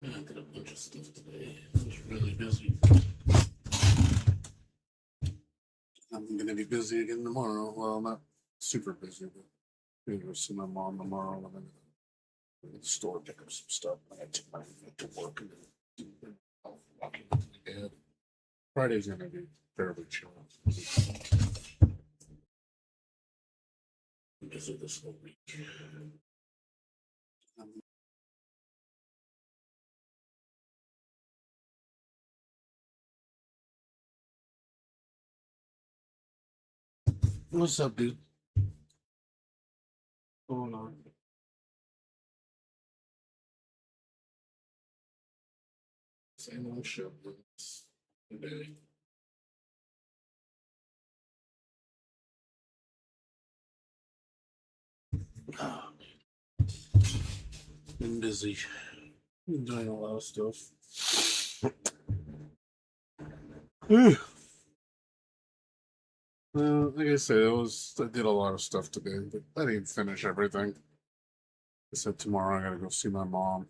I did a bunch of stuff today. I was really busy. I'm going to be busy again tomorrow. Well, not super busy, but I'm going to go see my mom tomorrow. I'm going to go to the store, pick up some stuff. I got to take my to work and then walking with my dad. Friday's going to be fairly chill. Busy this whole week. What's up, dude? What's going on? Same old shit. Today. Oh, been busy. Been doing a lot of stuff. Well, like I said, I did a lot of stuff today, but I didn't finish everything. I said tomorrow I gotta go see my mom.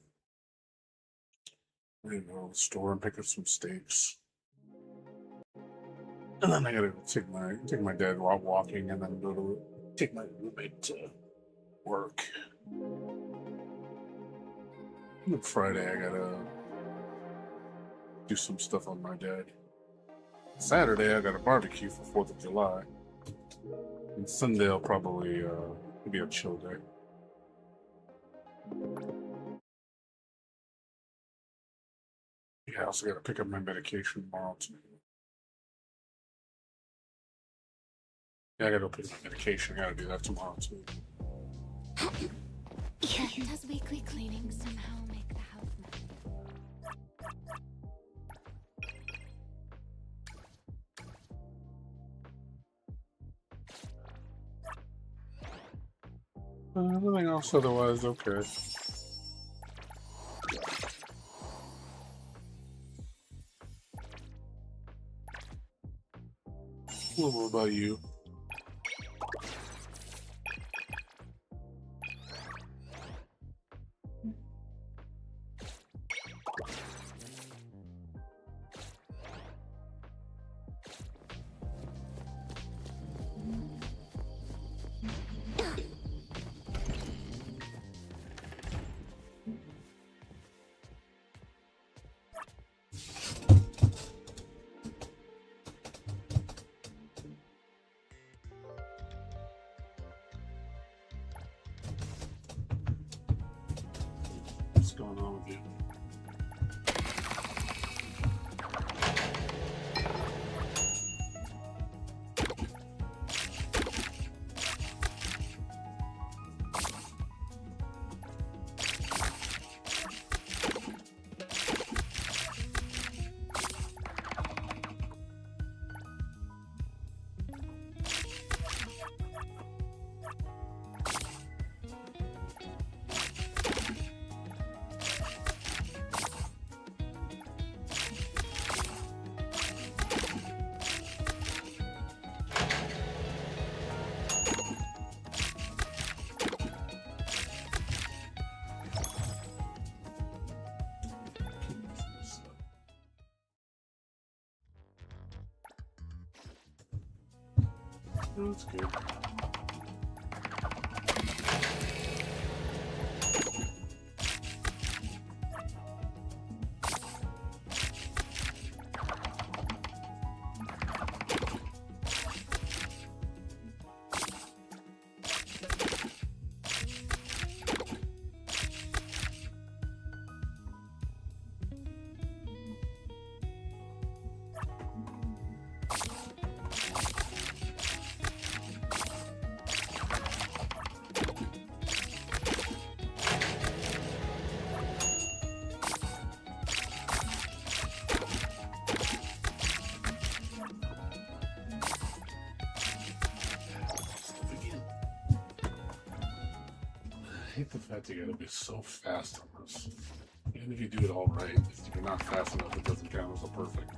I gotta go to the store and pick up some steaks. And then I gotta go take my dad while walking and then take my roommate to work. And then Friday I gotta do some stuff on my dad. Saturday I got a barbecue for 4th of July. And Sunday I'll probably be a chill day. Yeah, I also gotta pick up my medication tomorrow too. Yeah, I gotta go pick up my medication. I gotta do that tomorrow too. Does weekly cleaning somehow make the house Everything else otherwise okay. What about you? What's going on with you? That's good. I hate the fact you gotta be so fast on this. Even if you do it all right, if you're not fast enough, it doesn't count as a perfect.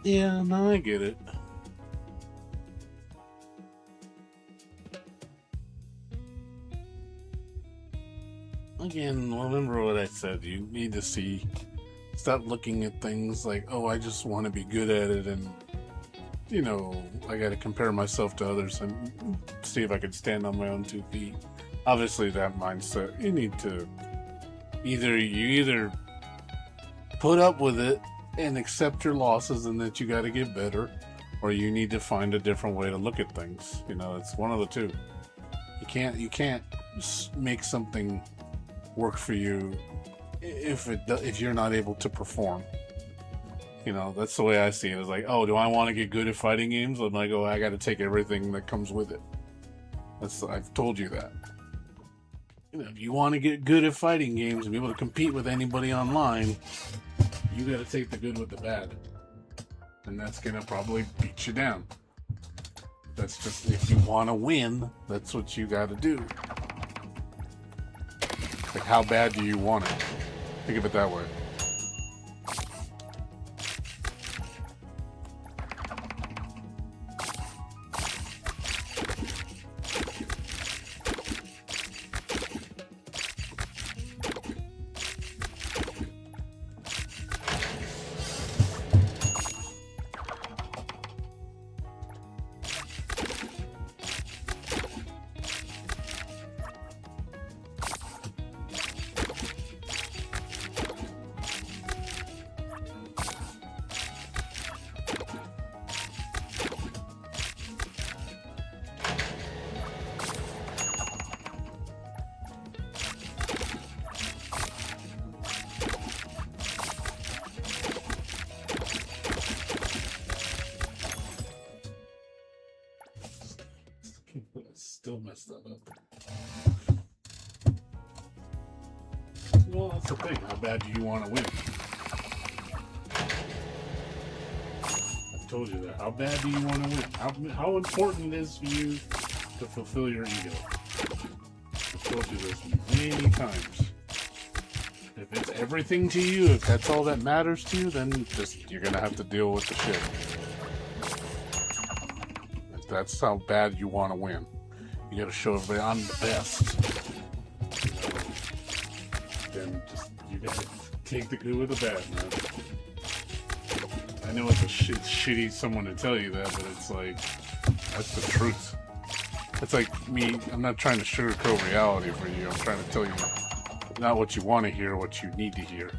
Yeah, no, I get it. Again, remember what I said. You need to stop looking at things like, oh, I just want to be good at it, and I got to compare myself to others and see if I can stand on my own 2 feet. Obviously, that mindset, you need to either put up with it and accept your losses and that you got to get better, or you need to find a different way to look at things. It's one of the two. You can't make something work for you if you're not able to perform. That's the way I see it. It's like, oh, do I want to get good at fighting games? I'm like, oh, I got to take everything that comes with it. I've told you that. If you want to get good at fighting games and be able to compete with anybody online, you got to take the good with the bad, and that's gonna probably beat you down. That's just, if you want to win, that's what you got to do. Like, how bad do you want it? Think of it that way. Still messed that up. Well, that's the thing. How bad do you want to win? I've told you that. How bad do you want to win? How important it is for you to fulfill your ego? I've told you this many times. If it's everything to you, if that's all that matters to you, then you're gonna have to deal with the shit. If that's how bad you want to win. You gotta show everybody I'm the best. Then you gotta take the good with the bad, man. I know it's shitty someone to tell you that, but it's like, that's the truth. It's like me, I'm not trying to sugarcoat reality for you. I'm trying to tell you not what you want to hear, what you need to hear.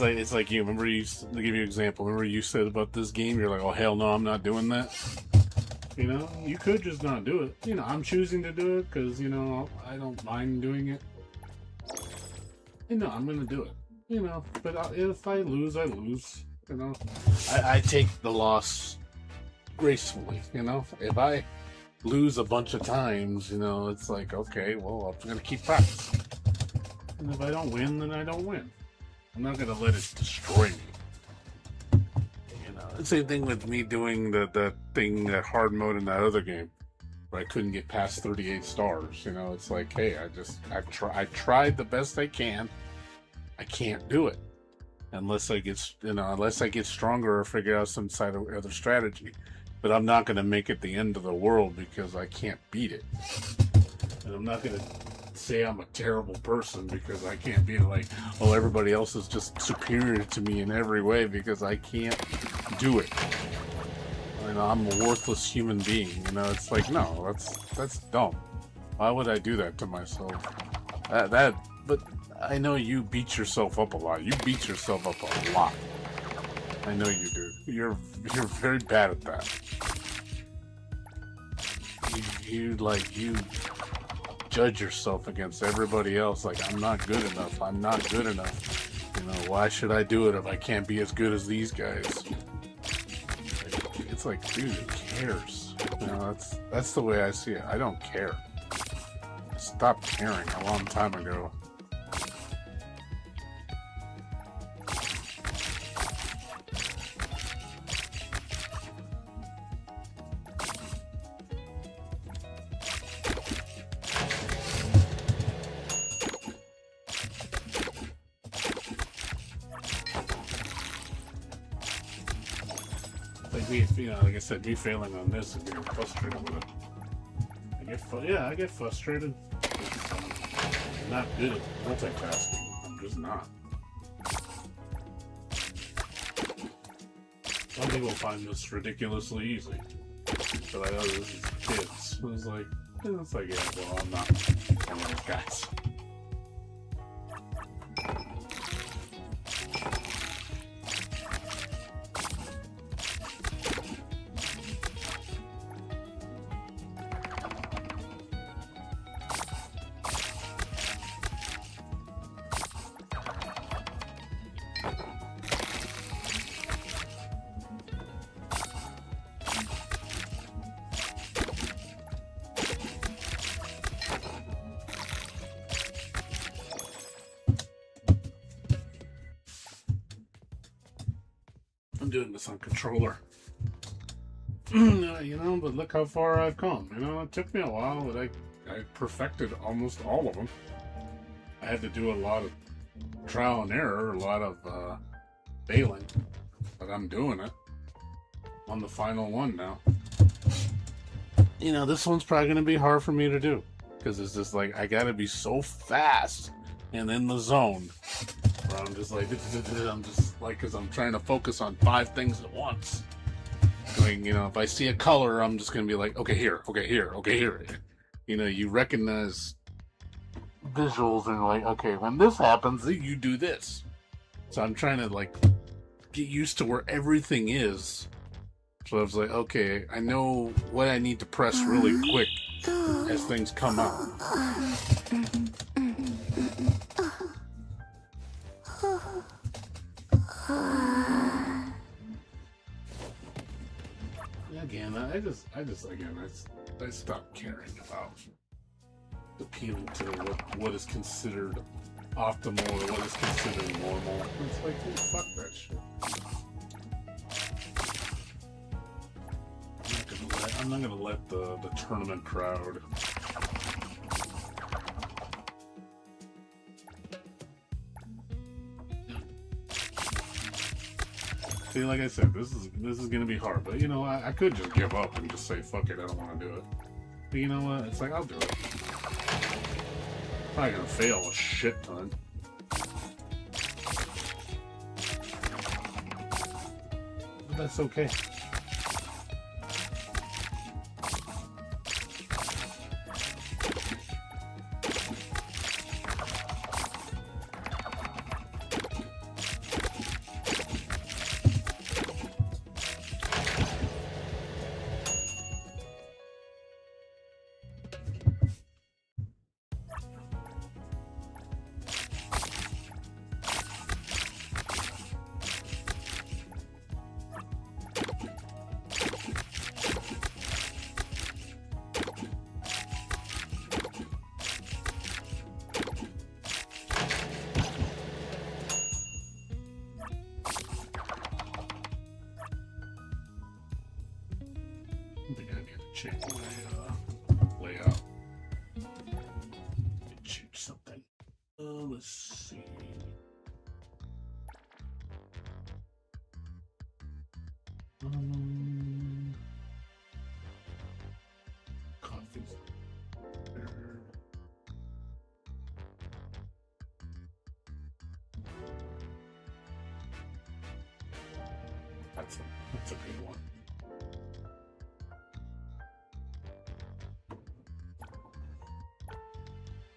It's like you remember, to give you an example. Remember you said about this game, you're like, oh hell no, I'm not doing that. You could just not do it. I'm choosing to do it because I don't mind doing it. I'm gonna do it. But if I lose, I lose. I take the loss gracefully. If I lose a bunch of times, it's like, okay, well, I'm gonna keep practicing. And if I don't win, then I don't win. I'm not gonna let it destroy me. Same thing with me doing that hard mode in that other game where I couldn't get past 38 stars. It's like, hey, I tried the best I can. I can't do it unless I get stronger or figure out some other strategy. but I'm not going to make it the end of the world because I can't beat it. And I'm not going to say I'm a terrible person because I can't be like, oh, everybody else is just superior to me in every way because I can't do it. You know, I'm a worthless human being. You know, it's like, no, that's dumb. Why would I do that to myself? But I know you beat yourself up a lot. You beat yourself up a lot. I know you do. You're very bad at that. You judge yourself against everybody else. Like, I'm not good enough. I'm not good enough. You know, why should I do it if I can't be as good as these guys? It's like, dude, who cares? You know, that's the way I see it. I don't care. I stopped caring a long time ago. Like I said, me failing on this and getting frustrated with it. I get frustrated. I'm not good at multitasking. I'm just not. Some people find this ridiculously easy, but I know this is kids. It's like, yeah, well, I'm not one of those guys. I'm doing this on controller. You know, but look how far I've come. You know, it took me a while, but I perfected almost all of them. I had to do a lot of trial and error, a lot of failing, but I'm doing it. I'm on the final one now. You know, this one's probably going to be hard for me to do because it's just like I got to be so fast and in the zone. Where I'm just like, because I'm trying to focus on 5 things at once. Going, you know, if I see a color, I'm just going to be like, okay, here, okay, here, okay, here. You know, you recognize visuals and like, okay, when this happens, you do this. So I'm trying to like get used to where everything is. So I was like, okay, I know what I need to press really quick as things come out. Again, I stopped caring about appealing to what is considered optimal or what is considered normal. It's like, dude, fuck that shit. I'm not gonna let the tournament crowd see, like I said, this is gonna be hard, but you know, I could just give up and just say fuck it, I don't want to do it. But you know what? It's like I'll do it. Probably gonna fail a shit ton. But that's okay. I think I need to change my layout. Change something. Let's see. That's a good one.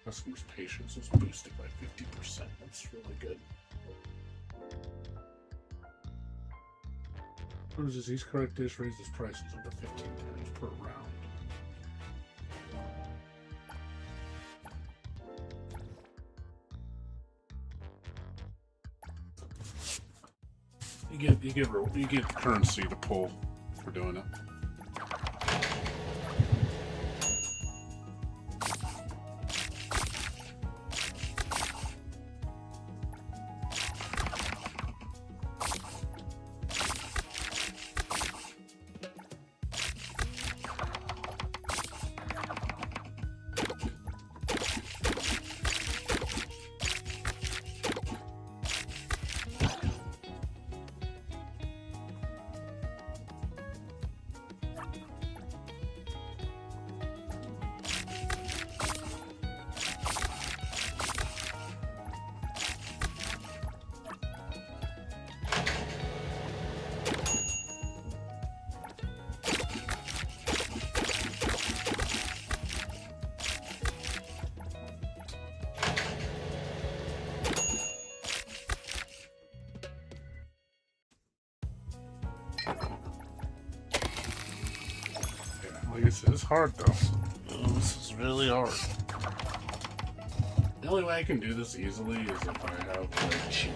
Customers' patience was boosted by 50%. That's really good. What is this? These correct dish raises prices up to 15 times per round. You get currency to pull for doing it. Like I said, it's hard though. This is really hard. The only way I can do this easily is if I have a cheat.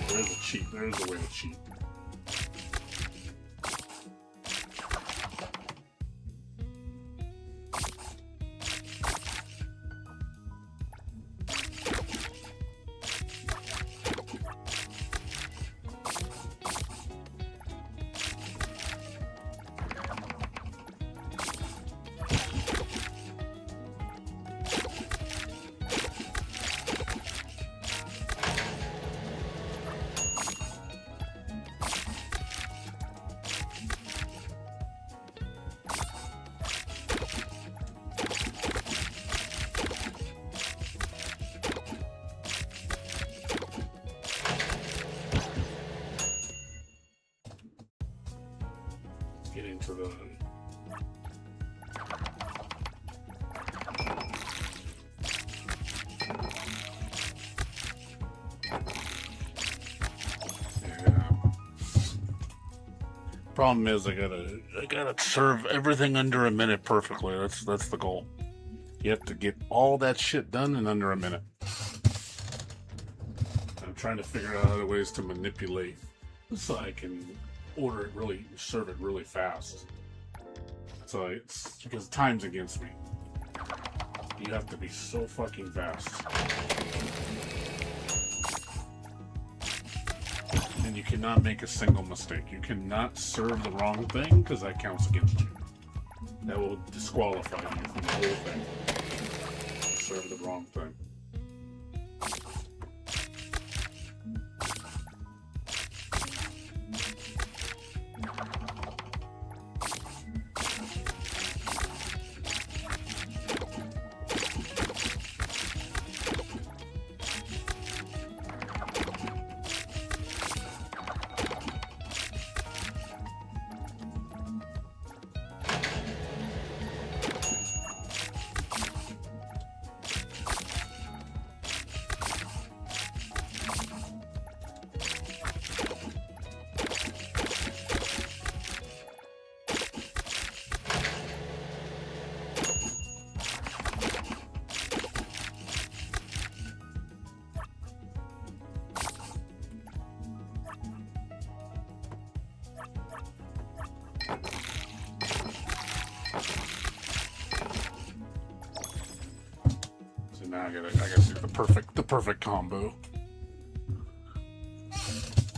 There's a cheat. There's a way to cheat. Getting to the problem is I gotta serve everything under a minute perfectly. That's the goal. You have to get all that shit done in under a minute. I'm trying to figure out other ways to manipulate so I can serve it really fast. So it's because time's against me. You have to be so fucking fast. And you cannot make a single mistake. You cannot serve the wrong thing because that counts against you. That will disqualify you from the whole thing. Serve the wrong thing. Now I gotta do the perfect combo.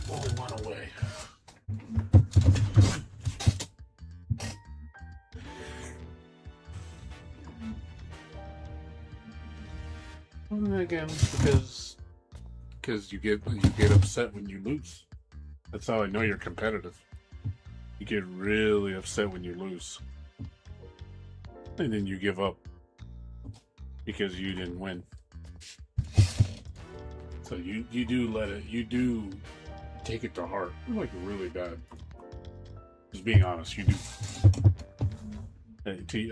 Only one away. And again, because you get upset when you lose. That's how I know you're competitive. You get really upset when you lose, and then you give up because you didn't win. So you do take it to heart, like really bad. Just being honest, you do.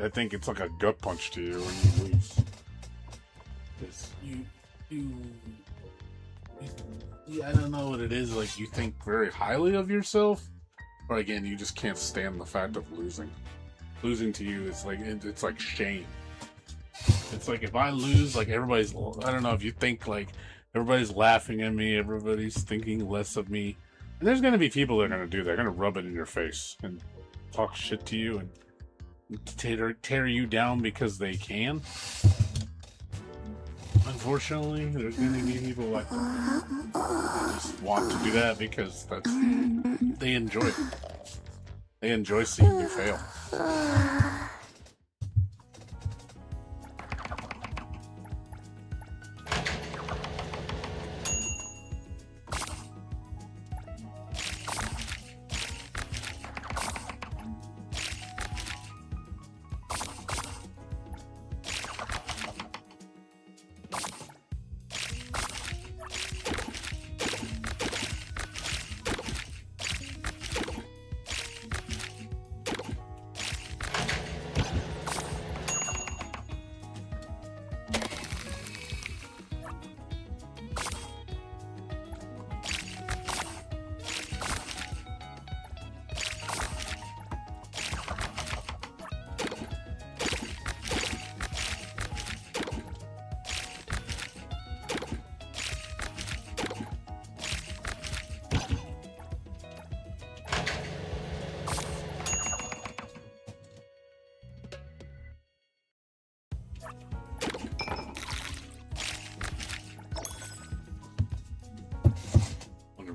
I think it's like a gut punch to you when you lose. I don't know what it is. Like, you think very highly of yourself, but again, you just can't stand the fact of losing. Losing to you is like it's like shame. It's like if I lose, like everybody's. I don't know if you think like everybody's laughing at me, everybody's thinking less of me, and there's gonna be people that are gonna do that. They're gonna rub it in your face and talk shit to you and tear you down because they can. Unfortunately, there's going to be people like that. They just want to do that because they enjoy it. They enjoy seeing you fail.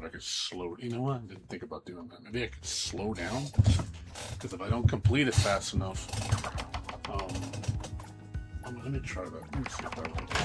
I could slow. You know what? I didn't think about doing that. Maybe I could slow down, because if I don't complete it fast enough, let me try that. Let me see if that works.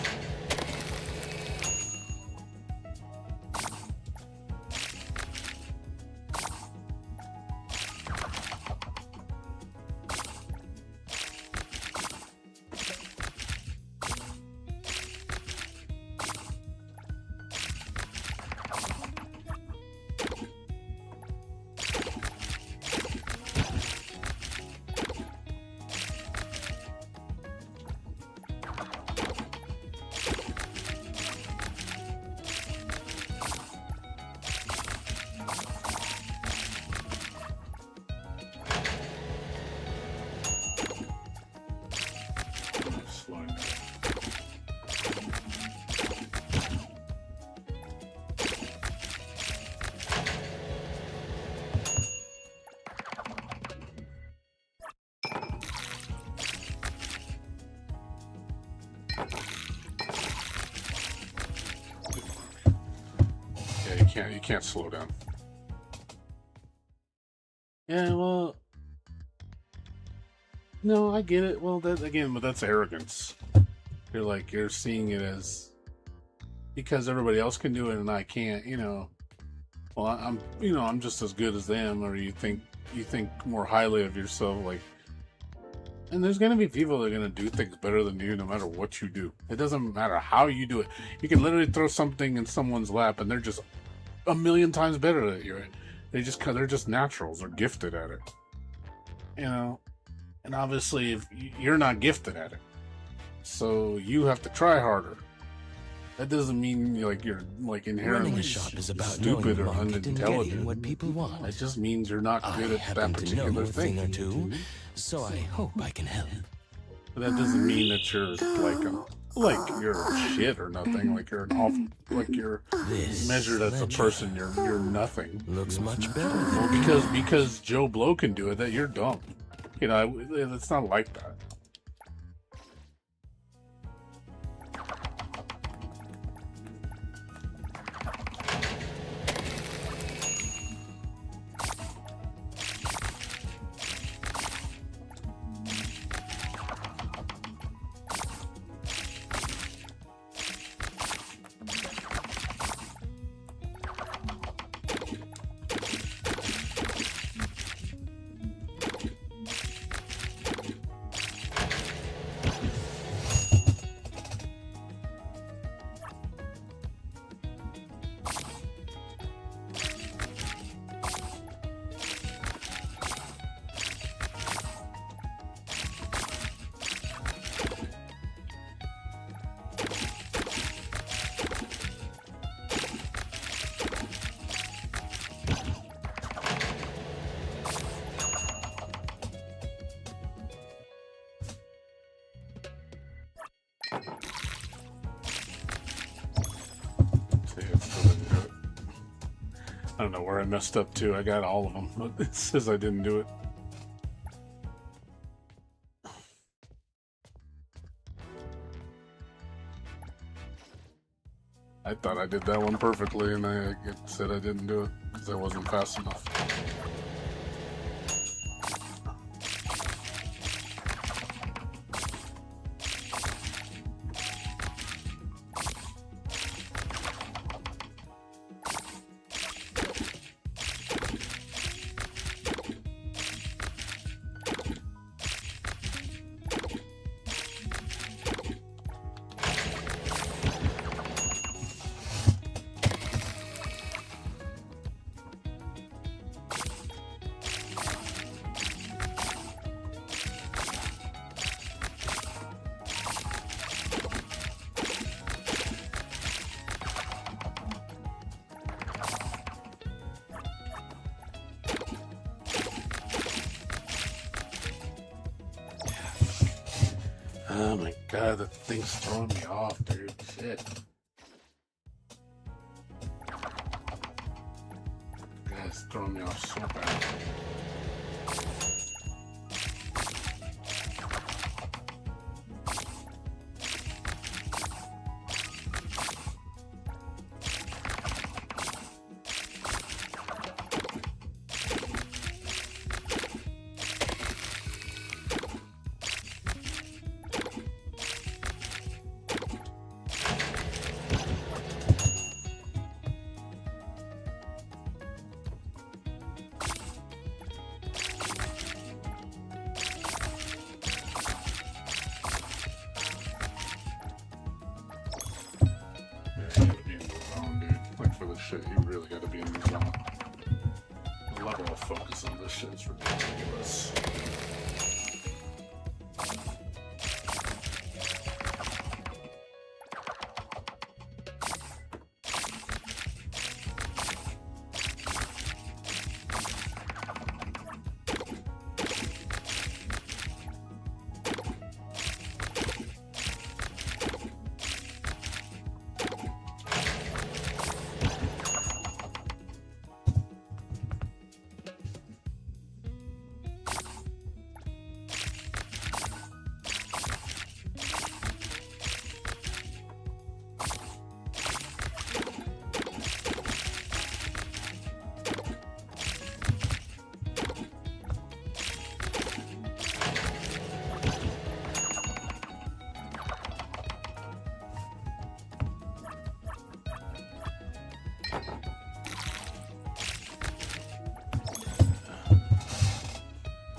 You can't slow down. Yeah, well, no, I get it. Well, that again, but that's arrogance. You're seeing it as because everybody else can do it and I can't. Well, I'm just as good as them, or you think more highly of yourself, like. And there's gonna be people that are gonna do things better than you, no matter what you do. It doesn't matter how you do it. You can literally throw something in someone's lap, and they're just a million times better at you. They're just naturals. They're gifted at it. And obviously, if you're not gifted at it, so you have to try harder. That doesn't mean you're inherently stupid or unintelligent. What people want. It just means you're not good at that particular thing. Or two, so I hope I can help. But that doesn't mean that you're you're shit or nothing. Like you're you're measured as a person. You're nothing. Looks much better. Well, because Joe Blow can do it, that you're dumb. It's not like that. See, I still didn't do it. I don't know where I messed up too. I got all of them, but it says I didn't do it. I thought I did that one perfectly, and it said I didn't do it because I wasn't fast enough. Oh my god, that thing's throwing me off, dude. Shit. Guy's throwing me off so bad. Shit, you really gotta be in the zone. The level of focus on this shit is ridiculous.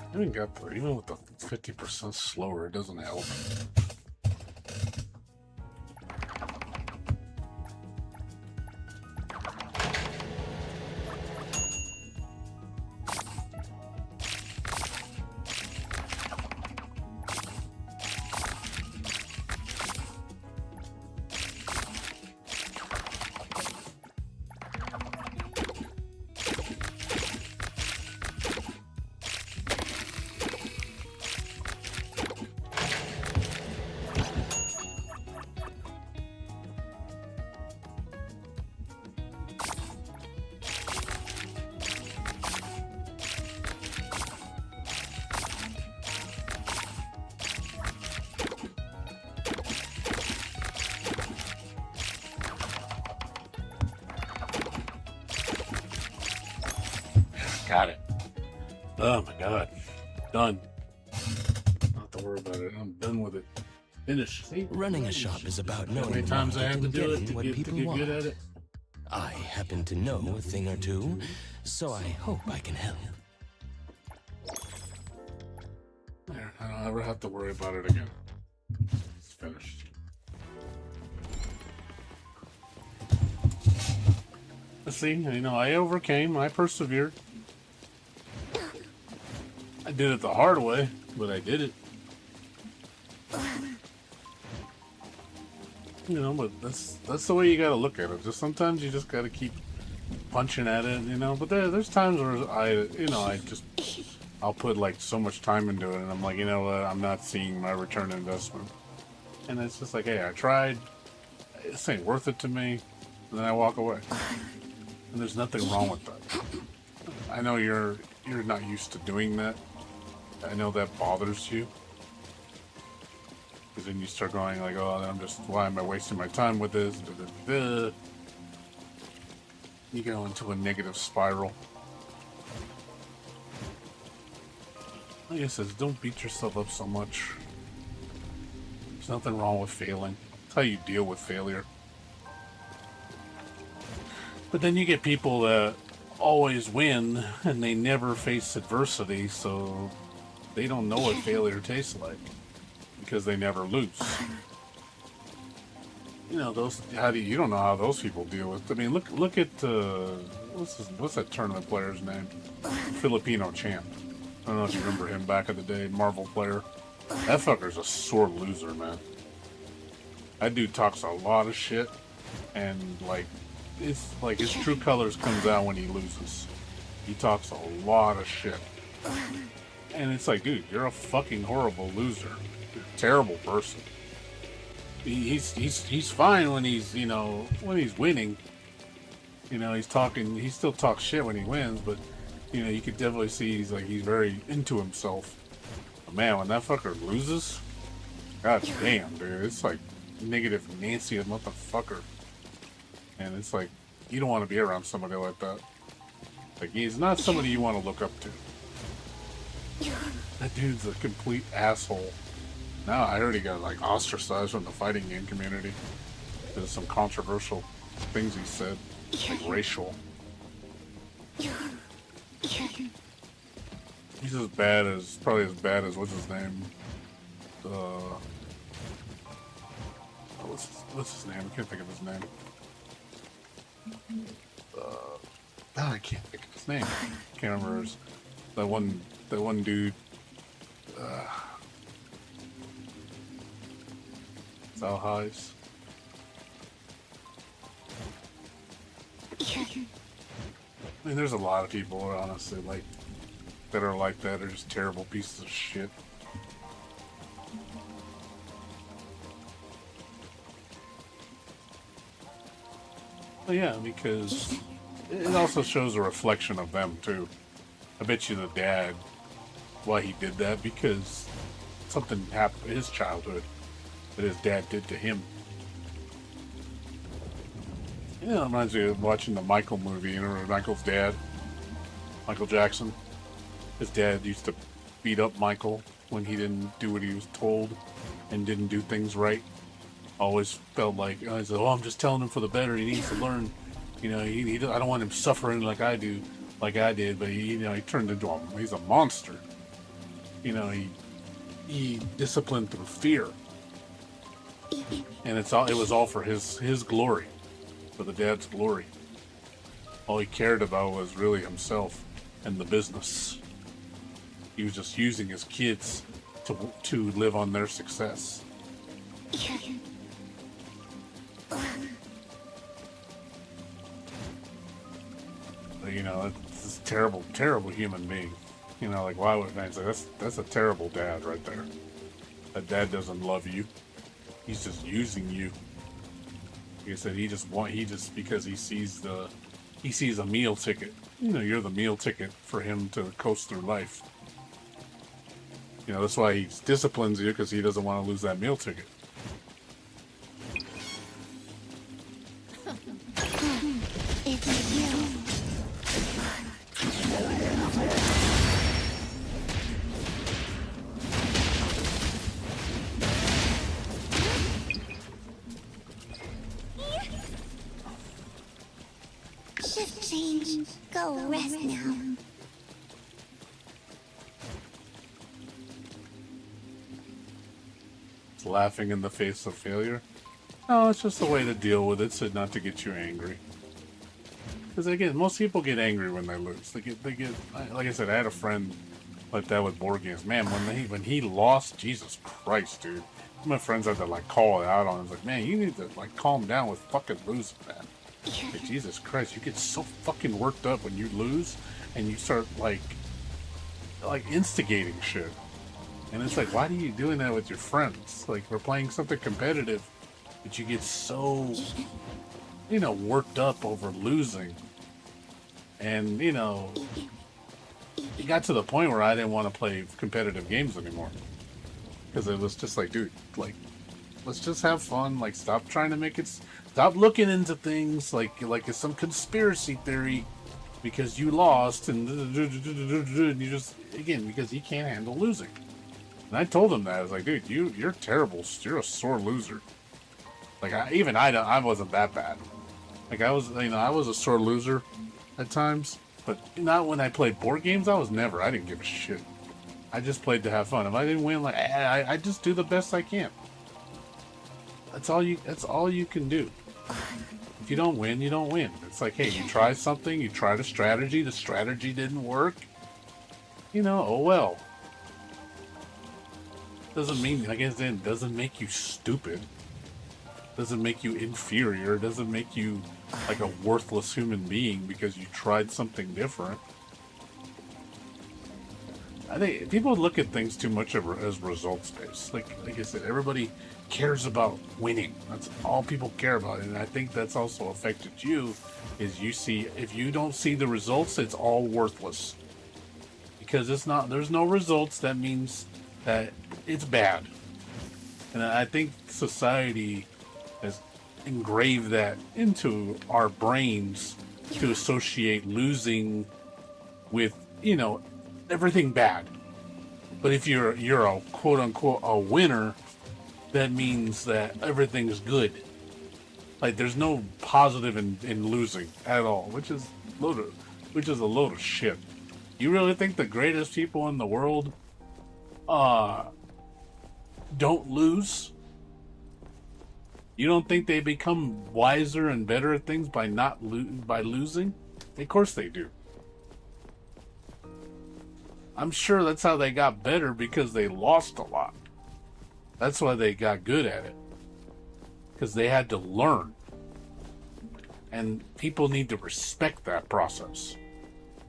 I even got there, even with the 50% slower, it doesn't help. Got it. Oh my god. Done. Not to worry about it. I'm done with it. Finished. See? Running a shop is about How knowing many the times I market have to and do it getting to what get people good want. at it? I happen to know a thing or two, so I hope I can help. There, I don't ever have to worry about it again. It's finished. See, you know, I overcame, I persevered. I did it the hard way, but I did it. You know, but that's the way you gotta look at it. Just sometimes you just gotta keep punching at it, you know. But there's times where I'll put like so much time into it, and I'm like, you know what, I'm not seeing my return on investment. And it's just like, hey, I tried. This ain't worth it to me. And then I walk away. And there's nothing wrong with that. I know you're not used to doing that. I know that bothers you. Because then you start going like, oh, why am I wasting my time with this? Da, da, da. You go into a negative spiral. Like I said, don't beat yourself up so much. There's nothing wrong with failing. It's how you deal with failure. But then you get people that always win and they never face adversity, so they don't know what failure tastes like because they never lose. You know, you don't know how those people deal with. I mean, look at what's that tournament player's name? Filipino champ. I don't know if you remember him back in the day, Marvel player. That fucker's a sore loser, man. That dude talks a lot of shit, and like, it's like his true colors comes out when he loses. He talks a lot of shit, and it's like, dude, you're a fucking horrible loser. You're a terrible person. He's fine when he's when he's winning. You know, he still talks shit when he wins, but you know, you could definitely see he's very into himself. But man, when that fucker loses, god damn, dude, it's like negative Nancy a motherfucker. And it's like, you don't want to be around somebody like that. Like, he's not somebody you want to look up to. That dude's a complete asshole. Now I already got like ostracized from the fighting game community. There's some controversial things he said, like racial. He's probably as bad as what's his name? What's his name? I can't think of his name. I can't think of his name. Can't remember that one dude. Sal Highs. I mean, there's a lot of people, honestly, that are like that. Are just terrible pieces of shit. Well, yeah, because it also shows a reflection of them too. I bet you the dad, why he did that, because something happened in his childhood that his dad did to him. You know, it reminds me of watching the Michael movie. You know, Michael's dad, Michael Jackson. His dad used to beat up Michael when he didn't do what he was told and didn't do things right. Always felt like, he said, I'm just telling him for the better. He needs to learn. You know, I don't want him suffering like I did. But he turned into he's a monster. You know, he disciplined through fear, and it was all for his glory, for the dad's glory. All he cared about was really himself and the business. He was just using his kids to live on their success. But, you know, it's a terrible, terrible human being. You know, like, why would I say that's a terrible dad right there? That dad doesn't love you. He's just using you. Like I said, because he sees a meal ticket. You know, you're the meal ticket for him to coast through life. You know, that's why he disciplines you, because he doesn't want to lose that meal ticket. Shift change. Go rest now. Laughing in the face of failure. No, it's just a way to deal with it, so not to get you angry. Because again, most people get angry when they lose. They get. Like I said, I had a friend like that with board games. Man, when he lost, Jesus Christ, dude. My friends had to like call it out on him. It's like, man, you need to like calm down with fucking losing, man. Like, Jesus Christ, you get so fucking worked up when you lose, and you start like instigating shit. And it's like, why are you doing that with your friends? Like, we're playing something competitive, but you get so, worked up over losing. And, it got to the point where I didn't want to play competitive games anymore. Because it was just like, dude, like, let's just have fun. Like, stop trying to make it, stop looking into things like it's some conspiracy theory because you lost and you just, again, because you can't handle losing. And I told him that. I was like, dude, you're terrible. You're a sore loser. Like, I wasn't that bad. Like, I was a sore loser at times, but not when I played board games. I didn't give a shit. I just played to have fun. If I didn't win, like, I just do the best I can. That's all you can do. If you don't win, you don't win. It's like, hey, you try something, you tried a strategy, the strategy didn't work. Oh well. Doesn't mean, like I said, doesn't make you stupid. Doesn't make you inferior. Doesn't make you like a worthless human being because you tried something different. I think people look at things too much as results based. Like I said, everybody cares about winning. That's all people care about, and I think that's also affected you. Is if you don't see the results, it's all worthless. Because there's no results. That means that it's bad. And I think society has engraved that into our brains to associate losing with, everything bad. But if you're a quote unquote a winner, that means that everything's good. Like there's no positive in losing at all, which is a load of shit. You really think the greatest people in the world don't lose? You don't think they become wiser and better at things by by losing? Of course they do. I'm sure that's how they got better, because they lost a lot. That's why they got good at it. Because they had to learn. And people need to respect that process.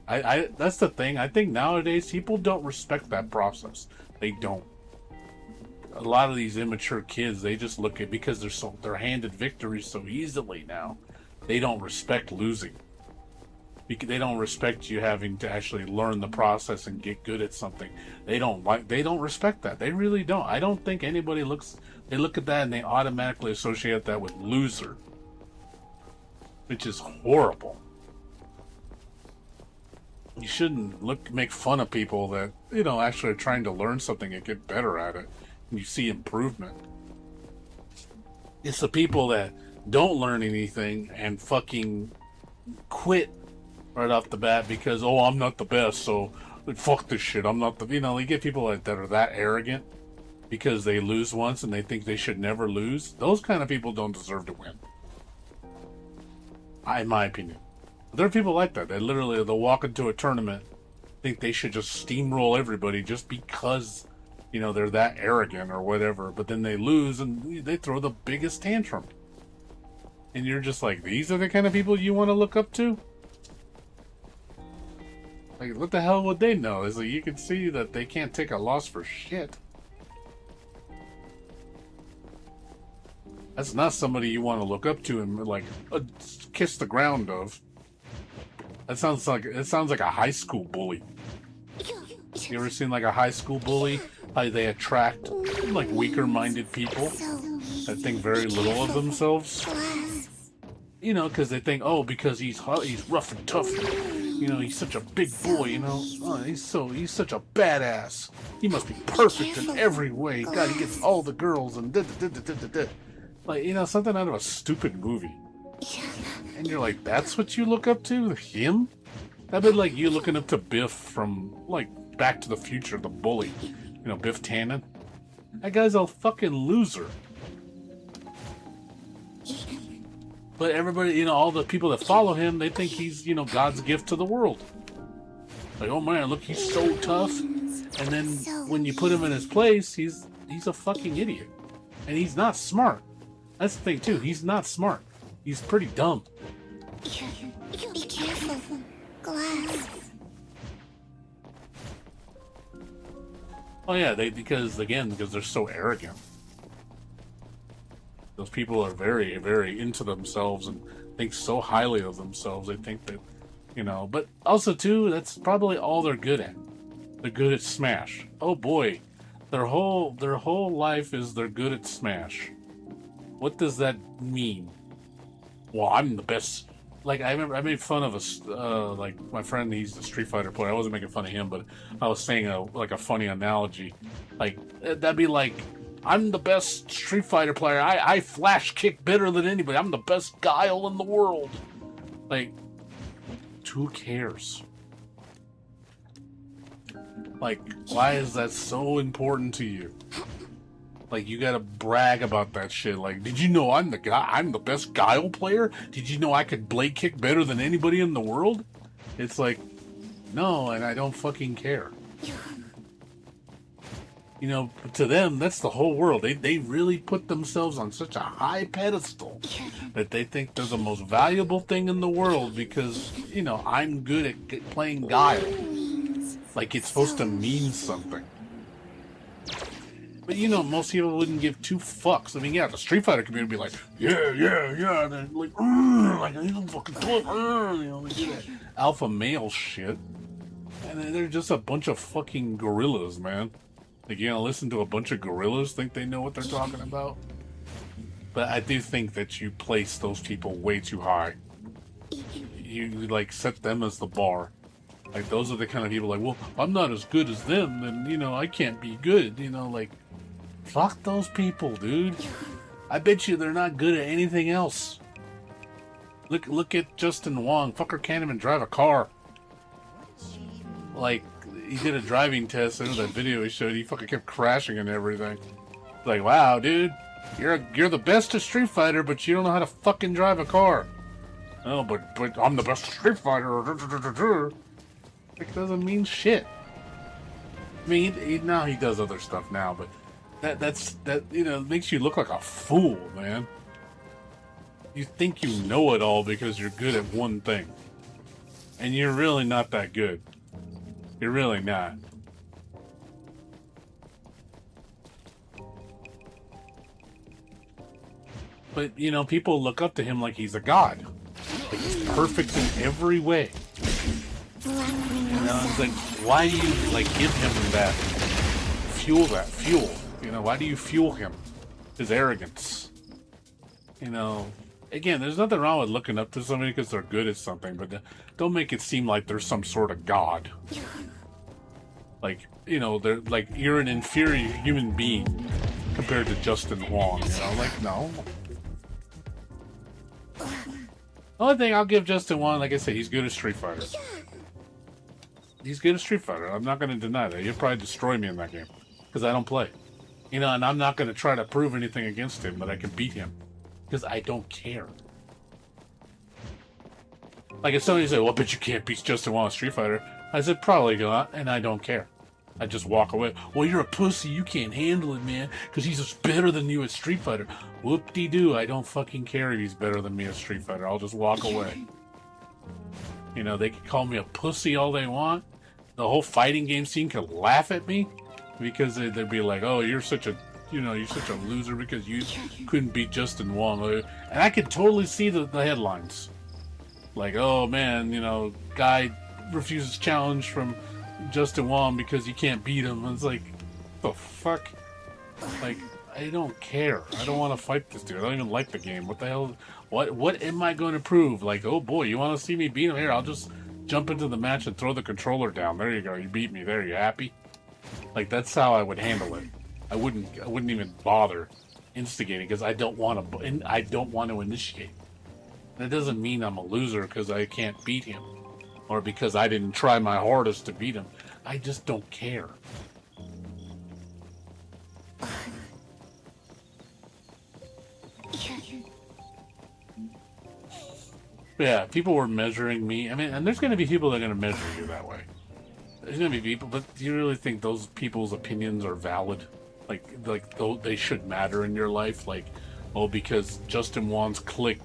That's the thing. I think nowadays people don't respect that process. They don't. A lot of these immature kids, they just look at, because they're handed victories so easily now, they don't respect losing. They don't respect you having to actually learn the process and get good at something. They don't respect that. They really don't. I don't think anybody they look at that and they automatically associate that with loser, which is horrible. You shouldn't make fun of people that, actually are trying to learn something and get better at it. And you see improvement. It's the people that don't learn anything and fucking quit right off the bat because, I'm not the best, so fuck this shit. I'm not the, you get people that are that arrogant because they lose once and they think they should never lose. Those kind of people don't deserve to win. In my opinion. There are people like that. They'll walk into a tournament, think they should just steamroll everybody just because, they're that arrogant or whatever. But then they lose and they throw the biggest tantrum. And you're just like, these are the kind of people you want to look up to? Like, what the hell would they know? Is like, you can see that they can't take a loss for shit. That's not somebody you want to look up to and kiss the ground of. That sounds like a high school bully. You ever seen like a high school bully? How they attract like weaker-minded people that think very little of themselves. Because they think, because he's rough and tough. He's such a big boy. He's such a badass. He must be perfect in every way. God, he gets all the girls and like something out of a stupid movie. And you're like, that's what you look up to? Him? That'd be like you looking up to Biff from, like, Back to the Future, the bully. Biff Tannen. That guy's a fucking loser. But everybody, all the people that follow him, they think he's, God's gift to the world. Like, oh man, look, he's so tough. And then when you put him in his place, he's a fucking idiot. And he's not smart. That's the thing, too. He's not smart. He's pretty dumb. Be careful. Glass. Oh yeah, because they're so arrogant. Those people are very, very into themselves and think so highly of themselves. They think that, but also too, that's probably all they're good at. They're good at Smash. Oh boy, their whole life is they're good at Smash. What does that mean? Well, I'm the best. Like I remember, I made fun of like my friend. He's a Street Fighter player. I wasn't making fun of him, but I was saying a funny analogy. Like that'd be like, I'm the best Street Fighter player. I flash kick better than anybody. I'm the best Guile in the world. Like, who cares? Like, why is that so important to you? Like, you gotta brag about that shit. Like, did you know I'm the best Guile player? Did you know I could blade kick better than anybody in the world? It's like, no, and I don't fucking care. To them, that's the whole world. They really put themselves on such a high pedestal that they think they're the most valuable thing in the world because, I'm good at playing Guile. Like it's supposed to mean something. But most people wouldn't give two fucks. I mean, yeah, the Street Fighter community would be like, yeah. And they're like, you don't fucking do it. They do that alpha male shit. And then they're just a bunch of fucking gorillas, man. Like, listen to a bunch of gorillas think they know what they're talking about. But I do think that you place those people way too high. You, like, set them as the bar. Like, those are the kind of people like, well, I'm not as good as them, and, I can't be good. Like, fuck those people, dude. I bet you they're not good at anything else. Look at Justin Wong. Fucker can't even drive a car. Like, he did a driving test. I know that video he showed. He fucking kept crashing and everything. Like, wow, dude, you're the best at Street Fighter, but you don't know how to fucking drive a car. Oh, but I'm the best at Street Fighter. It doesn't mean shit. I mean, now he does other stuff now, but that makes you look like a fool, man. You think you know it all because you're good at one thing, and you're really not that good. You're really not. But, people look up to him like he's a god. Like he's perfect in every way. It's like, why do you, give him that fuel? Why do you fuel him? His arrogance. Again, there's nothing wrong with looking up to somebody because they're good at something, but don't make it seem like they're some sort of god. Like, they're like, you're an inferior human being compared to Justin Wong, like, no. The only thing I'll give Justin Wong, like I said, he's good at Street Fighter. He's good at Street Fighter. I'm not going to deny that. He'll probably destroy me in that game because I don't play. And I'm not going to try to prove anything against him that I can beat him because I don't care. Like if somebody said, well, I bet you can't beat Justin Wong in Street Fighter. I said, probably not, and I don't care. I just walk away. Well, you're a pussy. You can't handle it, man, because he's just better than you at Street Fighter. Whoop-de-doo. I don't fucking care if he's better than me at Street Fighter. I'll just walk away. They can call me a pussy all they want. The whole fighting game scene could laugh at me because they'd be like, oh, you're such a loser because you couldn't beat Justin Wong. And I could totally see the headlines. Like, oh, man, guy refuses challenge from Justin Wong because you can't beat him. And it's like, the fuck? Like, I don't care. I don't want to fight this dude. I don't even like the game. What the hell? What am I going to prove? Like, oh boy, you want to see me beat him? Here, I'll just jump into the match and throw the controller down. There you go. You beat me. There, you happy? Like, that's how I would handle it. I wouldn't even bother instigating because I don't want to initiate. That doesn't mean I'm a loser because I can't beat him. Or because I didn't try my hardest to beat him. I just don't care. Yeah, people were measuring me. I mean, and there's going to be people that are going to measure you that way. There's going to be people, but do you really think those people's opinions are valid? Like they should matter in your life? Like, oh, because Justin Wong's clique,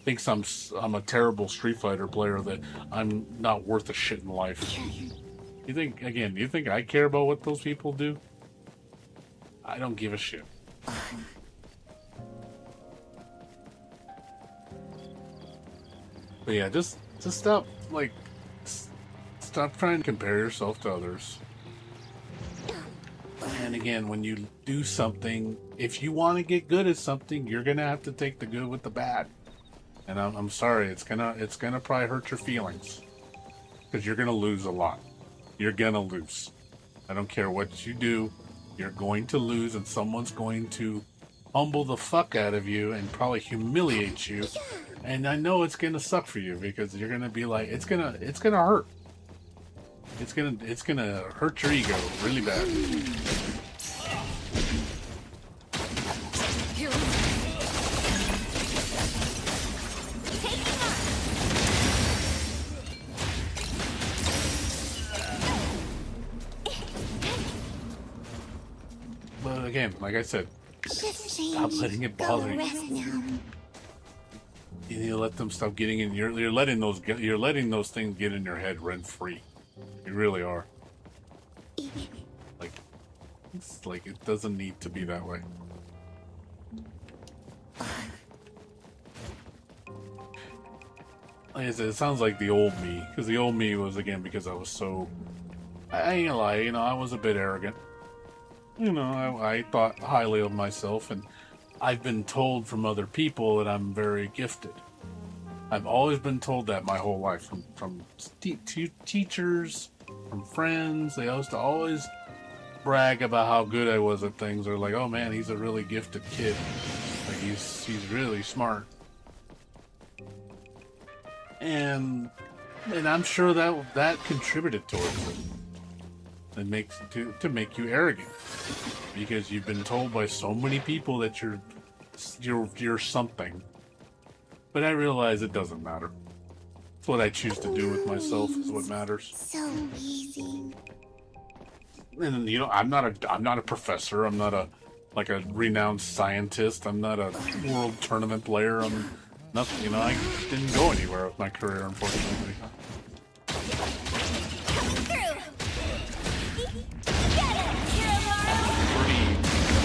thinks I'm a terrible Street Fighter player, that I'm not worth a shit in life. You think, again, you think I care about what those people do? I don't give a shit. But yeah, just stop, like, stop trying to compare yourself to others. And again, when you do something, if you want to get good at something, you're gonna have to take the good with the bad. And I'm sorry, it's gonna probably hurt your feelings, because you're gonna lose a lot. You're gonna lose. I don't care what you do, you're going to lose, and someone's going to humble the fuck out of you and probably humiliate you. And I know it's gonna suck for you, because you're gonna be like, it's gonna hurt. It's gonna hurt your ego really bad. But again, like I said, stop letting it bother you. You need to let them stop getting in. You're letting those things get in your head rent free. You really are. Like, it's like it doesn't need to be that way. Like I said, it sounds like the old me, because the old me was, again, because I was so, I ain't gonna lie, you know, I was a bit arrogant. You know, I thought highly of myself, and I've been told from other people that I'm very gifted. I've always been told that my whole life, from teachers, from friends. They used to always brag about how good I was at things. They're like, "Oh man, he's a really gifted kid. Like he's really smart." And I'm sure that contributed towards it. It makes to make you arrogant, because you've been told by so many people that you're something. But I realize it doesn't matter. It's what I choose to do with myself is what matters. So easy. And you know, I'm not a professor. I'm not a renowned scientist. I'm not a world tournament player. I'm nothing. You know, I didn't go anywhere with my career, unfortunately.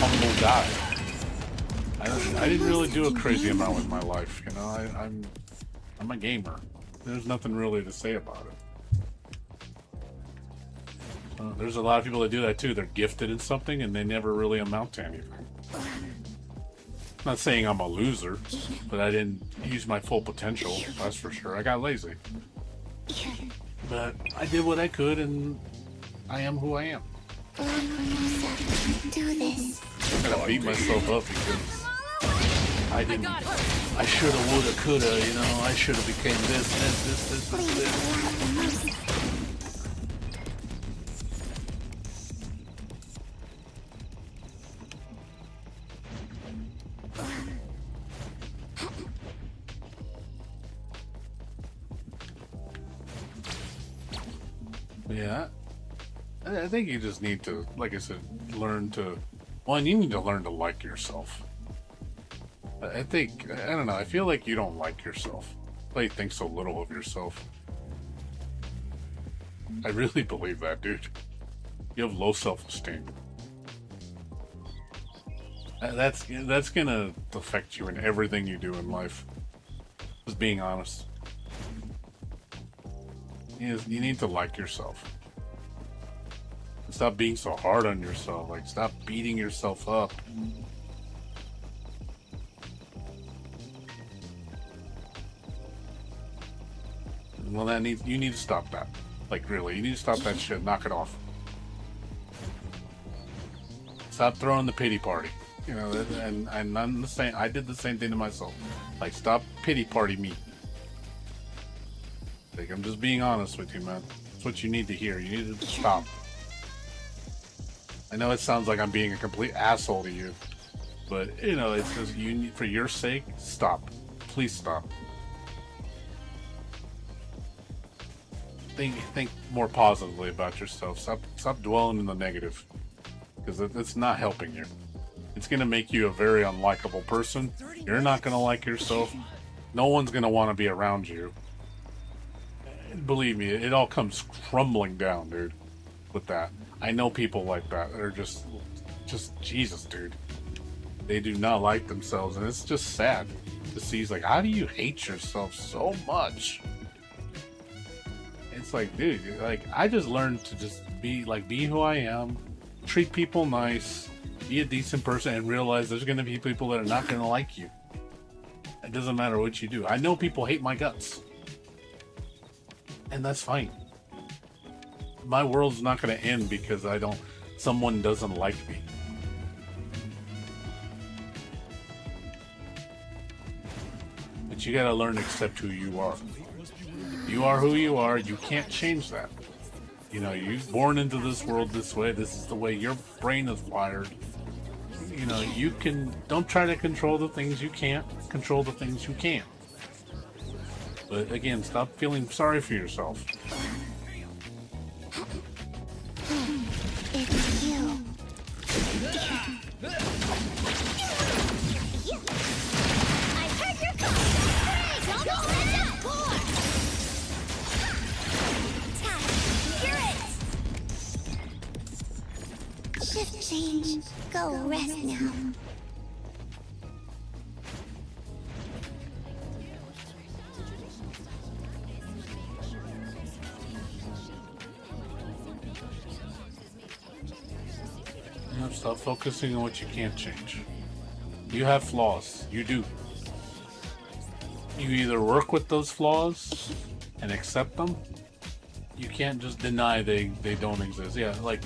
Humble guy. I didn't really do a crazy amount with my life, you know. I'm a gamer. There's nothing really to say about it. There's a lot of people that do that too. They're gifted in something and they never really amount to anything. I'm not saying I'm a loser, but I didn't use my full potential, that's for sure. I got lazy. But I did what I could, and I am who I am. Do this. I gotta beat myself up because I didn't. I shoulda, woulda, coulda. You know, I shoulda became this. Yeah, I think you just need to, like I said, learn to. One, you need to learn to like yourself. I don't know, I feel like you don't like yourself. Like you think so little of yourself. I really believe that, dude. You have low self-esteem. That's gonna affect you in everything you do in life. Just being honest. You need to like yourself. Stop being so hard on yourself. Like, stop beating yourself up. Well, you need to stop that. Like, really, you need to stop that shit. Knock it off. Stop throwing the pity party. You know, and I'm the same. I did the same thing to myself. Like, stop pity party me. Like, I'm just being honest with you, man. That's what you need to hear. You need to stop. I know it sounds like I'm being a complete asshole to you, but you know, it's just for your sake, stop. Please stop. Think more positively about yourself. Stop dwelling in the negative, because it's not helping you. It's gonna make you a very unlikable person. You're not gonna like yourself. No one's gonna want to be around you. Believe me, it all comes crumbling down, dude. with that. I know people like that. They're just Jesus, dude. They do not like themselves, and it's just sad to see. It's like, how do you hate yourself so much? It's like, dude, like I just learned to just be who I am, treat people nice, be a decent person, and realize there's going to be people that are not going to like you. It doesn't matter what you do. I know people hate my guts, and that's fine. My world's not going to end because someone doesn't like me. But you got to learn to accept who you are. You are who you are. You can't change that. You know, you're born into this world this way. This is the way your brain is wired. You know, don't try to control the things you can't. Control the things you can. But again, stop feeling sorry for yourself. It's you. I heard your call. Don't let that pour. You're it. Shift change. Go rest now. Stop focusing on what you can't change. You have flaws. You do. You either work with those flaws and accept them. You can't just deny they don't exist. Yeah, like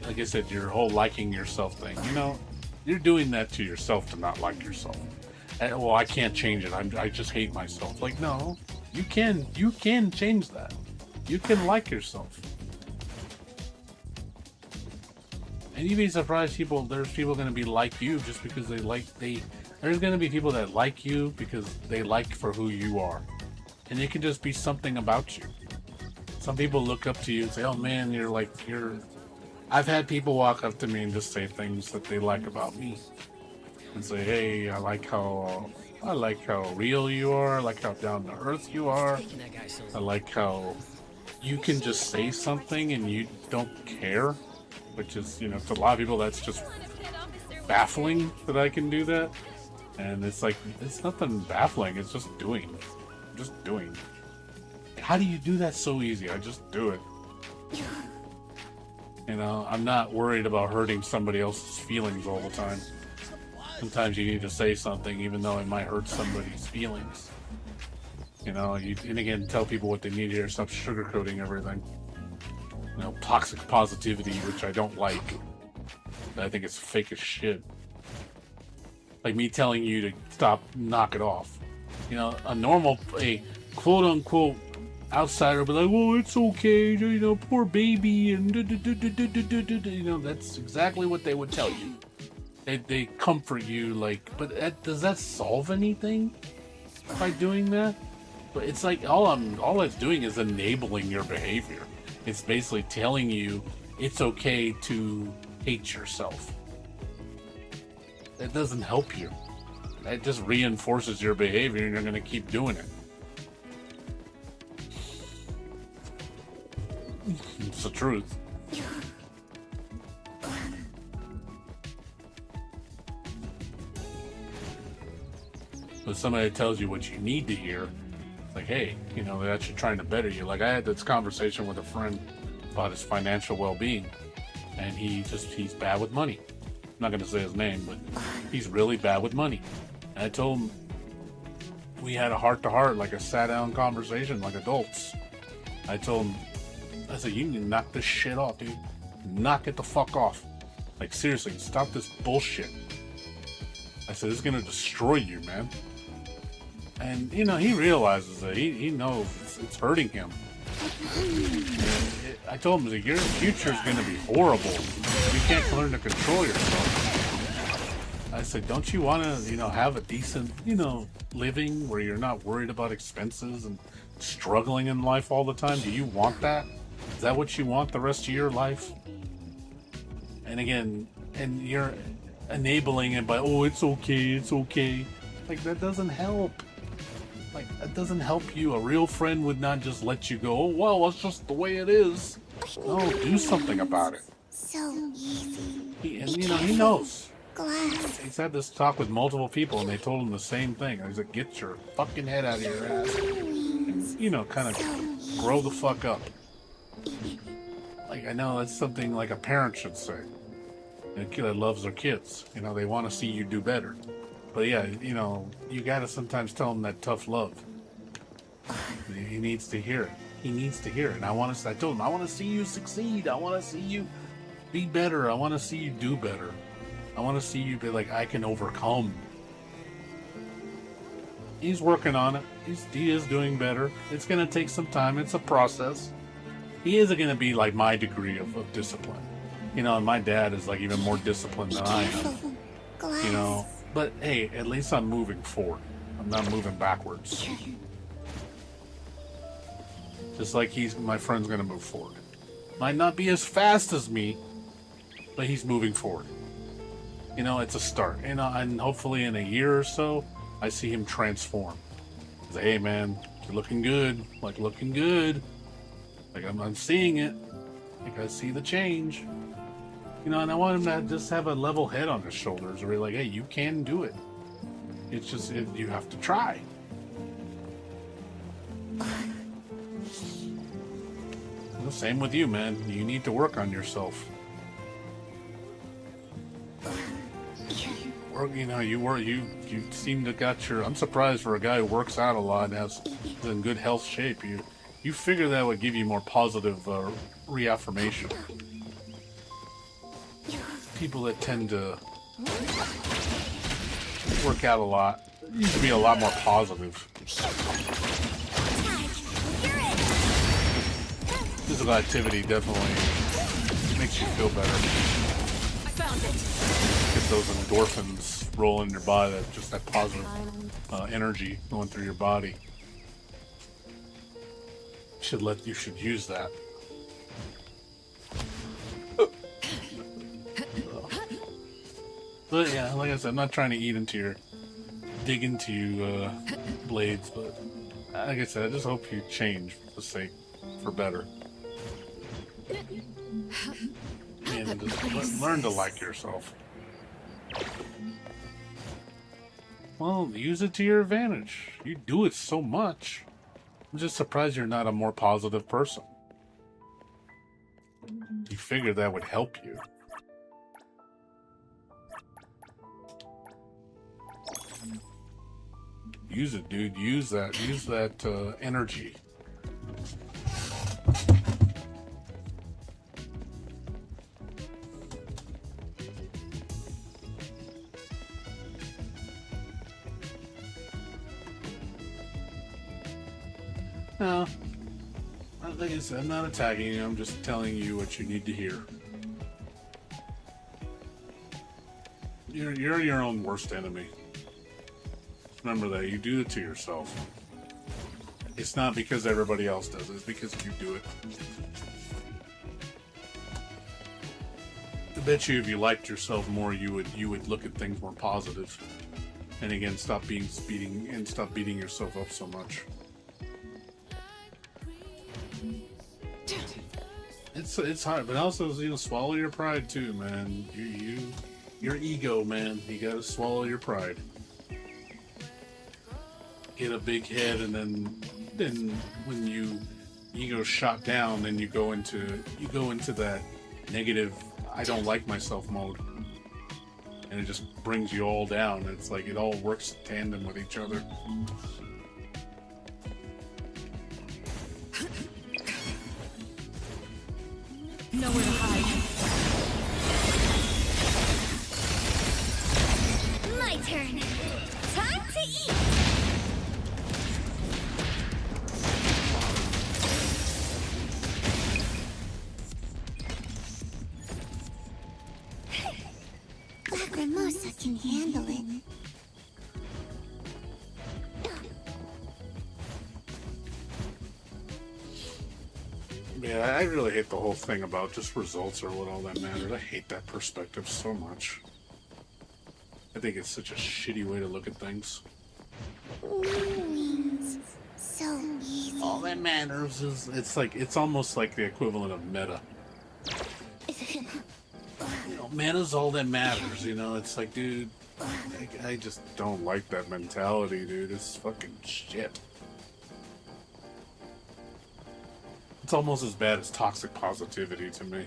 I said, your whole liking yourself thing. You know, you're doing that to yourself to not like yourself. And, well, I can't change it. I just hate myself. Like, no, you can change that. You can like yourself. And you'd be surprised there's people going to be like you just because there's going to be people that like you because they like for who you are. And it can just be something about you. Some people look up to you and say, oh man, I've had people walk up to me and just say things that they like about me. And say, hey, I like how real you are. I like how down to earth you are. I like how you can just say something and you don't care. Which is, you know, to a lot of people, that's just baffling that I can do that. And it's like, it's nothing baffling. It's just doing. Just doing. How do you do that so easy? I just do it. You know, I'm not worried about hurting somebody else's feelings all the time. Sometimes you need to say something, even though it might hurt somebody's feelings. You know, and again, tell people what they need to hear. Stop sugarcoating everything. You know, toxic positivity, which I don't like. I think it's fake as shit. Like me telling you to stop, knock it off. You know, a quote-unquote outsider will be like, well, it's okay, you know, poor baby, and you know, that's exactly what they would tell you. They comfort you, like, but does that solve anything by doing that? But it's like, all it's doing is enabling your behavior. It's basically telling you it's okay to hate yourself. That doesn't help you. That just reinforces your behavior and you're going to keep doing it. It's the truth. But somebody tells you what you need to hear, like, hey, you know, they're actually trying to better you. Like, I had this conversation with a friend about his financial well-being, and he's bad with money. I'm not going to say his name, but he's really bad with money. And I told him, we had a heart-to-heart, like a sat-down conversation, like adults. I told him, I said, you need to knock this shit off, dude. Knock it the fuck off. Like, seriously, stop this bullshit. I said, it's going to destroy you, man. And, you know, he realizes that he knows it's hurting him. I told him, your future is going to be horrible. You can't learn to control yourself. I said, don't you want to, you know, have a decent, you know, living where you're not worried about expenses and struggling in life all the time? Do you want that? Is that what you want the rest of your life? And again, and you're enabling it by, oh, it's okay, it's okay. Like, that doesn't help. Like, that doesn't help you. A real friend would not just let you go, oh, well, that's just the way it is. No, do something about it. So easy. And he knows. Glass. He's had this talk with multiple people, and they told him the same thing. He's like, get your fucking head out of your ass. And, kind of grow the fuck up. Like, I know that's something like a parent should say. A kid that loves their kids. They want to see you do better. But yeah, you gotta sometimes tell him that tough love. He needs to hear it. He needs to hear it. And I told him, I want to see you succeed. I want to see you be better. I want to see you do better. I want to see you be like, I can overcome. He's working on it. He is doing better. It's going to take some time. It's a process. He isn't going to be like my degree of discipline. And my dad is like even more disciplined than I am. Glass. But hey, at least I'm moving forward. I'm not moving backwards. Just like my friend's going to move forward. Might not be as fast as me, but he's moving forward. It's a start. And hopefully in a year or so, I see him transform. Say, hey man, you're looking good. Like, looking good. Like, I'm seeing it. Like, I see the change. And I want him to just have a level head on his shoulders. Where you're like, hey, you can do it. It's just, you have to try. Same with you, man. You need to work on yourself. You seem to got your. I'm surprised for a guy who works out a lot and is in good health shape. You figure that would give you more positive reaffirmation. People that tend to work out a lot used to be a lot more positive. Physical activity definitely makes you feel better. I found it. Get those endorphins rolling in your body, that positive energy going through your body. You should use that. But yeah, like I said, I'm not trying to dig into you blades, but like I said, I just hope you change for better. And just learn to like yourself. Well, use it to your advantage. You do it so much. I'm just surprised you're not a more positive person. You figured that would help you. Use it, dude. Use that energy. No, like I said, I'm not attacking you. I'm just telling you what you need to hear. You're your own worst enemy. Remember that. You do it to yourself. It's not because everybody else does it. It's because you do it. I bet you if you liked yourself more, you would look at things more positive. And again, stop beating yourself up so much. It's hard, but also swallow your pride too, man. Your ego, man. You gotta swallow your pride. Get a big head, and then when ego's shot down, then you go into that negative I don't like myself mode, and it just brings you all down. It's like it all works in tandem with each other. Nowhere to hide. My turn. Time to eat. Lacrimosa can handle it. Yeah, I really hate the whole thing about just results or what all that matters. I hate that perspective so much. I think it's such a shitty way to look at things. Wings. So easy. All that matters is it's almost like the equivalent of meta. Meta's all that matters, it's like, dude, I just don't like that mentality, dude. It's fucking shit. It's almost as bad as toxic positivity to me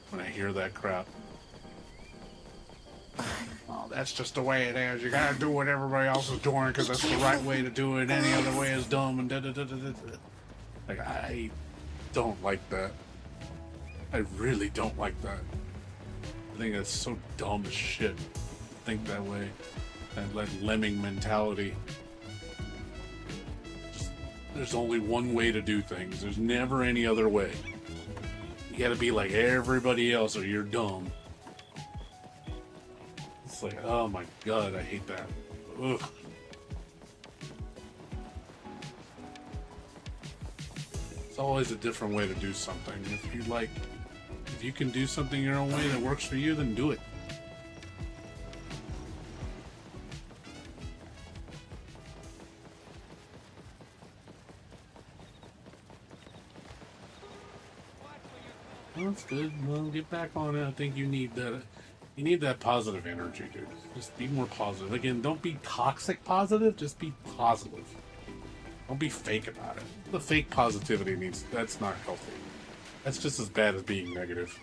when I hear that crap. Oh, that's just the way it is. You gotta do what everybody else is doing because that's the right way to do it. Any other way is dumb and da-da-da-da-da. Like, I don't like that. I really don't like that. I think that's so dumb as shit to think that way. That like lemming mentality. There's only one way to do things. There's never any other way. You gotta be like everybody else or you're dumb. It's like, oh my god, I hate that. Ugh. It's always a different way to do something. If you can do something your own way that works for you, then do it. Well, that's good. Well, get back on it. I think you need that. You need that positive energy, dude. Just be more positive. Again, don't be toxic positive. Just be positive. Don't be fake about it. The fake positivity that's not healthy. That's just as bad as being negative.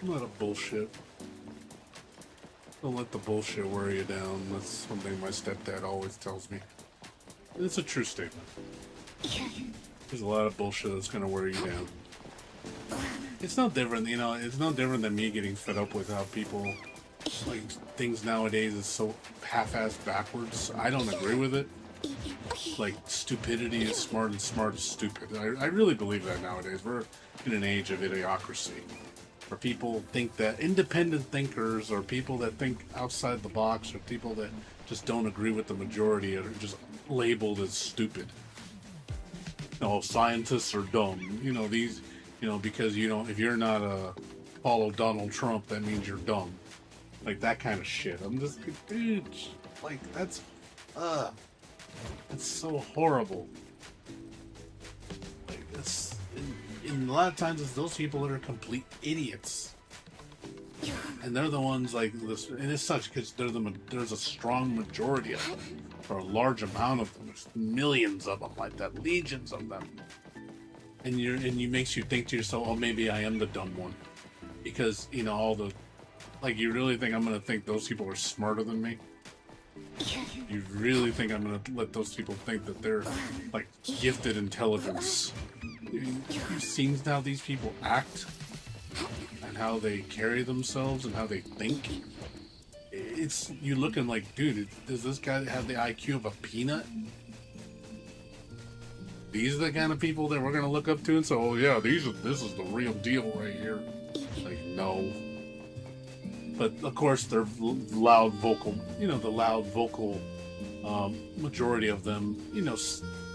A lot of bullshit. Don't let the bullshit wear you down. That's something my stepdad always tells me. And it's a true statement. There's a lot of bullshit that's gonna wear you down. It's no different, it's no different than me getting fed up with how people, like, things nowadays is so half-assed backwards. I don't agree with it. Like, stupidity is smart and smart is stupid. I really believe that nowadays. We're in an age of idiocracy, where people think that independent thinkers or people that think outside the box or people that just don't agree with the majority are just labeled as stupid. Scientists are dumb. Because if you're not follow Donald Trump, that means you're dumb. Like that kind of shit. I'm just like, dude, like that's so horrible. Like it's and a lot of times it's those people that are complete idiots, and they're the ones like this. And it's such because there's a strong majority of them, or a large amount of them. There's millions of them like that, legions of them. And you makes you think to yourself, oh, maybe I am the dumb one, because all the you really think I'm gonna think those people are smarter than me? You really think I'm gonna let those people think that they're like gifted intelligence? You've seen how these people act and how they carry themselves and how they think. It's you looking like, dude, does this guy have the IQ of a peanut? These are the kind of people that we're gonna look up to and say, oh yeah, this is the real deal right here. Like, no. But of course they're loud vocal, the loud vocal majority of them,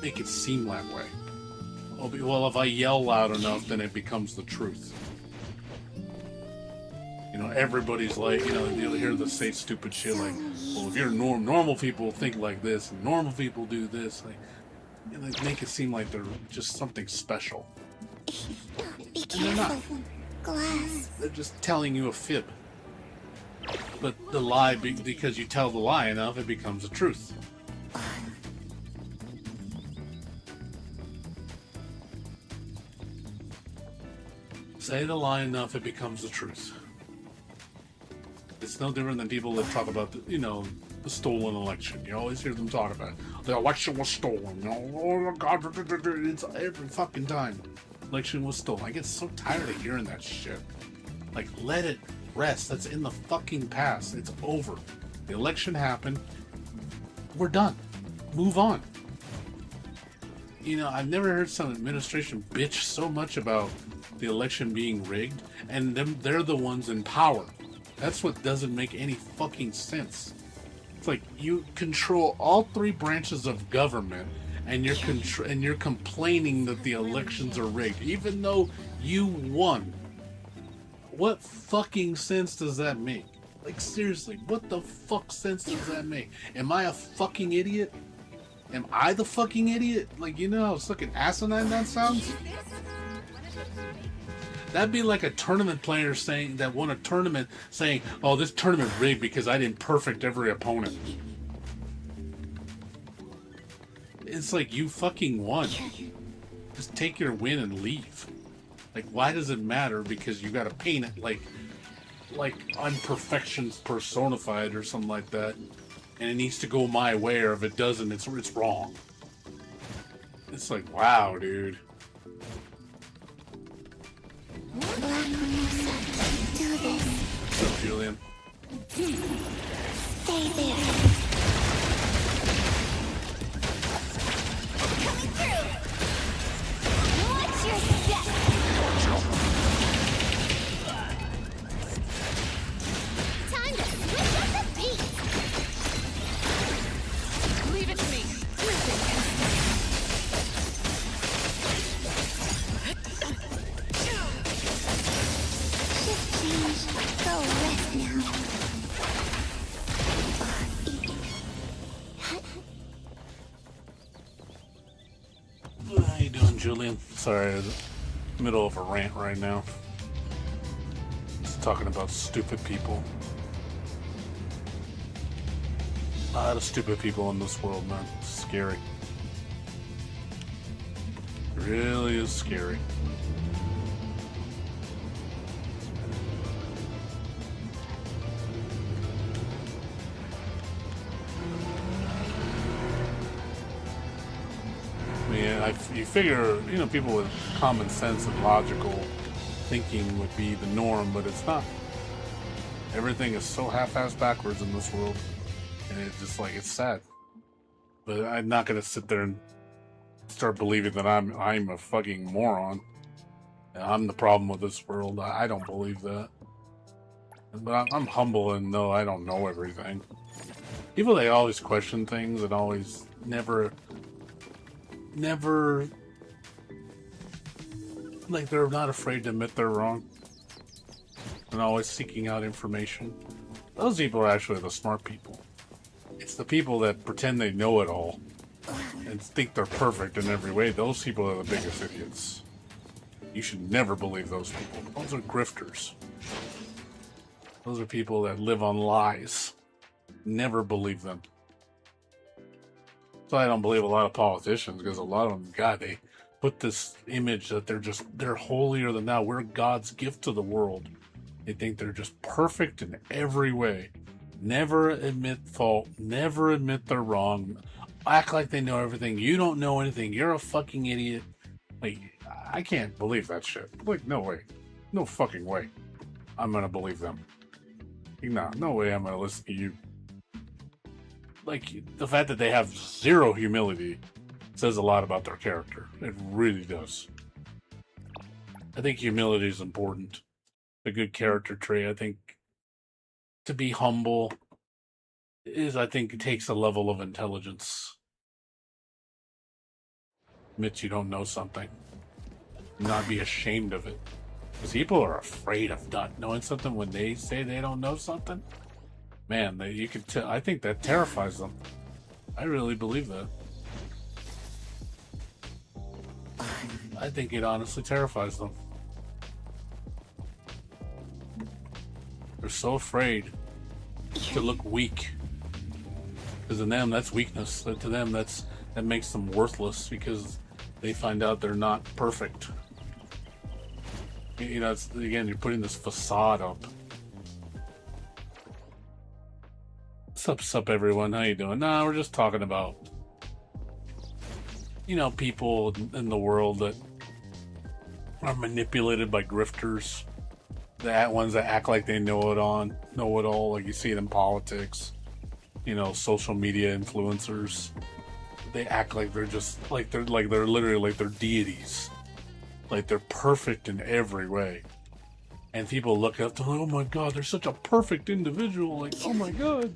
make it seem that way. Oh, well, if I yell loud enough, then it becomes the truth. Everybody's like, you'll hear them say stupid shit like, well, if you're normal people think like this, and normal people do this, they make it seem like they're just something special. Be And they're not. careful. Glass. They're just telling you a fib. But the lie, because you tell the lie enough, it becomes the truth. Say the lie enough, it becomes the truth. It's no different than people that talk about the stolen election. You always hear them talk about it. The election was stolen. Oh my God! It's every fucking time. Election was stolen. I get so tired of hearing that shit. Like, let it rest. That's in the fucking past. It's over. The election happened. We're done. Move on. You know, I've never heard some administration bitch so much about the election being rigged, and they're the ones in power. That's what doesn't make any fucking sense. It's like you control all three branches of government, and you're complaining that the elections are rigged, even though you won. What fucking sense does that make? Like, seriously, what the fuck sense does that make? Am I a fucking idiot? Am I the fucking idiot? Like, you know how fucking asinine that sounds? That'd be like a tournament player saying that won a tournament saying, "Oh, this tournament rigged because I didn't perfect every opponent." It's like, you fucking won. Just take your win and leave. Like, why does it matter? Because you gotta paint it like imperfections personified or something like that, and it needs to go my way, or if it doesn't, it's wrong. It's like, wow, dude. Do this. What's up, Julian? Stay there. Coming through. Watch your step. Time to switch up the beat. Leave it to me. Shift change. Go rest now. How you doing, Julian? Sorry, I'm in the middle of a rant right now. Just talking about stupid people. A lot of stupid people in this world, man. It's scary. It really is scary. I mean, you figure, you know, people with common sense and logical thinking would be the norm, but it's not. Everything is so half-assed backwards in this world, and it's just like, it's sad. But I'm not gonna sit there and start believing that I'm a fucking moron. I'm the problem with this world. I don't believe that. But I'm humble and know I don't know everything. People, they always question things and always never, like, they're not afraid to admit they're wrong. And always seeking out information. Those people are actually the smart people. It's the people that pretend they know it all and think they're perfect in every way. Those people are the biggest idiots. You should never believe those people. Those are grifters. Those are people that live on lies. Never believe them. So I don't believe a lot of politicians, because a lot of them, God, they put this image that they're holier than thou. We're God's gift to the world. They think they're just perfect in every way. Never admit fault. Never admit they're wrong. Act like they know everything. You don't know anything. You're a fucking idiot. Like, I can't believe that shit. Like, no way. No fucking way. I'm gonna believe them. No way I'm gonna listen to you. Like, the fact that they have zero humility says a lot about their character. It really does. I think humility is important. A good character trait. I think to be humble I think it takes a level of intelligence. Admit you don't know something. Not be ashamed of it. Because people are afraid of not knowing something when they say they don't know something. Man, you can tell. I think that terrifies them. I really believe that. I think it honestly terrifies them. They're so afraid to look weak. Because to them, that's weakness. To them, that makes them worthless, because they find out they're not perfect. You know, it's, again, you're putting this facade up. What's up, everyone? How you doing? Nah, we're just talking about, you know, people in the world that are manipulated by grifters. The ones that act like they know it all, like you see it in politics. You know, social media influencers. they act like they're just like they're literally like they're deities, like they're perfect in every way. And people look up to, like, oh my god, they're such a perfect individual. Like, oh my god,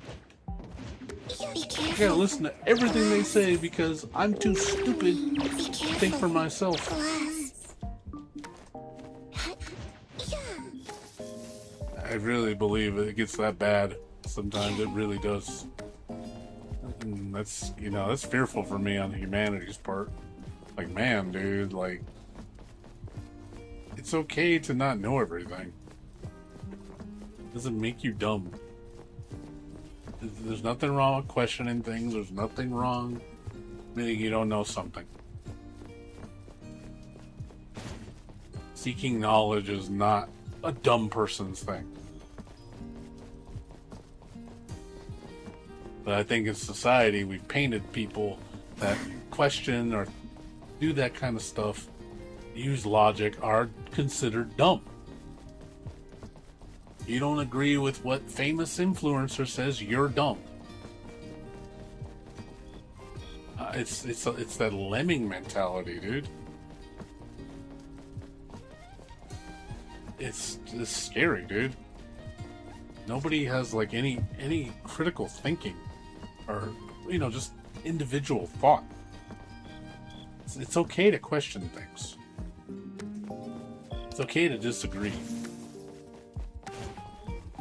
I gotta listen to everything they say because I'm too stupid to think for myself. I really believe it gets that bad. Sometimes it really does. And that's, you know, that's fearful for me on humanity's part. Like, man, dude, like, it's okay to not know everything. It doesn't make you dumb. There's nothing wrong with questioning things. There's nothing wrong admitting you don't know something. Seeking knowledge is not a dumb person's thing. But I think in society, we've painted people that question or do that kind of stuff, use logic, are considered dumb. You don't agree with what famous influencer says, you're dumb. It's that lemming mentality, dude. It's scary, dude. Nobody has like any critical thinking, or, you know, just individual thought. It's okay to question things. It's okay to disagree.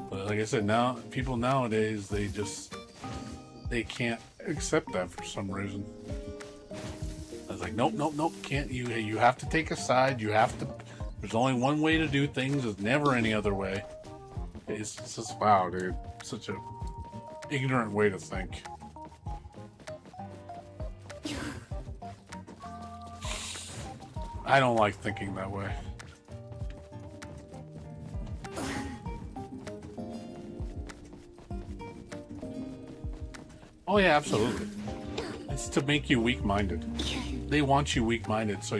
But like I said, now people nowadays, they can't accept that for some reason. I was like, nope, can't you have to take a side. You have to. There's only one way to do things. There's never any other way. It's just, wow, dude, such a ignorant way to think. I don't like thinking that way. Oh yeah, absolutely. It's to make you weak-minded. They want you weak-minded so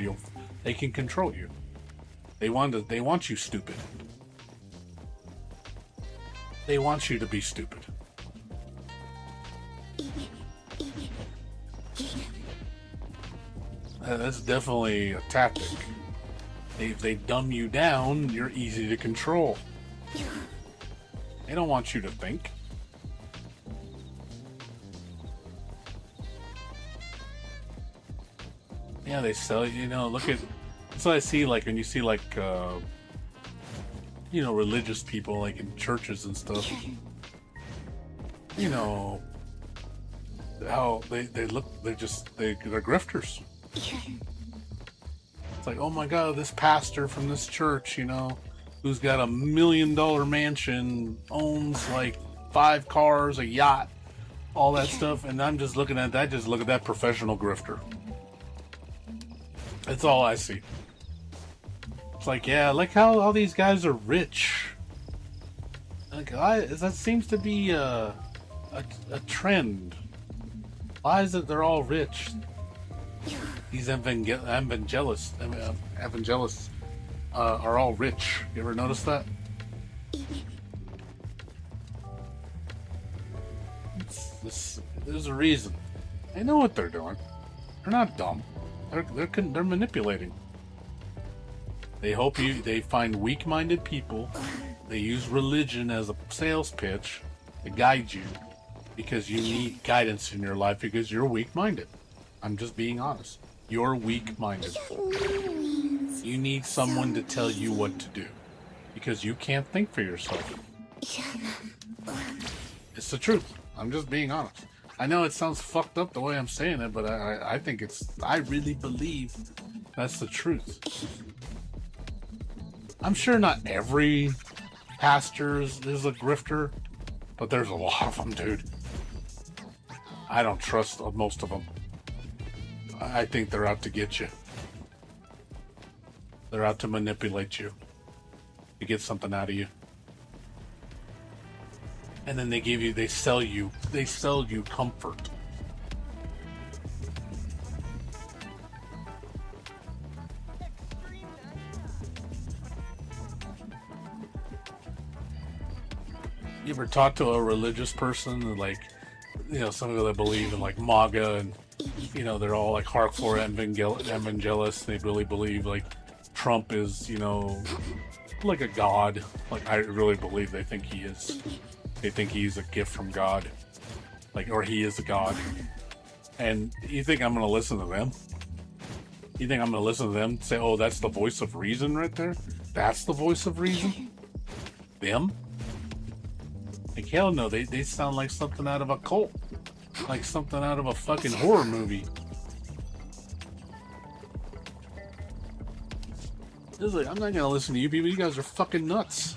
they can control you. They want you stupid. They want you to be stupid. That's definitely a tactic. If they dumb you down, you're easy to control. They don't want you to think. Yeah, they sell you, you know, look at, that's what I see, like, when you see, like, you know, religious people, like, in churches and stuff. You know, how they look, they're grifters. It's like, oh my god, this pastor from this church, you know, who's got $1 million mansion, owns like 5 cars, a yacht, all that stuff, and I'm just looking at that, just look at that professional grifter. That's all I see. It's like, yeah, like how all these guys are rich. Like, that seems to be a trend. Why is it they're all rich? These evangelists are all rich. You ever notice that? There's a reason. They know what they're doing. They're not dumb. They're manipulating. They find weak-minded people. They use religion as a sales pitch to guide you because you need guidance in your life because you're weak-minded. I'm just being honest. You're weak-minded. You need someone to tell you what to do because you can't think for yourself. It's the truth. I'm just being honest. I know it sounds fucked up the way I'm saying it, but I think I really believe that's the truth. I'm sure not every pastor is a grifter, but there's a lot of them, dude. I don't trust most of them. I think they're out to get you. They're out to manipulate you, to get something out of you. And then they sell you comfort. You ever talk to a religious person, like, you know, some people that believe in like MAGA and you know, they're all like hardcore evangelists. They really believe like Trump is, you know, like a god. Like I really believe they think he is. They think he's a gift from God, like, or he is a god. And you think I'm gonna listen to them? You think I'm gonna listen to them say, "Oh, that's the voice of reason right there"? That's the voice of reason. Them? Like hell no, they sound like something out of a cult, like something out of a fucking horror movie. It's like, I'm not gonna listen to you people. You guys are fucking nuts.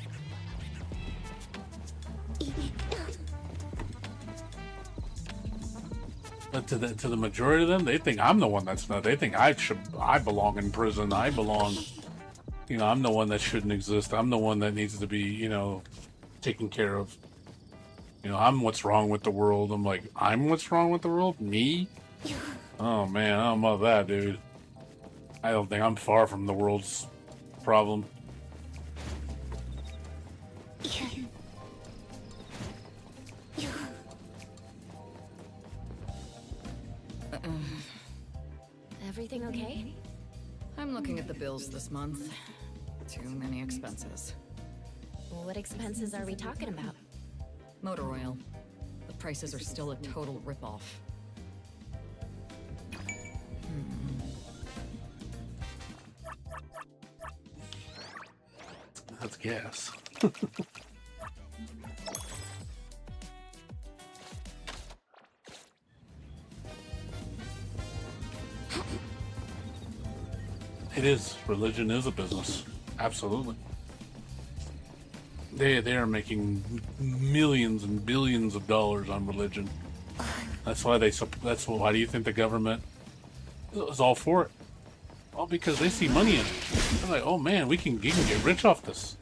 But to the majority of them, they think I'm the one that's nuts. They think I belong in prison. I belong, you know, I'm the one that shouldn't exist. I'm the one that needs to be, you know, taken care of. You know, I'm what's wrong with the world. I'm like, I'm what's wrong with the world? Me? Oh man, I don't know about that, dude. I don't think I'm far from the world's problem. Everything okay? I'm looking at the bills this month. Too many expenses. What expenses are we talking about? Motor oil. The prices are still a total ripoff. That's gas. It is. Religion is a business. Absolutely. They are making millions and billions of dollars on religion. That's why why do you think the government is all for it? Well, because they see money in it. They're like, oh man, we can get rich off this.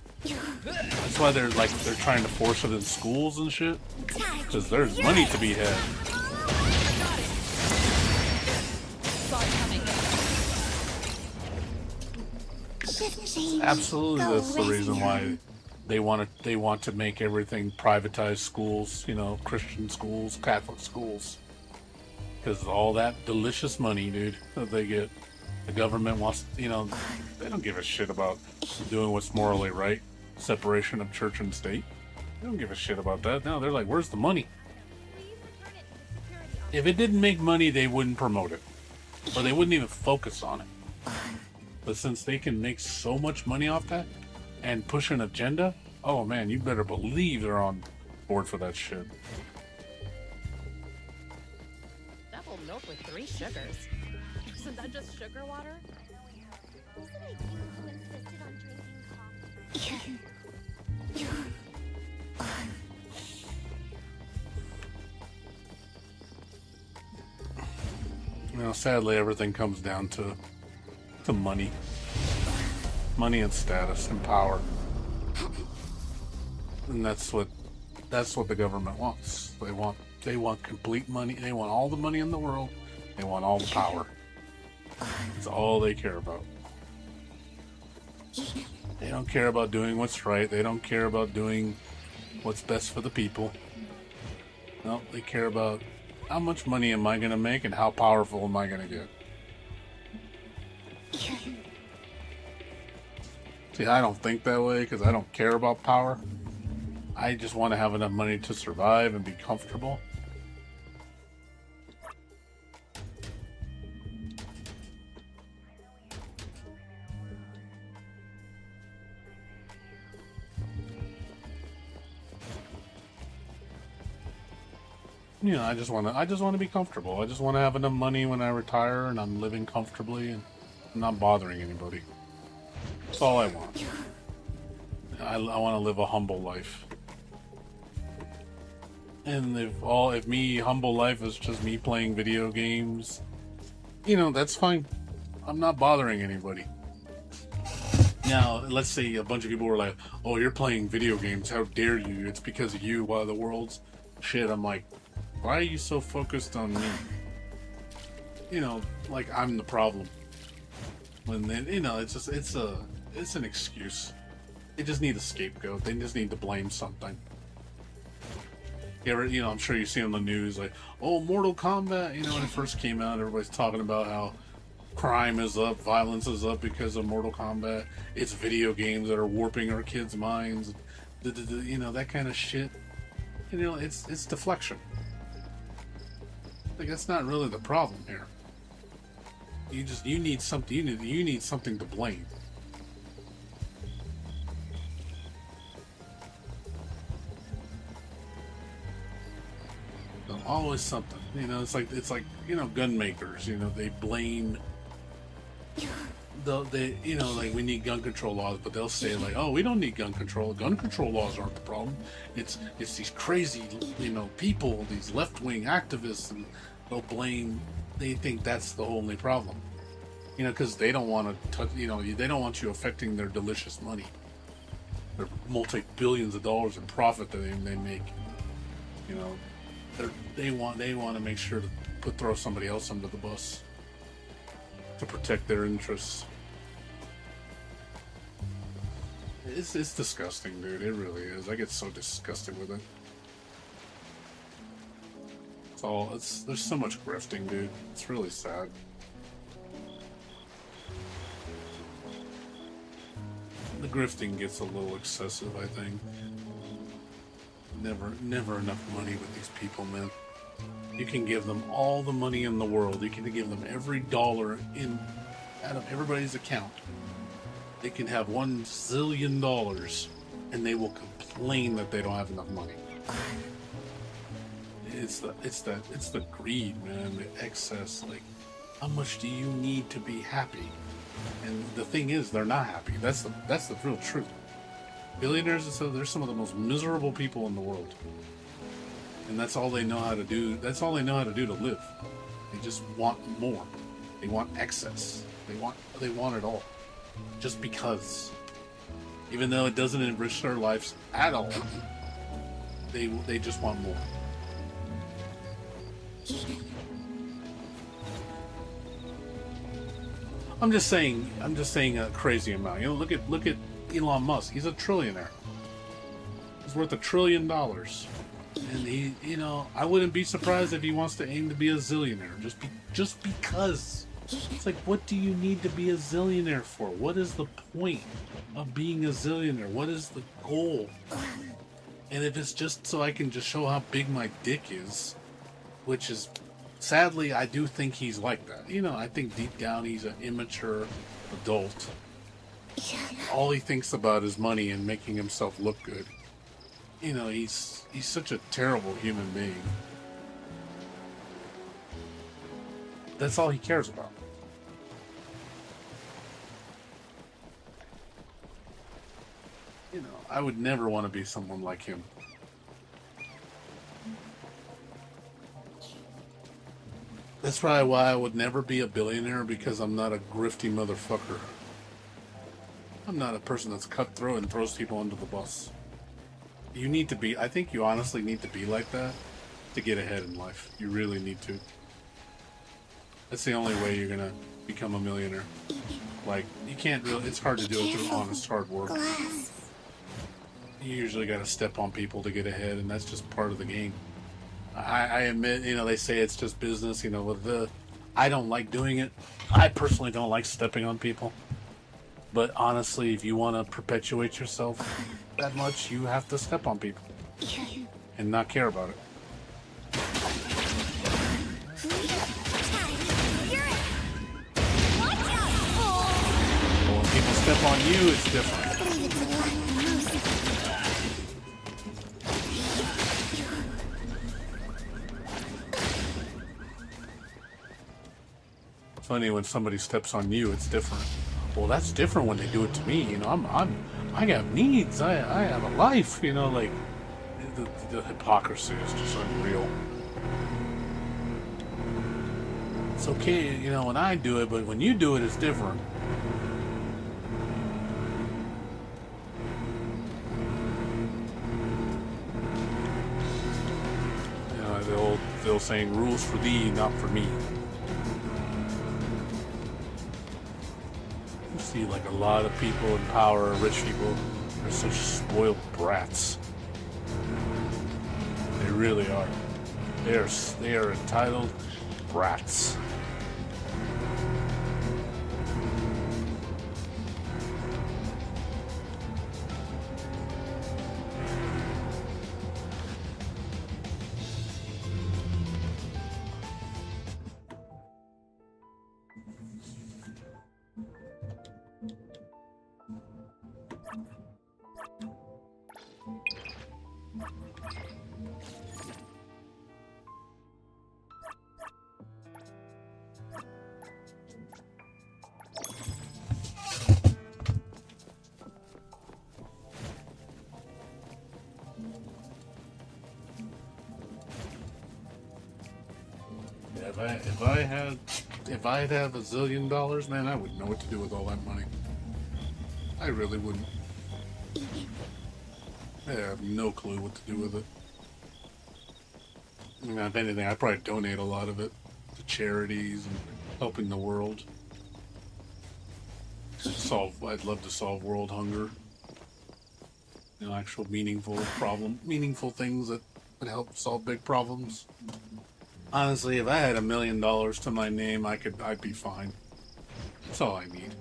That's why they're trying to force it in schools and shit. Because there's money to be had. Absolutely, that's the reason why they want to make everything privatized schools, you know, Christian schools, Catholic schools. Because all that delicious money, dude, that they get. The government wants, you know, they don't give a shit about doing what's morally right. Separation of church and state. They don't give a shit about that. No, they're like, where's the money? If it didn't make money, they wouldn't promote it. Or they wouldn't even focus on it. But since they can make so much money off that and push an agenda, oh man, you better believe they're on board for that shit. Double milk with 3 sugars. Isn't that just sugar water? Wasn't it you who insisted on drinking coffee? You know, sadly, everything comes down to money. Money and status and power. And that's what the government wants. They want complete money. They want all the money in the world. They want all the power. That's all they care about. They don't care about doing what's right. They don't care about doing what's best for the people. No, they care about how much money am I going to make and how powerful am I going to get. See, I don't think that way because I don't care about power. I just want to have enough money to survive and be comfortable. You know, I just want to be comfortable. I just want to have enough money when I retire and I'm living comfortably and I'm not bothering anybody. That's all I want. I want to live a humble life. And if me humble life is just me playing video games, you know, that's fine. I'm not bothering anybody. Now, let's say a bunch of people were like, "Oh, you're playing video games. How dare you? It's because of you. Why the world's shit." I'm like, why are you so focused on me? You know, like I'm the problem. When then, you know, it's an excuse. They just need a scapegoat. They just need to blame something. I'm sure you see on the news like, oh, Mortal Kombat. When it first came out, everybody's talking about how crime is up, violence is up because of Mortal Kombat. It's video games that are warping our kids' minds. That kind of shit. It's deflection. Like, that's not really the problem here. You need something. You need something to blame. Always something. It's like gun makers. They blame. Like, we need gun control laws, but they'll say like, oh, we don't need gun control. Gun control laws aren't the problem. It's these crazy, people, these left-wing activists, and they'll blame. They think that's the only problem. Because they don't want to touch. They don't want you affecting their delicious money, their multi-billions of dollars in profit that they make. They want to make sure to throw somebody else under the bus to protect their interests. It's disgusting, dude. It really is. I get so disgusted with it. There's so much grifting, dude. It's really sad. The grifting gets a little excessive, I think. Never enough money with these people, man. You can give them all the money in the world. You can give them every dollar out of everybody's account. They can have $1 zillion, and they will complain that they don't have enough money. It's the greed, man. The excess. Like, how much do you need to be happy? And the thing is, they're not happy. That's the real truth. Billionaires, they're some of the most miserable people in the world, and that's all they know how to do. That's all they know how to do to live. They just want more. They want excess. They want it all, just because. Even though it doesn't enrich their lives at all, they just want more. I'm just saying a crazy amount. Look at Elon Musk. He's a trillionaire. He's worth $1 trillion. And he, I wouldn't be surprised if he wants to aim to be a zillionaire. Just because. It's like, what do you need to be a zillionaire for? What is the point of being a zillionaire? What is the goal? And if it's just so I can just show how big my dick is, which is, sadly, I do think he's like that. I think deep down he's an immature adult. All he thinks about is money and making himself look good. He's such a terrible human being. That's all he cares about. I would never want to be someone like him. That's probably why I would never be a billionaire, because I'm not a grifty motherfucker. I'm not a person that's cutthroat and throws people under the bus. You need to be, I think you honestly need to be like that to get ahead in life. You really need to. That's the only way you're gonna become a millionaire. Like, you can't really, it's hard to do it through honest hard work. You usually gotta step on people to get ahead, and that's just part of the game. I admit, they say it's just business, I don't like doing it. I personally don't like stepping on people. But honestly, if you want to perpetuate yourself that much, you have to step on people and not care about it. But when people step on you, it's different. Funny, when somebody steps on you, it's different. Well, that's different when they do it to me. I got needs. I have a life. Like the hypocrisy is just unreal. It's okay, when I do it, but when you do it, it's different. The old saying, rules for thee, not for me. See, like, a lot of people in power, rich people, are such spoiled brats. They really are. They are entitled brats. If I'd have $1 zillion, man, I wouldn't know what to do with all that money. I really wouldn't. I have no clue what to do with it. I mean, if anything, I'd probably donate a lot of it to charities and helping the world. I'd love to solve world hunger. You know, actual meaningful things that would help solve big problems. Honestly, if I had $1 million to my name, I'd be fine. That's all I need.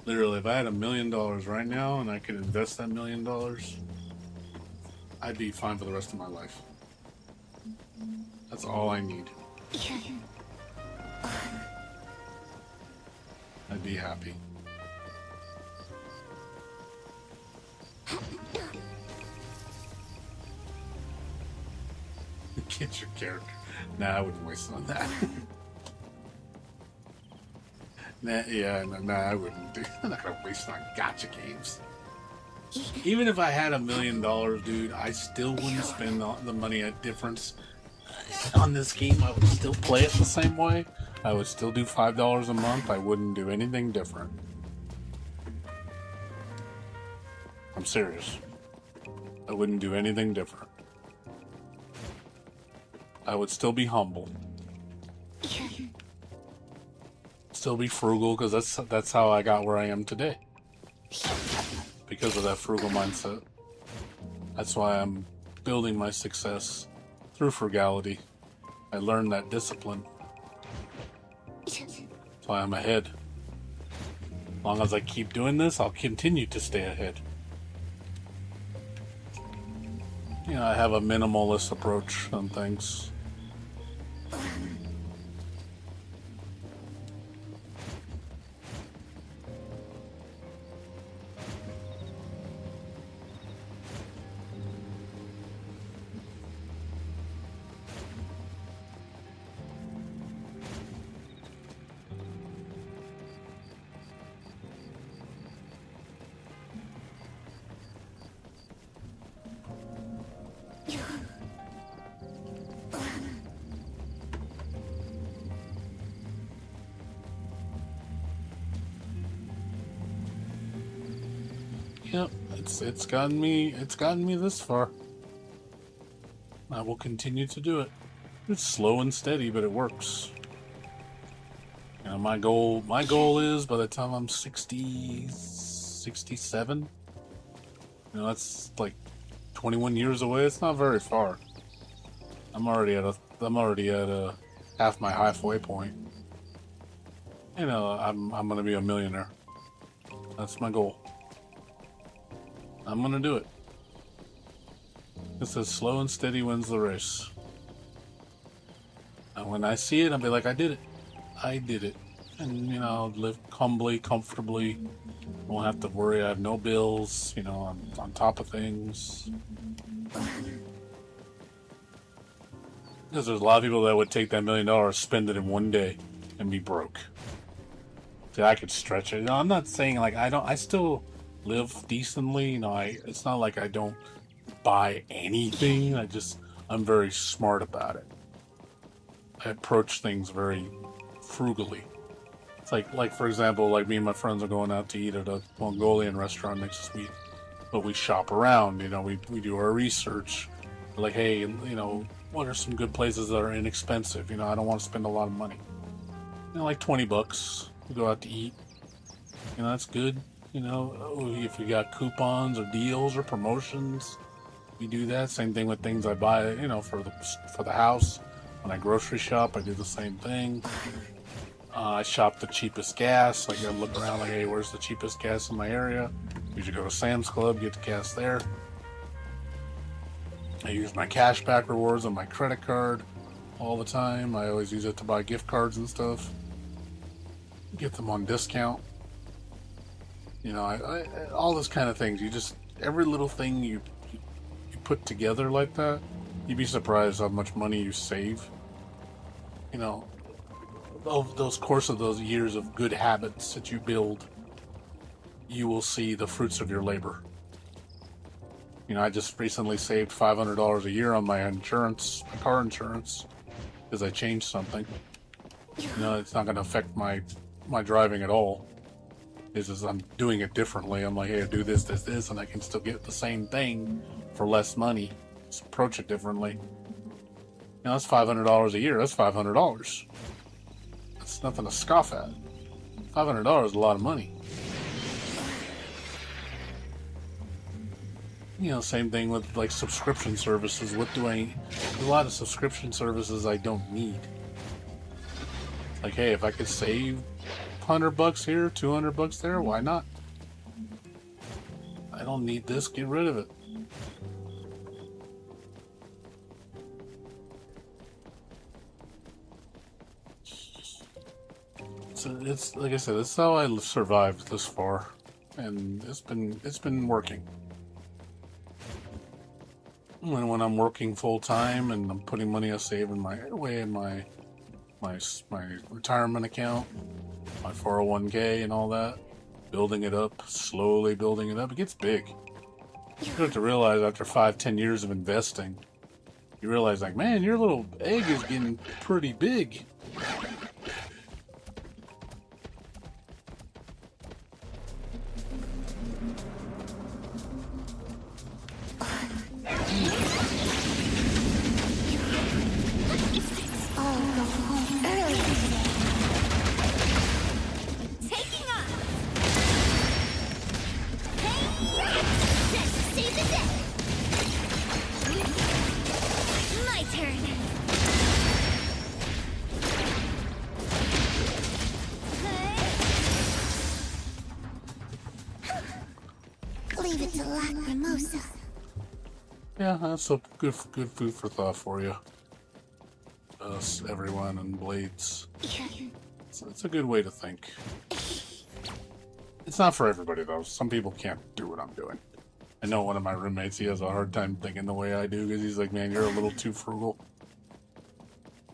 Literally, if I had $1 million right now and I could invest that $1 million, I'd be fine for the rest of my life. That's all I need. I'd be happy. Get your character. Nah, I wouldn't waste it on that. Nah, I wouldn't do. I'm not gonna waste it on gacha games. Even if I had $1 million, dude, I still wouldn't spend the money at difference on this game. I would still play it the same way. I would still do $5 a month. I wouldn't do anything different. I'm serious. I wouldn't do anything different. I would still be humble. Still be frugal, because that's how I got where I am today. Because of that frugal mindset. That's why I'm building my success through frugality. I learned that discipline. That's why I'm ahead. As long as I keep doing this, I'll continue to stay ahead. You know, I have a minimalist approach on things. Yep, it's gotten me this far. I will continue to do it. It's slow and steady, but it works. You know, my goal is by the time I'm 67, you know, that's like 21 years away. It's not very far. I'm already at a half my halfway point. You know, I'm gonna be a millionaire. That's my goal. I'm gonna do it. It says slow and steady wins the race. And when I see it, I'll be like, I did it. I did it. And, you know, I'll live humbly, comfortably. Won't have to worry. I have no bills. You know, I'm on top of things. Because there's a lot of people that would take that $1 million, spend it in one day, and be broke. See, I could stretch it. You know, I'm not saying, like, I still live decently. You know, it's not like I don't buy anything. I'm very smart about it. I approach things very frugally. It's like for example, like me and my friends are going out to eat at a Mongolian restaurant next week, but we shop around. You know, we do our research. We're like, hey, you know, what are some good places that are inexpensive? You know, I don't want to spend a lot of money. You know, like $20. We go out to eat. You know, that's good. You know, if you got coupons or deals or promotions, We do that. Same thing with things I buy, you know, for the house. When I grocery shop, I do the same thing. I shop the cheapest gas. Like I look around, like, hey, where's the cheapest gas in my area? Usually go to Sam's Club, get the gas there. I use my cashback rewards on my credit card all the time. I always use it to buy gift cards and stuff. Get them on discount. You know, I all those kind of things. You just, every little thing you put together like that, you'd be surprised how much money you save. You know, over those course of those years of good habits that you build, you will see the fruits of your labor. You know, I just recently saved $500 a year on my insurance, my car insurance, because I changed something. You know, it's not going to affect my driving at all. It's just I'm doing it differently. I'm like, hey, I do this, and I can still get the same thing for less money. Just approach it differently. You know, that's $500 a year. That's $500. That's nothing to scoff at. $500 is a lot of money. You know, same thing with like subscription services. There's a lot of subscription services I don't need. Like, hey, if I could save $100 here, $200 there, why not? I don't need this, get rid of it. So it's like I said, it's how I survived this far, and it's been working. When I'm working full time and I'm putting money I save away in my retirement account, my 401k and all that, building it up, slowly building it up, it gets big. You have to realize after 5-10 years of investing, you realize like, man, your little egg is getting pretty big. Leave it to Lacrimosa. Yeah, that's a good food for thought for you. Us, everyone, and Blades. It's a good way to think. It's not for everybody, though. Some people can't do what I'm doing. I know one of my roommates, he has a hard time thinking the way I do, because he's like, man, you're a little too frugal.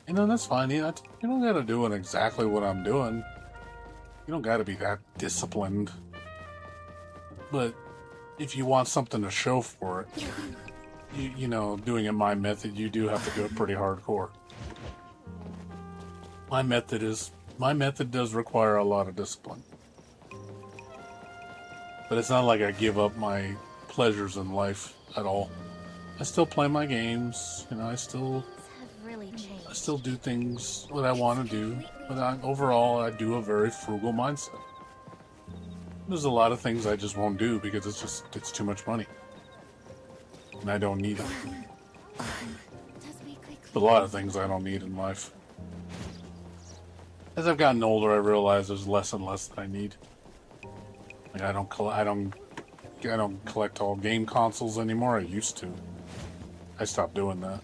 You know, that's fine. You don't gotta do exactly what I'm doing. You don't gotta be that disciplined. But if you want something to show for it, you know, doing it my method, you do have to do it pretty hardcore. My method does require a lot of discipline. But it's not like I give up my pleasures in life at all. I still play my games, you know, I still do things what I want to do, but overall I do a very frugal mindset. There's a lot of things I just won't do because it's too much money. And I don't need it. But a lot of things I don't need in life. As I've gotten older, I realize there's less and less that I need. Like I don't collect all game consoles anymore. I used to. I stopped doing that.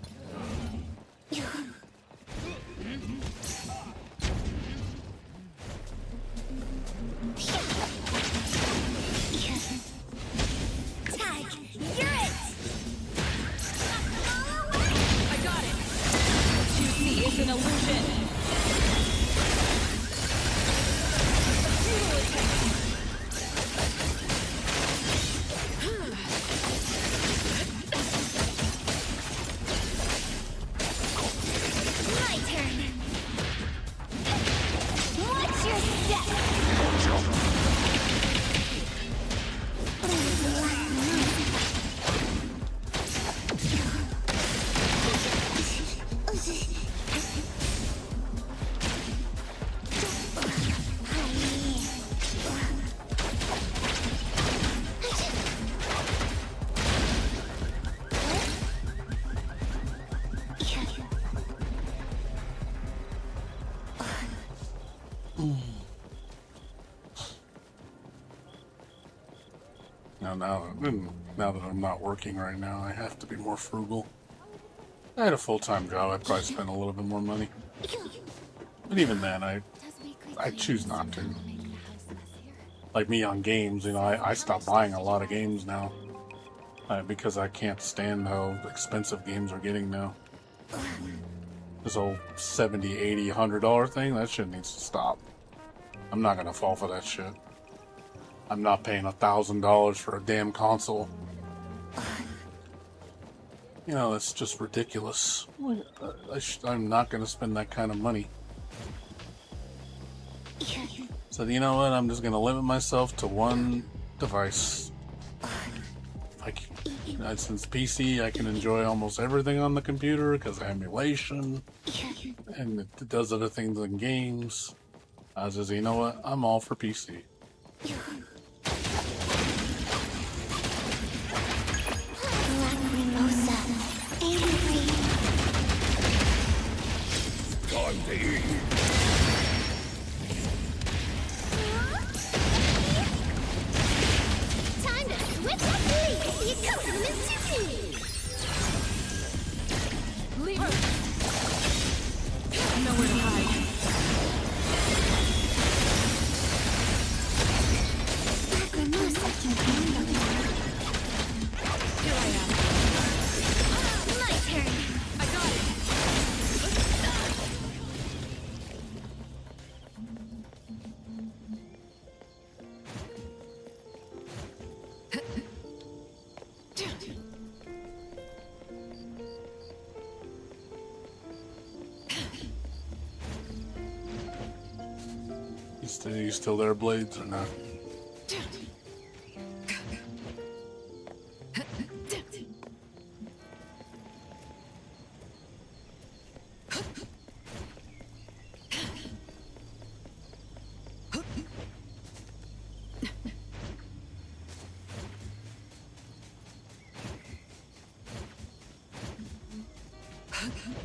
An illusion. My turn. Watch your step. Now that I'm not working right now, I have to be more frugal. If I had a full-time job, I'd probably spend a little bit more money. But even then, I choose not to. Like me on games, you know, I stopped buying a lot of games now. Because I can't stand how expensive games are getting now. This whole $70, $80, $100 thing, that shit needs to stop. I'm not gonna fall for that shit. I'm not paying $1,000 for a damn console. You know, that's just ridiculous. I'm not gonna spend that kind of money. So you know what? I'm just gonna limit myself to one device. Like, since PC, I can enjoy almost everything on the computer because of emulation, and it does other things in games. I was just, you know what? I'm all for PC. Time to eat. Time to switch up the accompaniment sushi. Leave her! Nowhere to hide. Here I am. My turn. I got it! You still there, Blades, or not?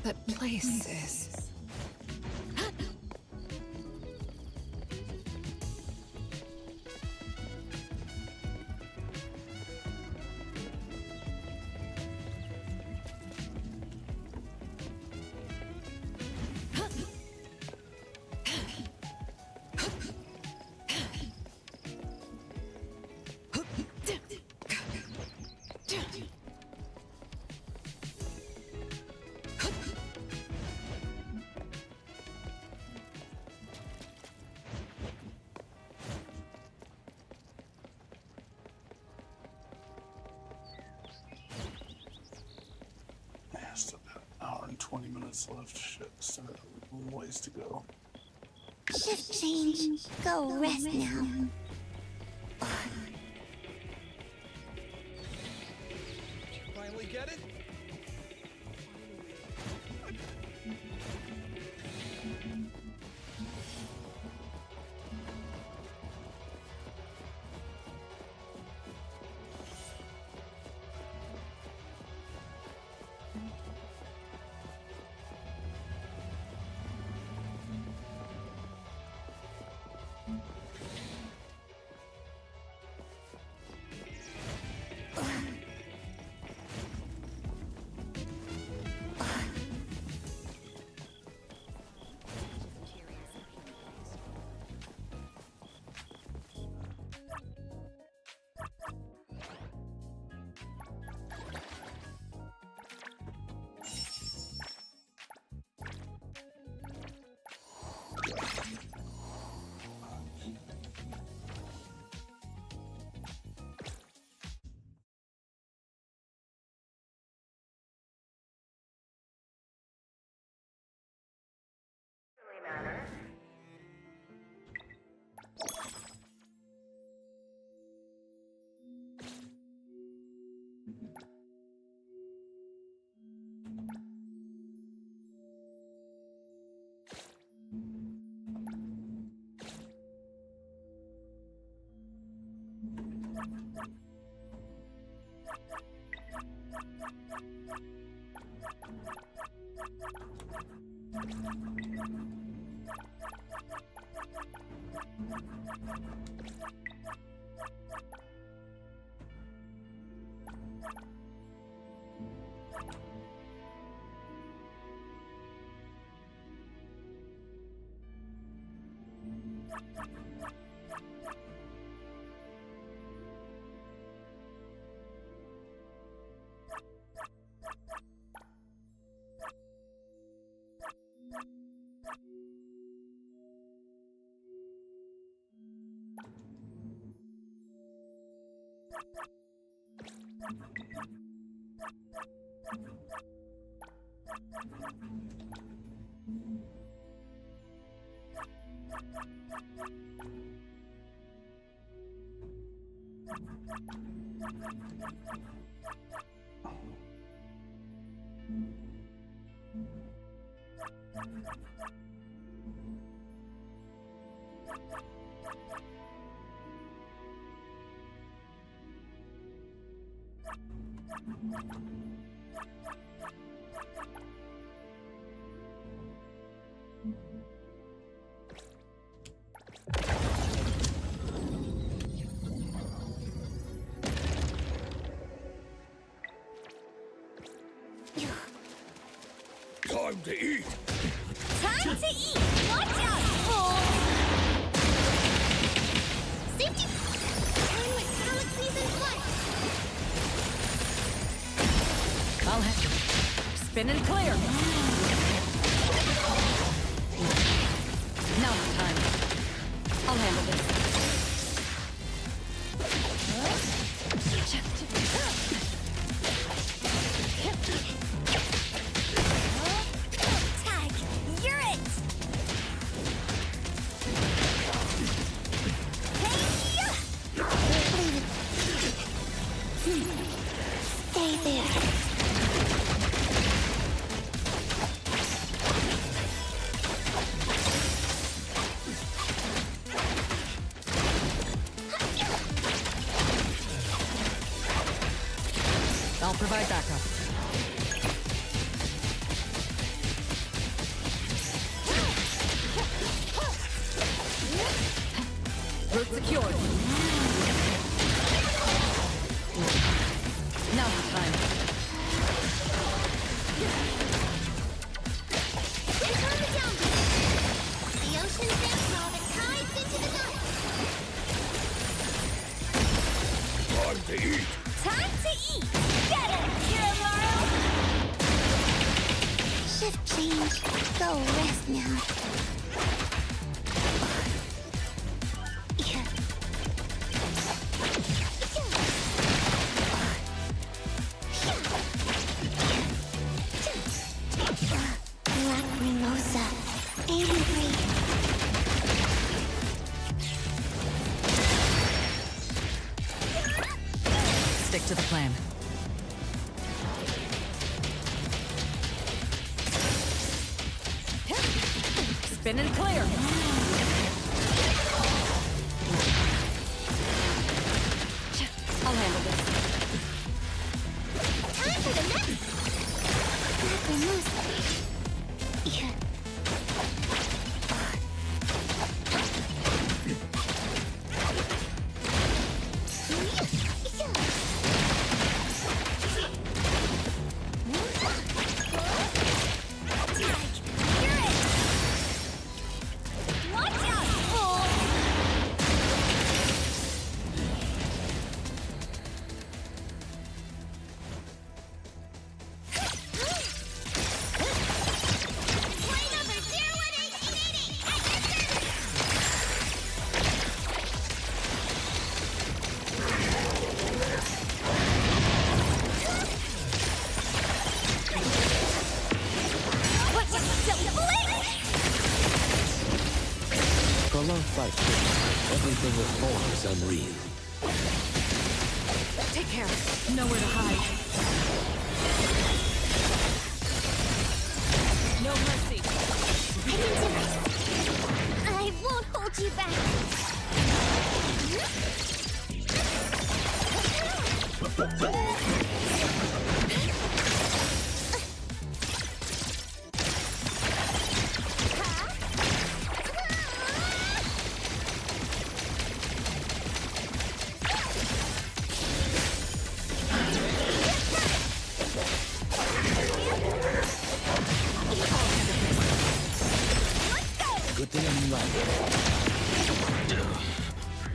That place is... Still got an hour and 20 minutes left. Shit, still got a ways to go. Shift change. Go rest now. Finally get it? Time to eat! Time to eat! Watch out, fools! Safety! Turn with galaxies in flight! I'll have to spin and clear. Now's the time. I'll handle this. Tag! You're it! Stay there. I'll provide backup. Route secured. Now's the time. It's on the down. The ocean sinks all the tides into the night. Time to eat! Time to eat! Get it, Kiramaru! Shift change. Go rest now. Lacrimosa. 83. Stick to the plan. Spin and clear. I'll handle this. Time for the next! Lacrimosa. Prolonged flight. Everything with form is unreal. Take care. Nowhere to hide. No mercy. I can do this. I won't hold you back.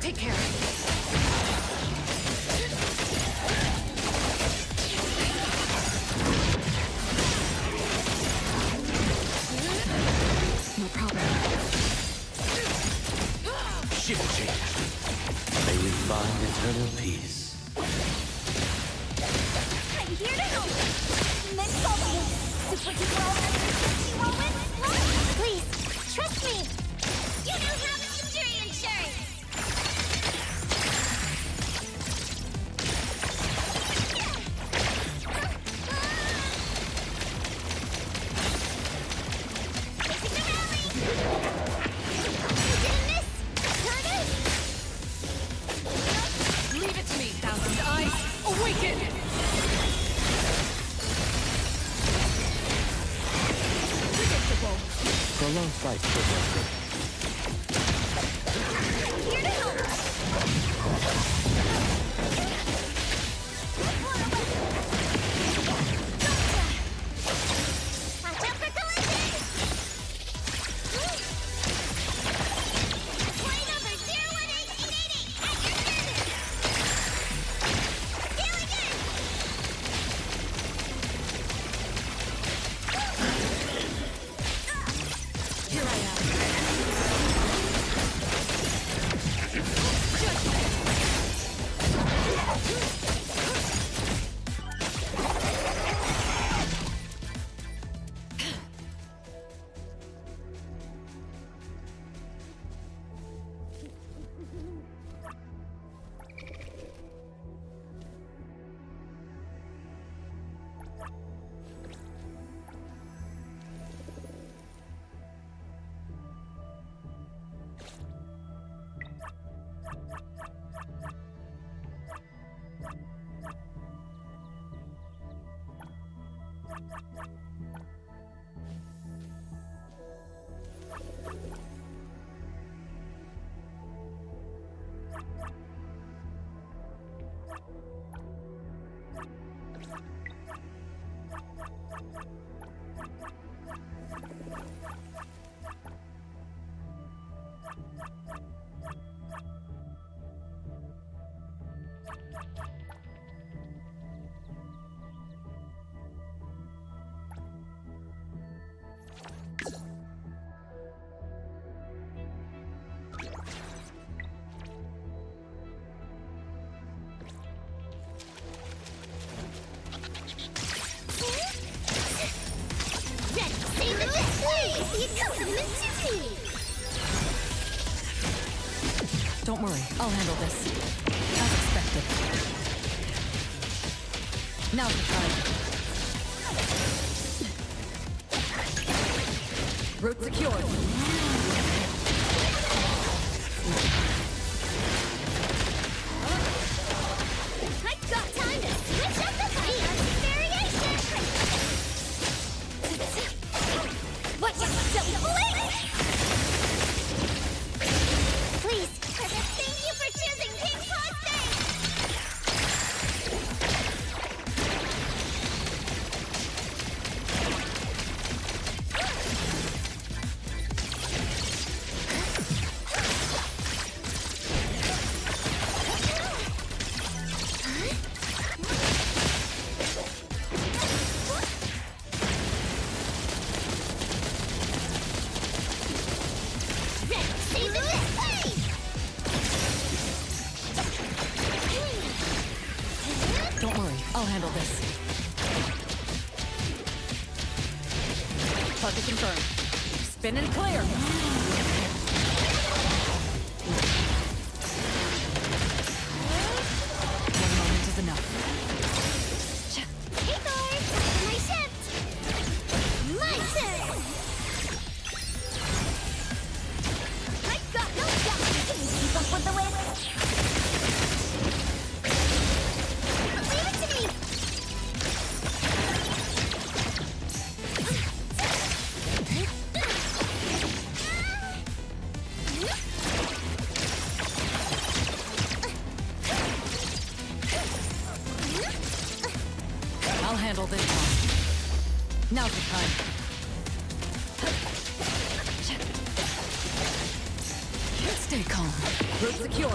Take care. No problem. Shift change. May you find eternal peace. I'm here to help. Mental super duper emergency moment. Please, trust me. You know how to injury insurance. Taking the rally. You didn't miss. Got it. Leave it to me, Thousand Eyes. Awaken! Predictable. Prolonged fight progressing. Here to help. Watch out for collision! Point number 018888 at your service! Scaling in! Here I am. Ready, save the day! You compliment to me! Don't worry, I'll handle this. As expected. Now's the time. Route secured. I got time to switch up the fight! Variation! Watch out, silly bullet! Please, thank you for choosing Pink Paw State! Ready, save the day! Don't worry, I'll handle this. Target confirmed. Spin and clear. One moment is enough. Hey guys, my shift! My turn! I got no doubt! Can you keep up with the wind? Leave it to me! Group secured.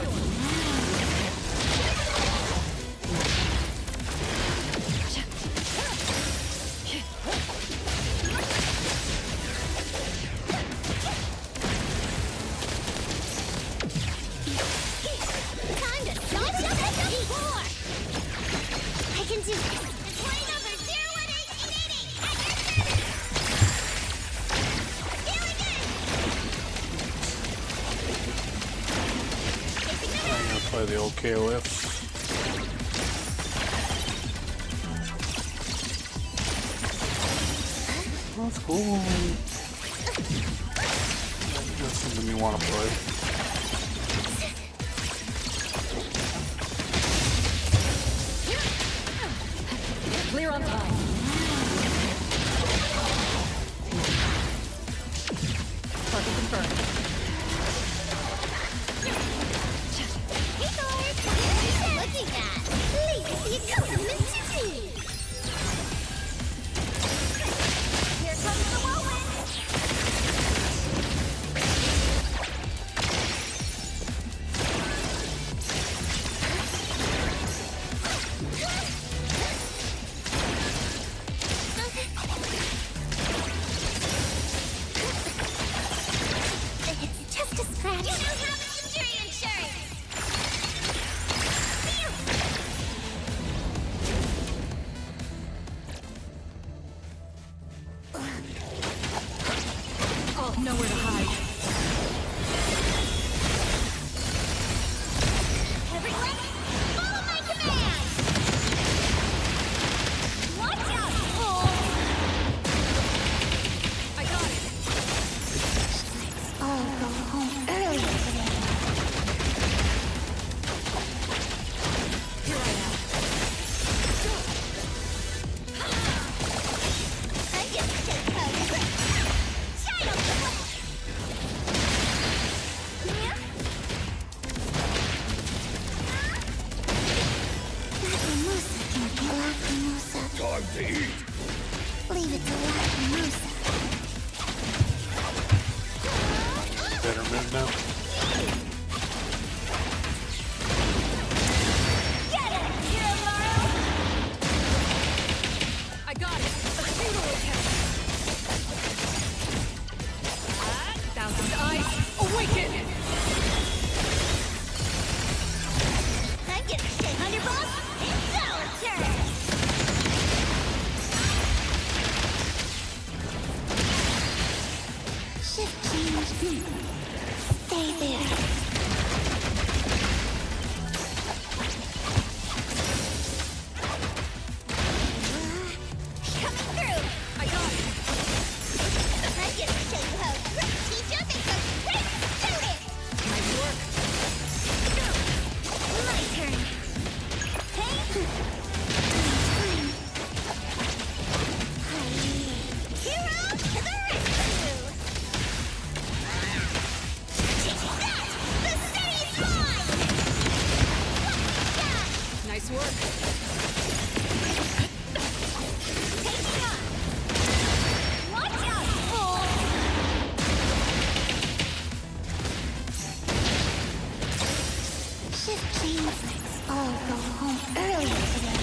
Time to stop the floor! I can do this! Employee number 01888 at your service! Scaling in! Taking the I'm gonna play the old KOFs. That's cool. That's something you want to play. Clear on time. Target confirmed. Hey guys! Looking at! Please be a compliment to me! Here comes the whirlwind! It's just a scratch. You don't have injury insurance! Oh, nowhere to hide. Everyone, follow my command! Watch out, fool! I got it. I'll go home early today. Here I am. I just took her. Child flesh! Yeah? Lacrimosa can be Lacrimosa. Time to eat. Leave it to Lacrimosa. Better move now. Get it, Hero! I got it. A futile attempt. Thousand eyes, awaken! I'm gonna shake Underboss. It's our turn! Shift change. Stay there. Coming through! I got it. I'm gonna show you how quick teach us and go straight to it! Nice work. My turn. Hey! Hero to the rescue! Take that! The city's mine! Yeah! Nice work. Taking up! Watch out, fool! Shift change. I'll go home early today.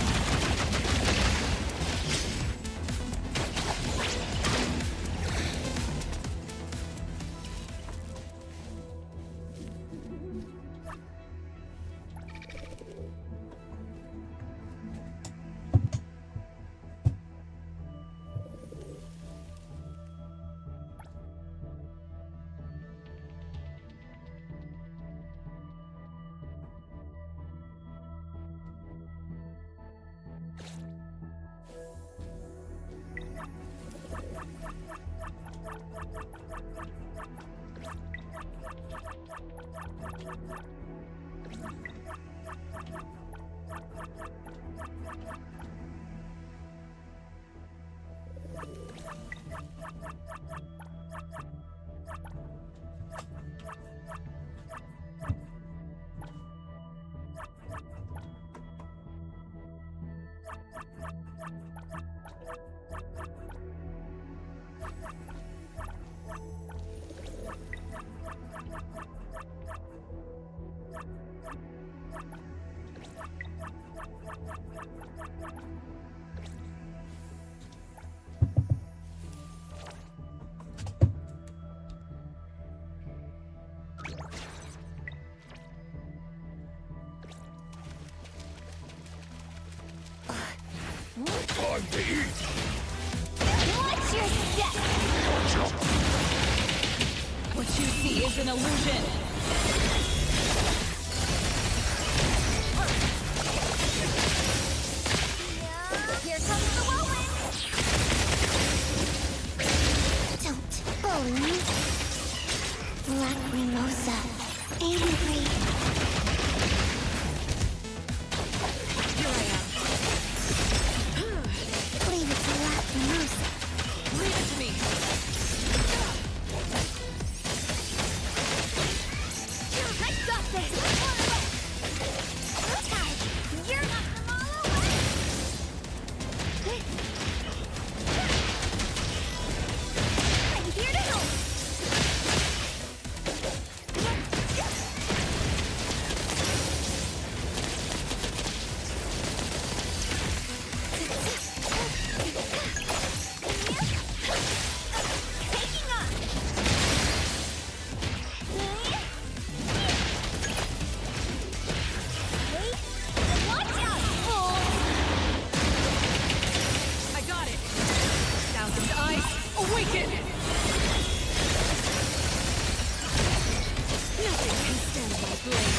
Time to eat. Watch your step! What you see is an illusion. Here comes the whirlwind! Don't bully me. Black Mimosa, angry. Here I am. Leave it to Black Mimosa. Leave it to me. I got this! Okay, you're not from all away! I'm here to help! Taking off! Watch out, fools! I got it. Thousand eyes, awaken! Nothing can stand my blade.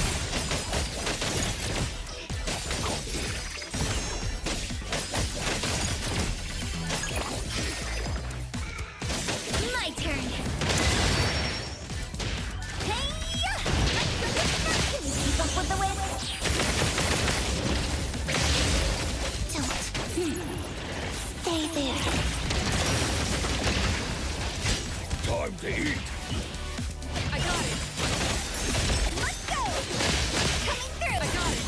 My turn. Hey! Can you keep up with the wind? Don't. Stay there. Time to eat. I got it. Let's go! Coming through! I got it.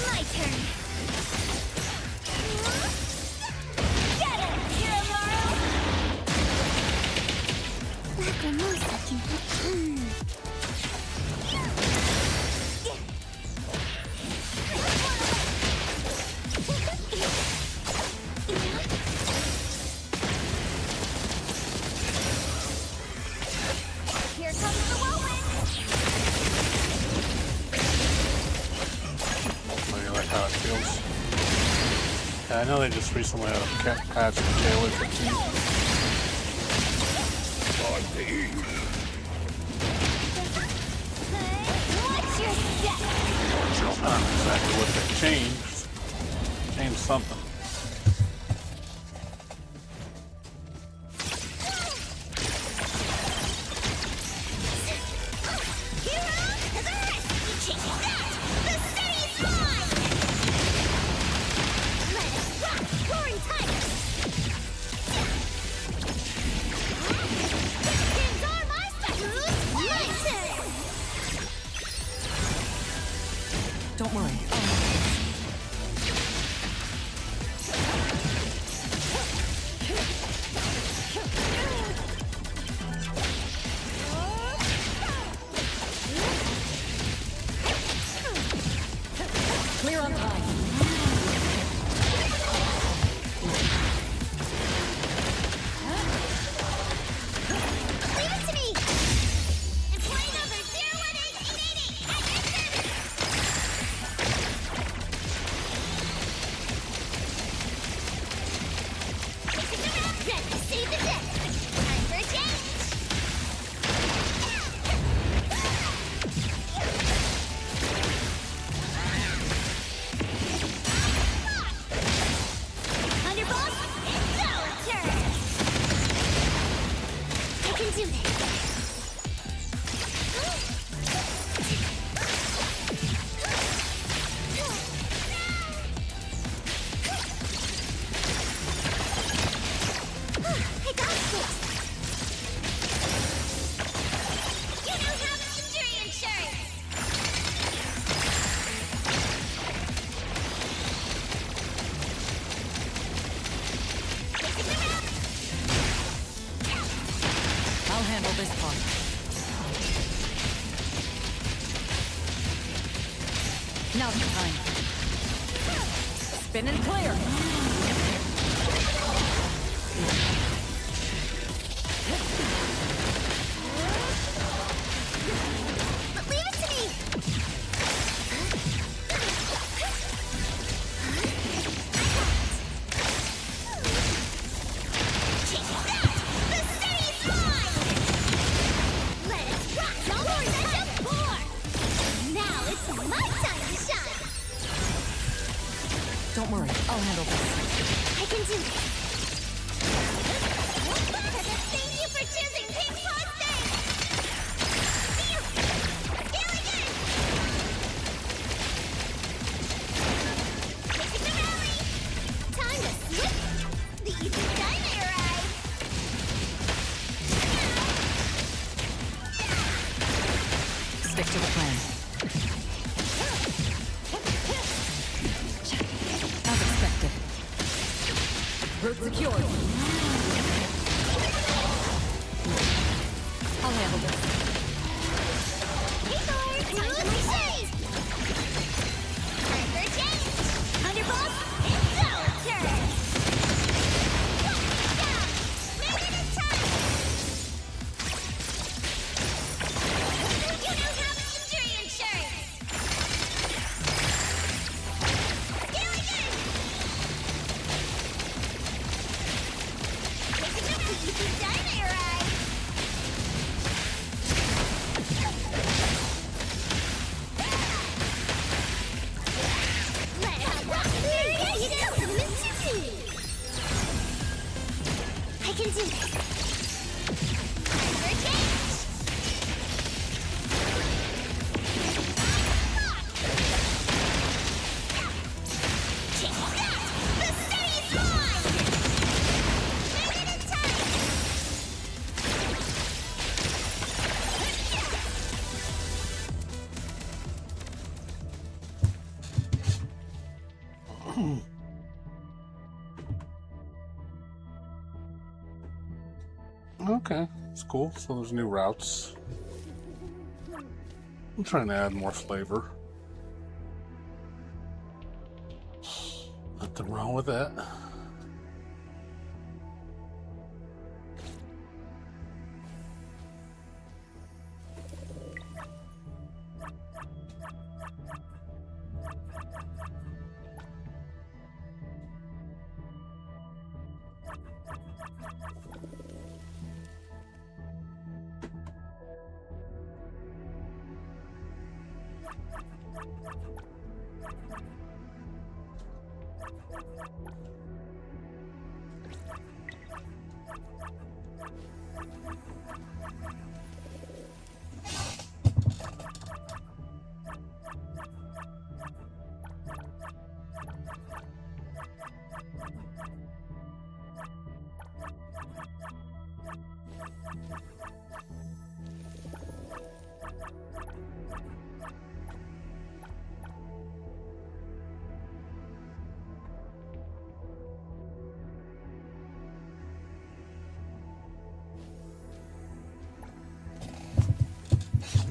My turn. Get it, Kiramaru! Black Mimosa can Here comes the whirlwind! I like how it feels. Yeah, I know they just recently had a patch for Taylor 15. Time to eat. Watch your step! I don't know exactly what they changed. Changed something. Hero to the rescue! Check that! The city's mine! Let us rock! Roaring tigers! These are my specials! My turn! Don't worry. Clear on time. Leave it to me! Employee number 01888 at your service! Ready to save the day! Time for a change! Underboss, it's our turn! I can do this! I got this! You know how to injury insurance! I'll handle this part. Now's the time. Spin and clear. But leave it to me! Don't worry, I'll handle this. I can do this. Thank you for choosing Pink Posting! Steal again! Taking the rally! Time to switch! The easy dynamite arrived! Stick to the plan. As expected. Route secured. I'll handle this. Hey Thor! Time for my shade! Time for a change! Thunderbolt! It's our turn! Down! Made it in time! You now have injury insurance! Scale again! Taking the easy dynamite ride! I can do this. Time for a change. Take that! The city's mine! Made it in time! Okay, it's cool. So there's new routes. I'm trying to add more flavor. Nothing wrong with that.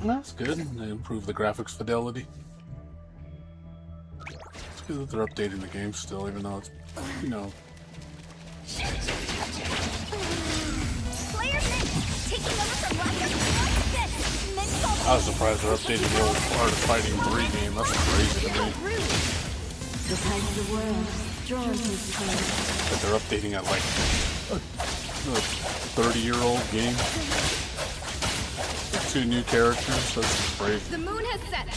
That's good. They improve the graphics fidelity. It's good that they're updating the game still, even though it's, you know. Players in! Taking over from last I was surprised they're updating the old Art of Fighting 3 game. That's crazy to me. The type of the world drawn to his place. But they're updating at like a 30-year-old game. Two new characters. That's crazy. The moon has set.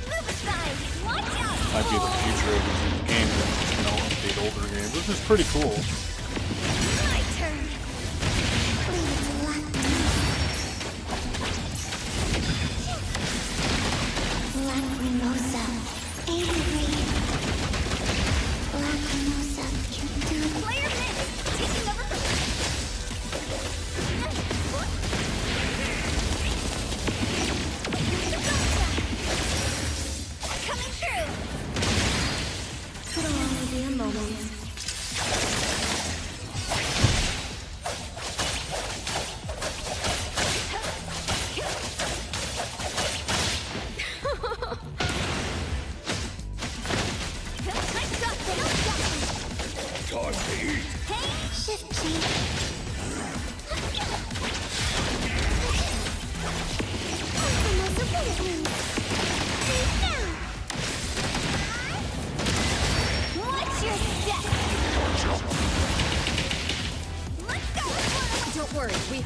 Move aside. Watch out. Might be the future of the game. You know, update older games, which is pretty cool. My turn. Leave it to Lacrimosa. Angry. Lacrimosa can do it. Player mix. Taking over from... Coming through. Could only be a moment. Time to eat. Hey, shift change. Watch your step. Let's go. Don't worry, we...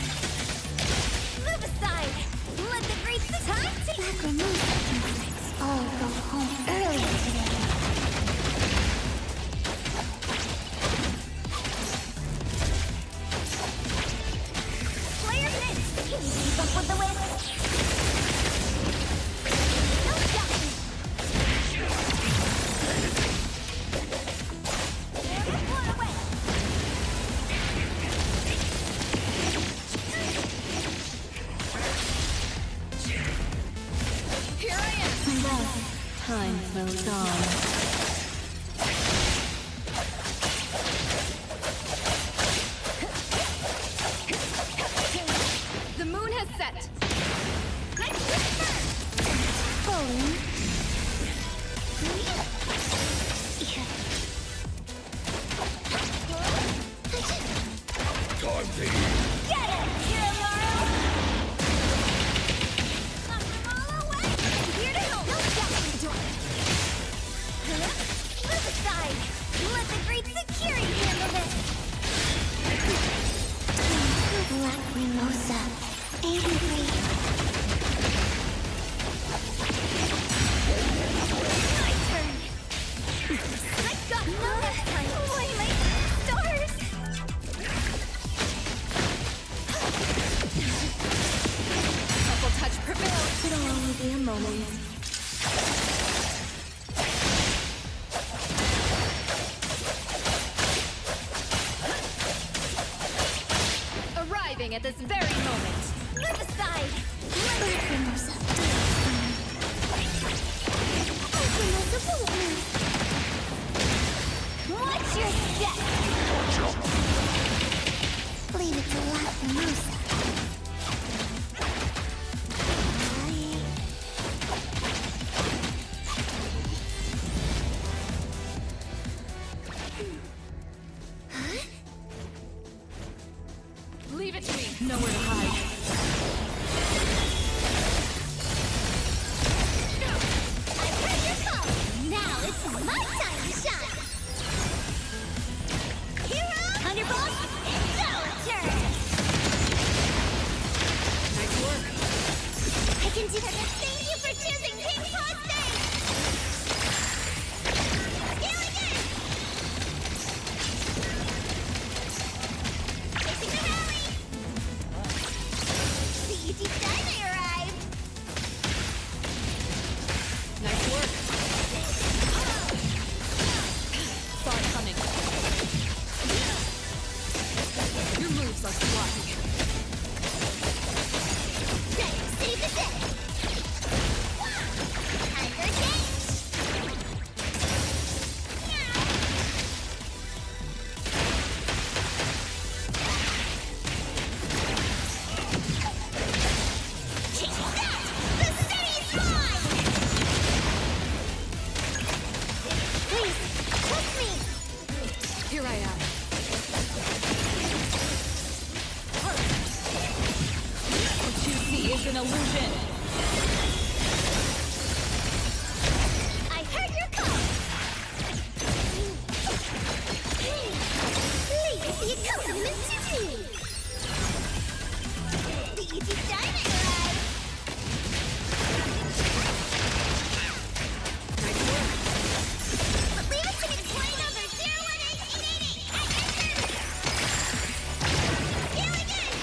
Move aside. Let the great time to Lacrimosa can all go home early today. pain. Get it, Kiramaru! Knock them all away! I'm here to help! No stopping the door! Huh? Move aside! Let the great security handle this! Lacrimosa, angry. My turn! I got no next time! Why am I stars? Couple touch prevail. It'll only be a moment. Arriving at this very moment. Move aside! Lacrimosa. Lacrimosa movement. Watch your step! Leave it to Lacrimosa. Leave it to me. Nowhere to hide. I heard your call! Now it's my time to shine! Hero! Thunderbolt! It's our turn! Nice work. I can do that! Thank you for choosing Pink Posting! Scale again! Facing the rally! The easy time arrived! Nice work. Saw it coming. Your moves are sloppy. Ready to save the day! Under change! Change that! The city's mine! Please, trust me! Here I am. What you see is an illusion. I heard your call! Please, the accompaniment to me! The easy diamond ride! Nice work. But leave it to me to play number 018888 at Endfield! Scale again!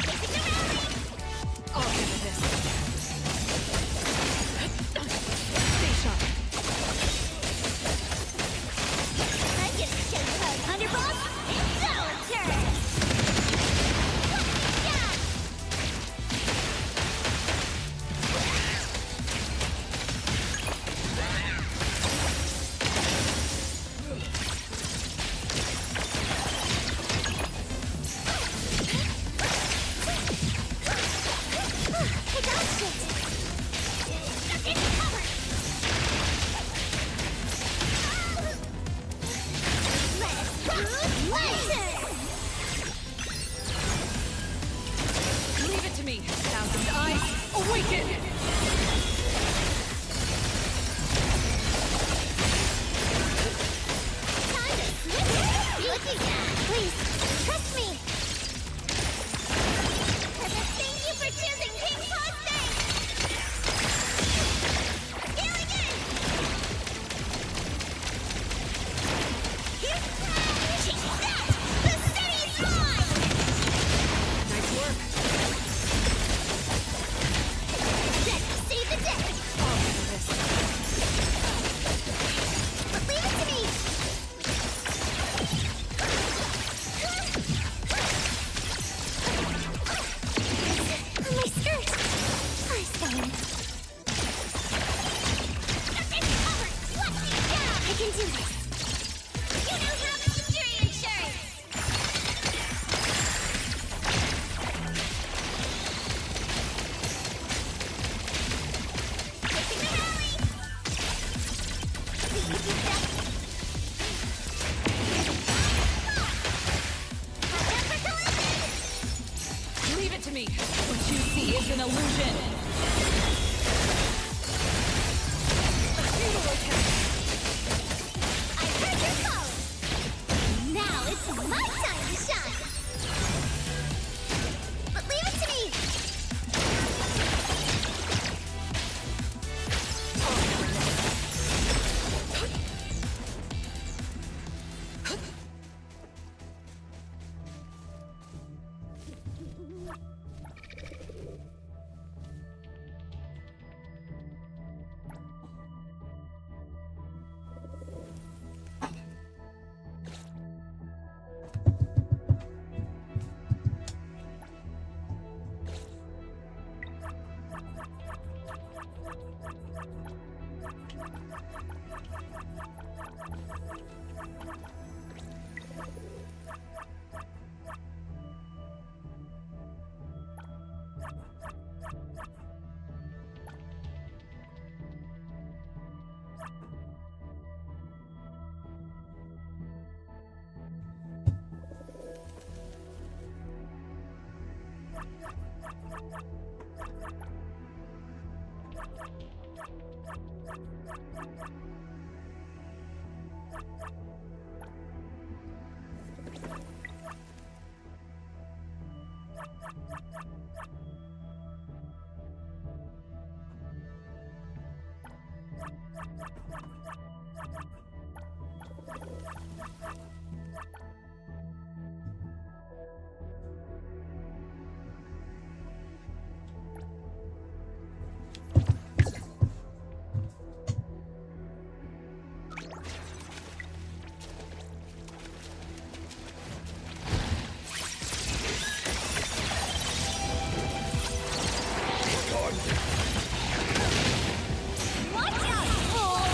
Facing the rally! I'll handle this. Stay sharp. I get to show you how Thunderbolt! It's our turn! Yeah! I dodged it! Stuck in cover! Let us rock! My turn! Leave it to me. Thousand eyes, awaken! Time to switch! Looking at! Please, trust me! Thank you for choosing Pink Posting! Scale again! Change that! The city's mine! Nice work. Ready to save the day! I'll handle this. But leave it to me! My skirt! I stand. Stuck in cover! Let me down! I can do this! You know how to secure insurance! Facing the rally! The easy step! Watch out, fool!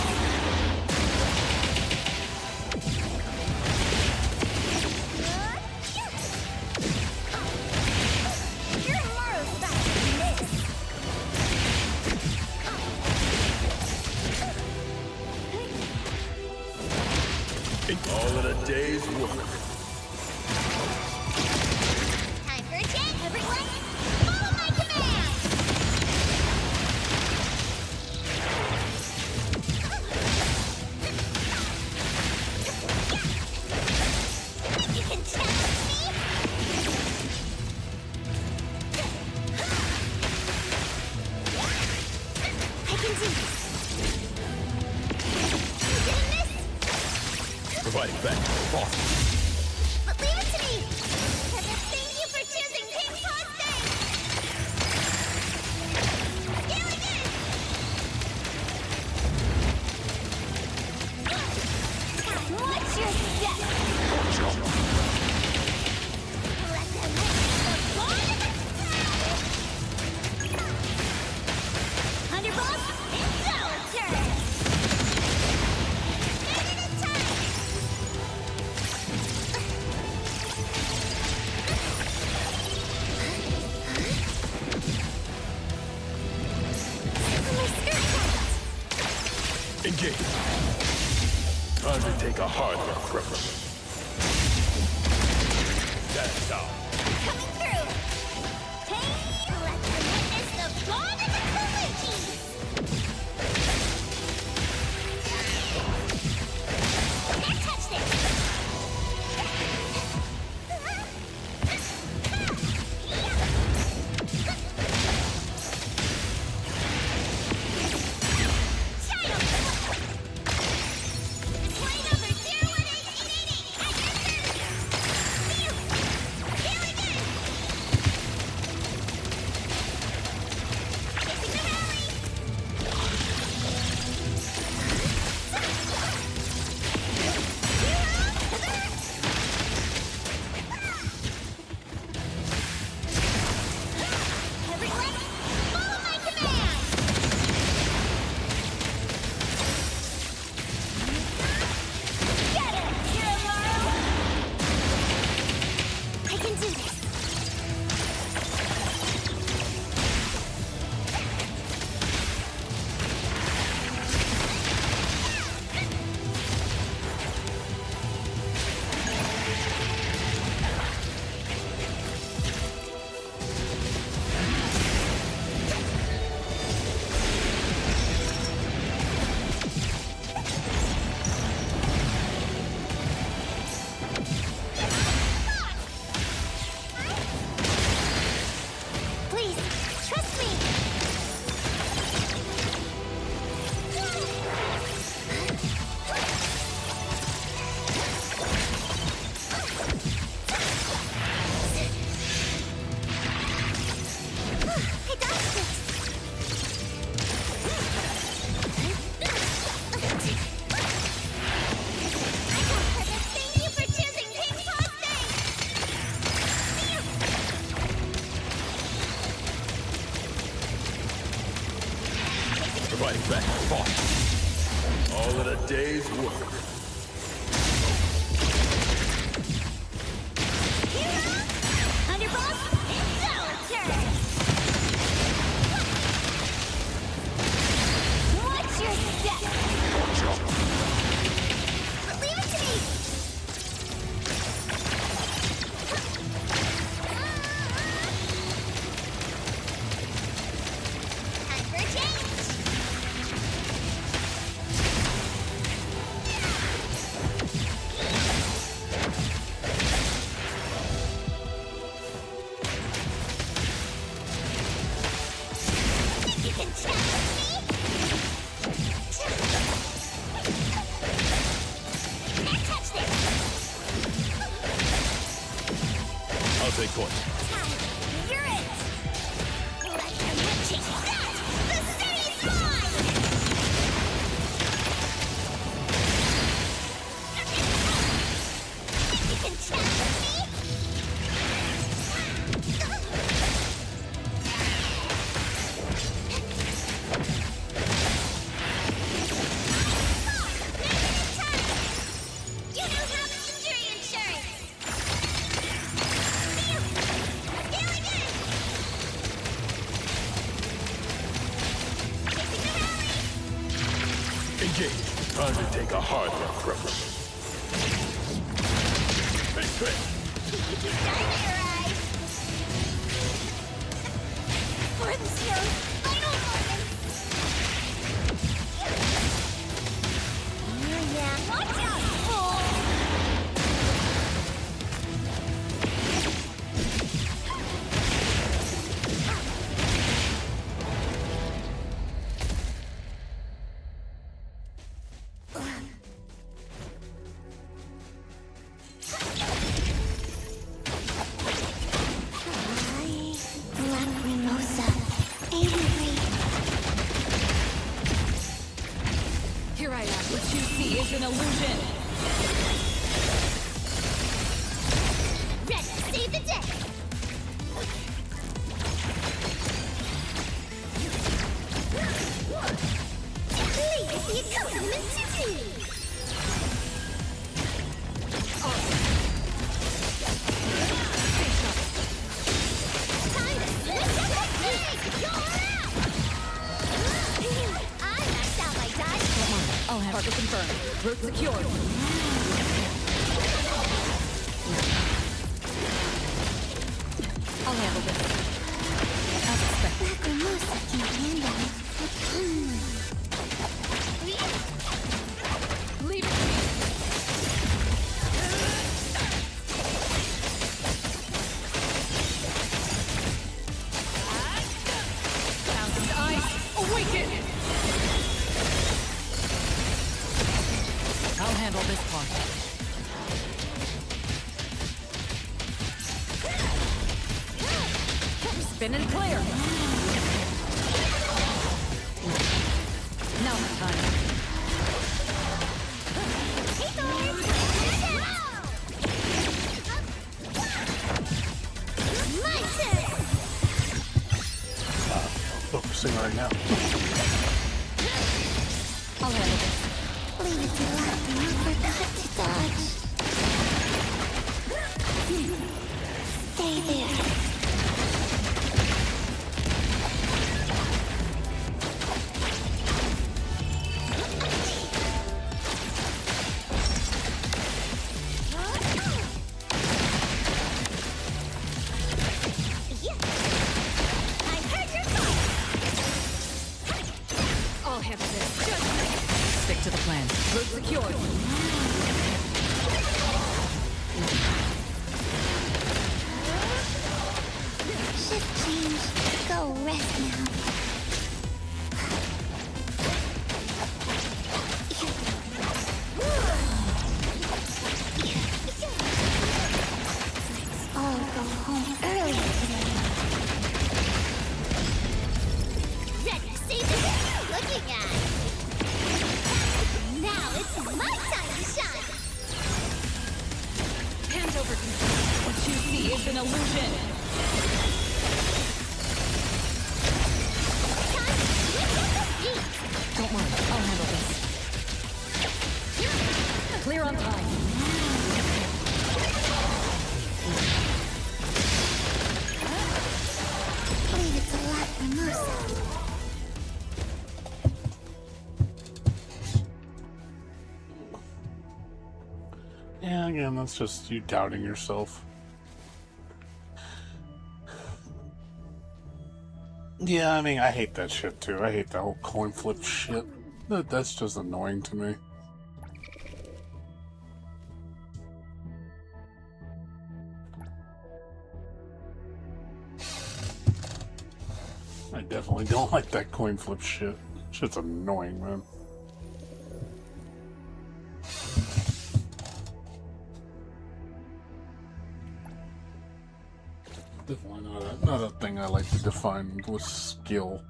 You're Maro's faster than this. All in a day's work. Time for a jet, everyone! Follow my command! You can challenge me? I can do this! You doing this? Providing back to the boss. But leave it to me! Thank you for choosing King Posting! Scaling in! Watch your step! Let them witness the bond of the Thunderbolt, it's our turn! Minute of time! My skirt tight! Engage. Time to take a harder approach. That's all. Coming through! Hey, let them witness the bond of the Kaluchis! Can't touch this! Child! Deploying over 01880 at your service! Phew! Scaling in! Taking the rally! Everyone, follow my command! Get it, Hero! I can do this. Please, trust me. I dodged it. Thank you for choosing King Posting. Providing back to the boss. Call it a day's work. Thunderbolt, it's our turn! Watch your step! Leave it to me! Time for a change! You can challenge me? Can't touch this! I'll take point. You're it! Let them take that! The city's mine! You can challenge me? You know how the injury insurance! Scaling in! Taking the rally! Engage. Time to take a harder approach. Big trick. Dynamite! For the show's final moments! Yeah, watch out, fool! Lacrimosa, 83. Here I am. What you see is an illusion. Ready, save the day! Please see accompaniment to me! Time to switch up the pace! You're out! I maxed out my dodge. I'll have target confirmed. Route secured. I'll handle this. As expected. Lacrimosa can handle it. Leave it to me. Thousand eyes, awaken! I'll handle this part. Spin and clear. Now the time. Hey, Thor! My turn! Focusing right now. I'll handle this. Leave it to Lacrimosa, forgot to dodge. Stay there. I heard your call! I'll handle this. Stick to the plan. Route secured. Shift change. Go rest now. Let's all go home early today. Ready, see the day you're looking at. Now it's my time to shine. Hand over control. What you see is an illusion. Yeah, again, that's just you doubting yourself. Yeah, I mean, I hate that shit too. I hate that whole coin flip shit. That's just annoying to me. I definitely don't like that coin flip shit. Shit's annoying, man. Definitely not a thing I like to define with skill.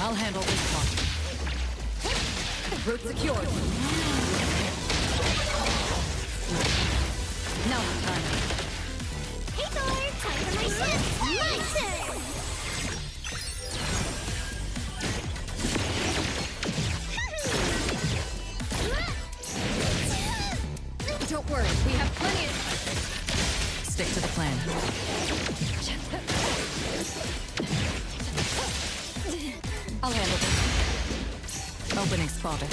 I'll handle this one. Route secured. Now the time. Hey Thor, time for my ship! My turn! Don't worry, we have plenty of... Stick to the plan. I'll handle this. Opening spotted.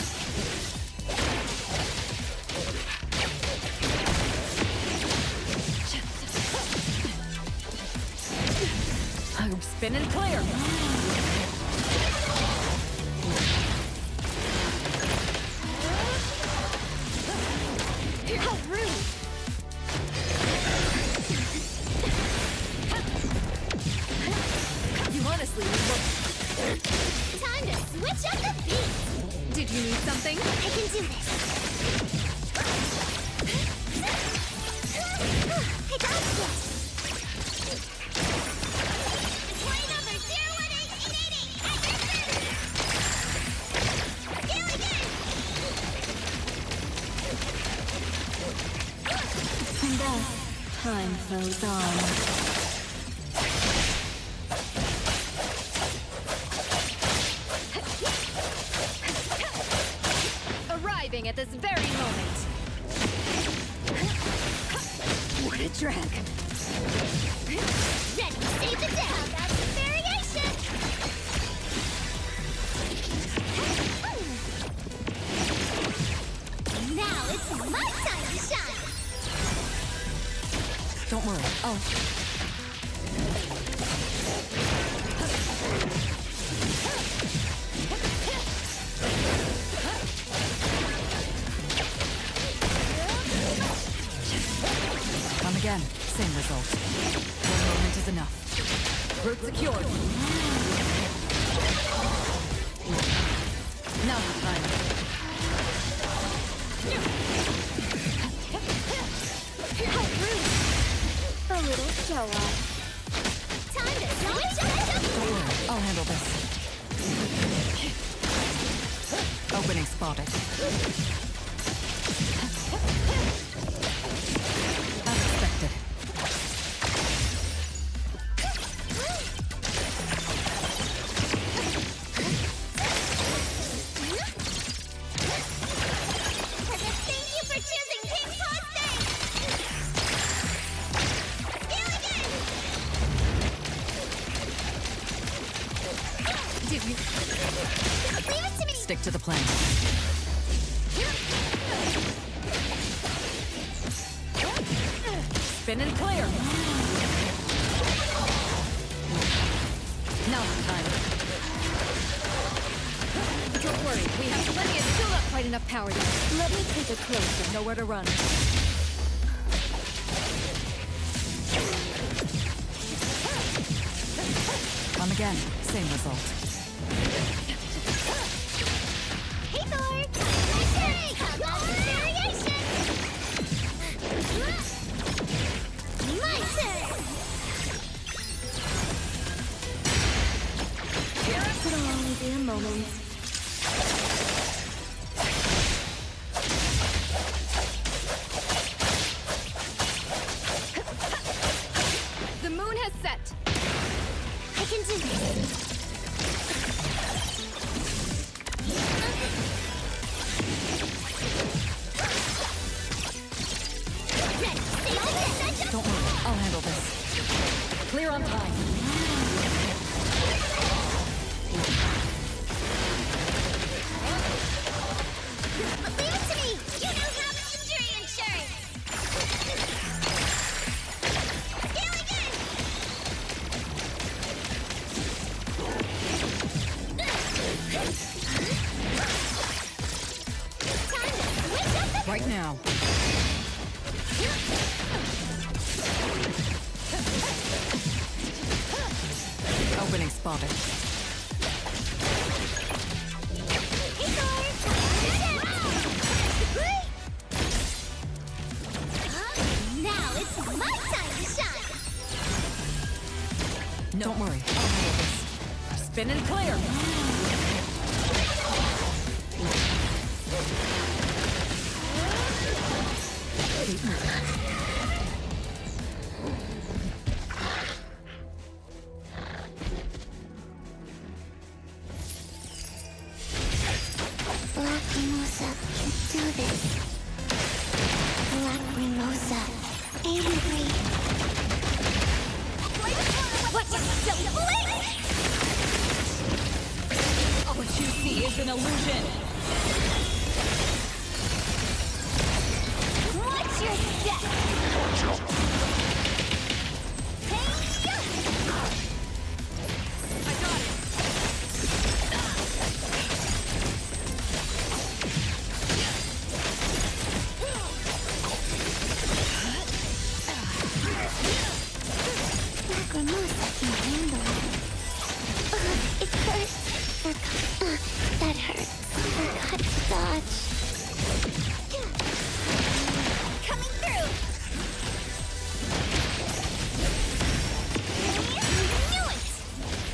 I'm spinning clear. How rude! You honestly look... Time to switch up the beat! Did you need something? I can do this! I got this! Play number 018888 at your service! Scale again! And thus, time flows on. Arriving at this very moment. What a drag. Ready to save the day! How about some variation? Now it's my time to shine! Don't worry. Oh. Come again. Same result. One moment is enough. Route secured. Now the time. How rude! A little show off. Time to switch up! Don't worry. I'll handle this. Opening spotted. As expected. Thank you for choosing Pink Posting! Scale again! Did you... Leave it to me! Stick to the plan. Spin and clear. Now's the time. Don't worry, we have plenty of still not quite enough power to let me take a closer. Nowhere to run. Come again, same result. Hey, Thor! Hey, how about some variation? My turn! It'll only be a moment. The moon has set. I can do this. Ready, see, Don't worry, I'll handle this. Clear on time. leave it to me! You know how much injury insurance! Scaling in! Time to switch up the... Right now. Opening spotted. Hey, Thor! Now it's my time to shine! Don't worry, I'll handle this. Spin and clear. Keep moving. Black Mimosa can do this. Black Mimosa, 83. What's your silly blink? What you see is an illusion. What's your step? Hey, you! I got it. Black Mimosa can handle it. It hurts. That hurts. Forgot to dodge. Coming through! Knew it!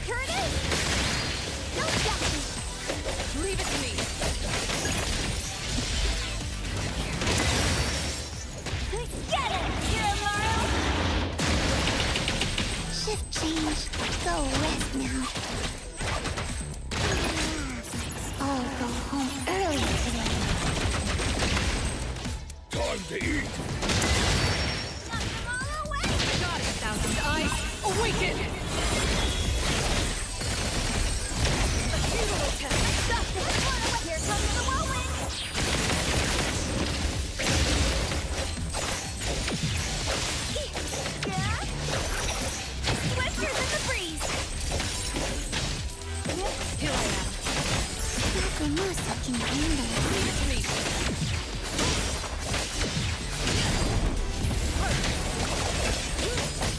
Here it is! No stopping! Leave it to me. Get it! Here, Laurel! Shift change. Go rest now. Let's all go home early today. Time to eat. Knock them all away! Got it, thousand eyes. Awaken! A single attack. Stop this! Here comes the whirlwind! Yeah? Swifter than the breeze! Here I am. Black Mimosa can handle it. Leave it to me.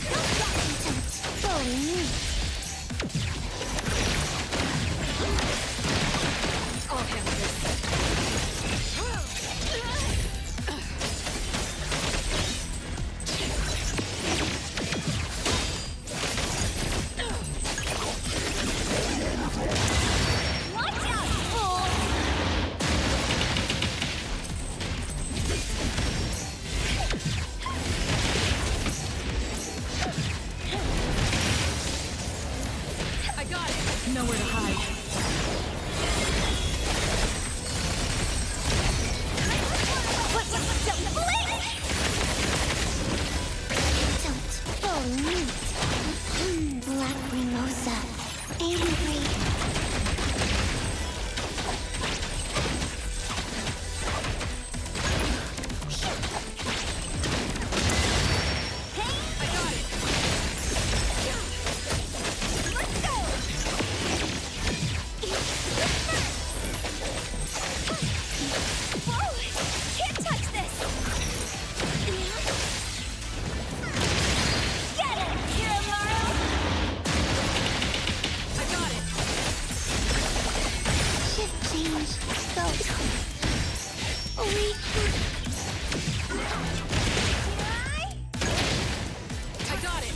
Don't stop until it's fully neat. I'll handle this. Watch out, fool! go. Wait. I got it!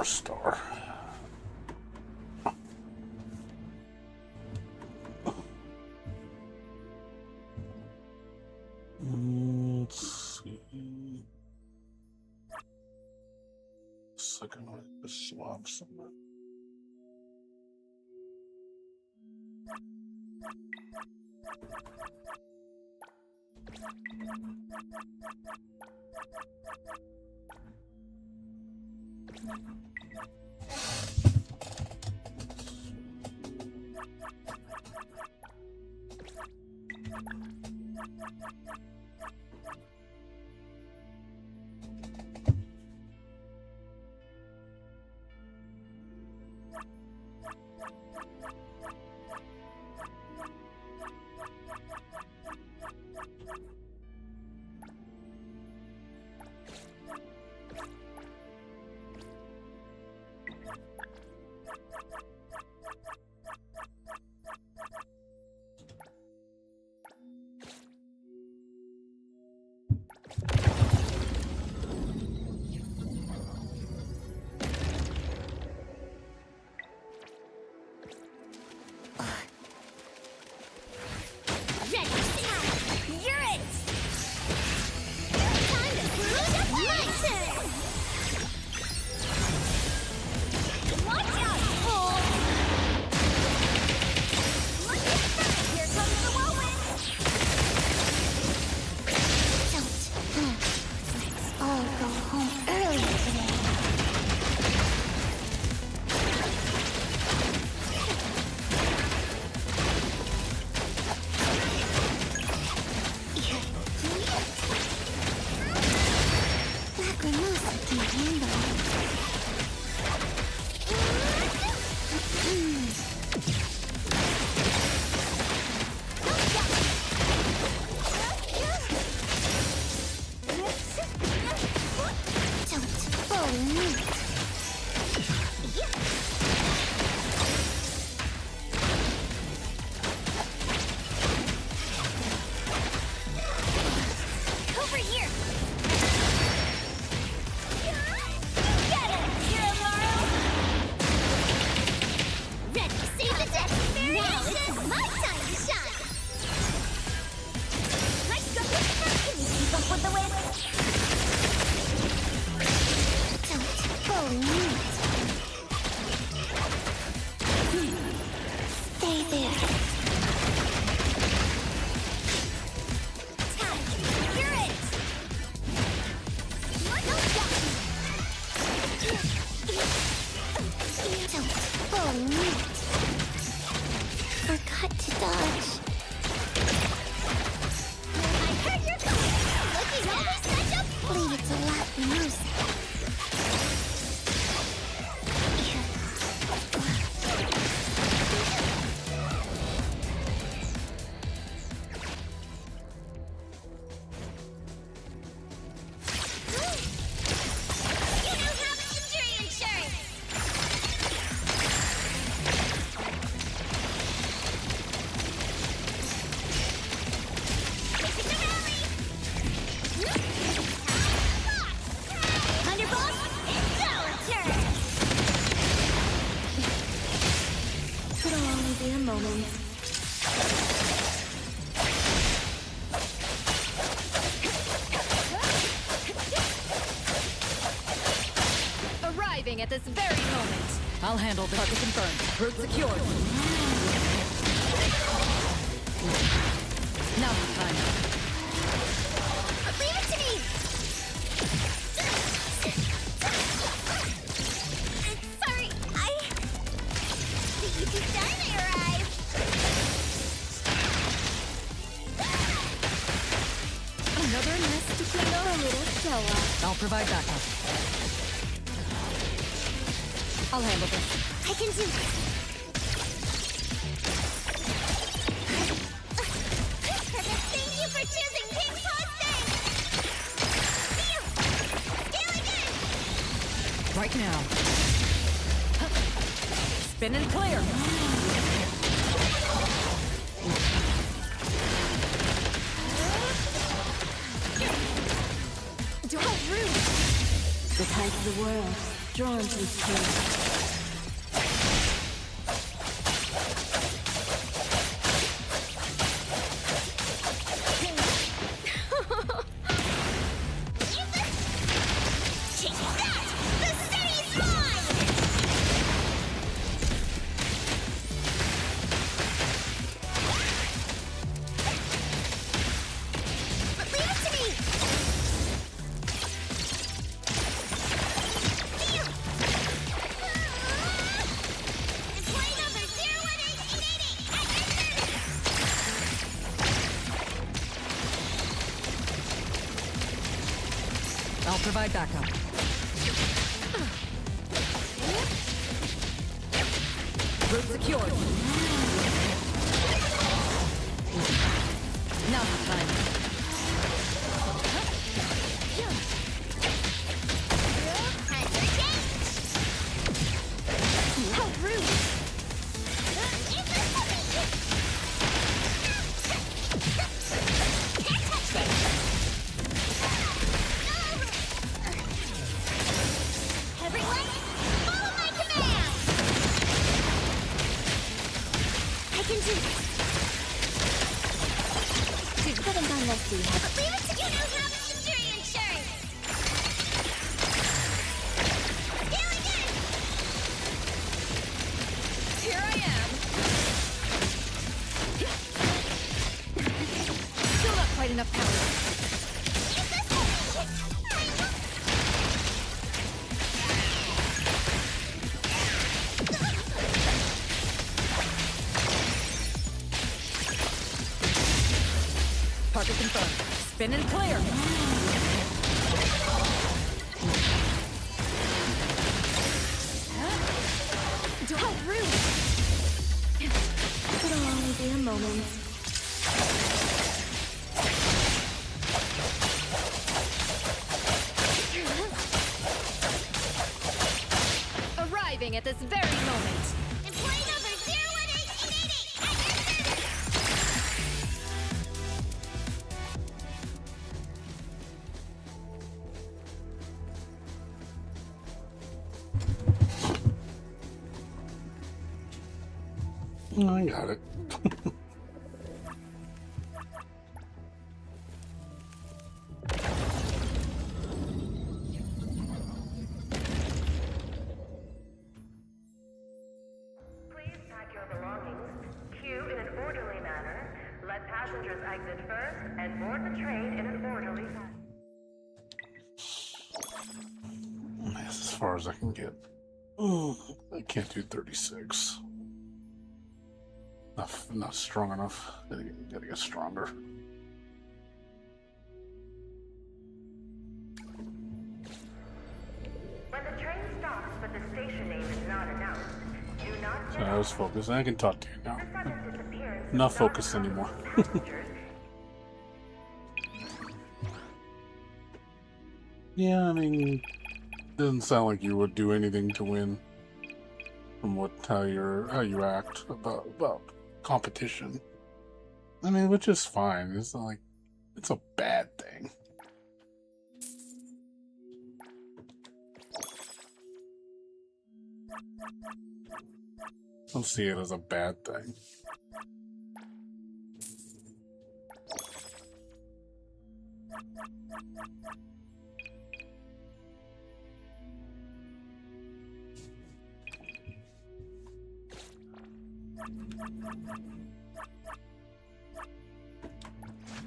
Star. Let's see. Second one, the swap somewhere. moment. Arriving at this very moment. I'll handle the target confirmed. Route secured. Now's the time. Leave it to me! Sorry, you finally arrived! Another mess to clean up. A little show-off. I'll provide backup. I'll handle this. I can do this. Perfect. Thank you for choosing King's Hosting! Scale again! Right now. Spin and clear. How rude! The tide of the world, drawn to its king. Take that! The city's mine! But leave it to me! Employee number 018888 at your service! I'll provide backup. Route secured. Now's the time. Time to change! How rude! Can't touch me! Everyone, follow my command! I can do this! Put him down next to you. Leave it to you know how injury insurance! Scale again! Here I am. Still not quite enough power. Target confirmed. Spin and clear. How rude! It'll only be a moment. Arriving at this very moment. Employee number 018888 at your service! I got it. Please pack your belongings, queue in an orderly manner, let passengers exit first, and board the train in an orderly fashion. That's as far as I can get. I can't do 36. Not strong enough. Gotta get stronger. When the train stops but the station name is not announced, do not So I was focused. I can talk to you now. The sudden disappearance Not of focused anymore. passengers. Yeah, I mean, doesn't sound like you would do anything to win. From how you act about competition. I mean, which is fine. It's not like it's a bad thing. don't see it as a bad thing.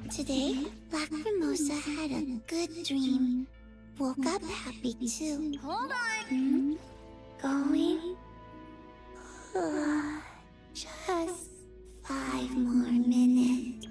Today, Black Mimosa had a good dream. Woke up happy too. Hold on! Going? Just 5 more minutes.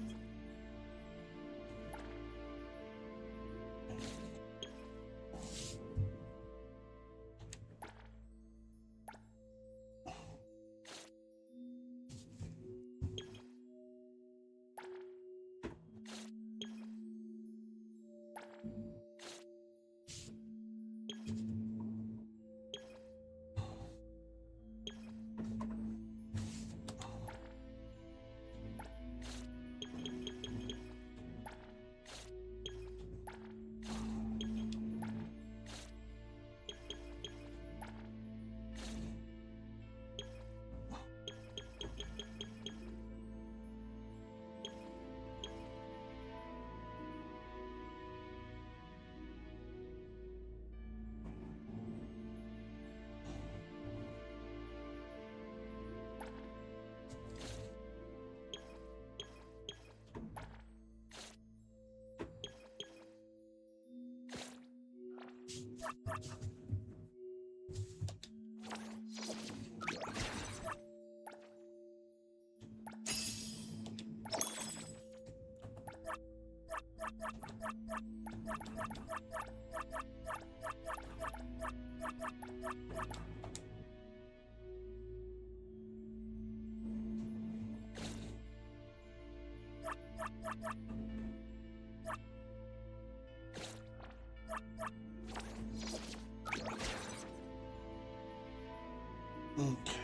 Okay.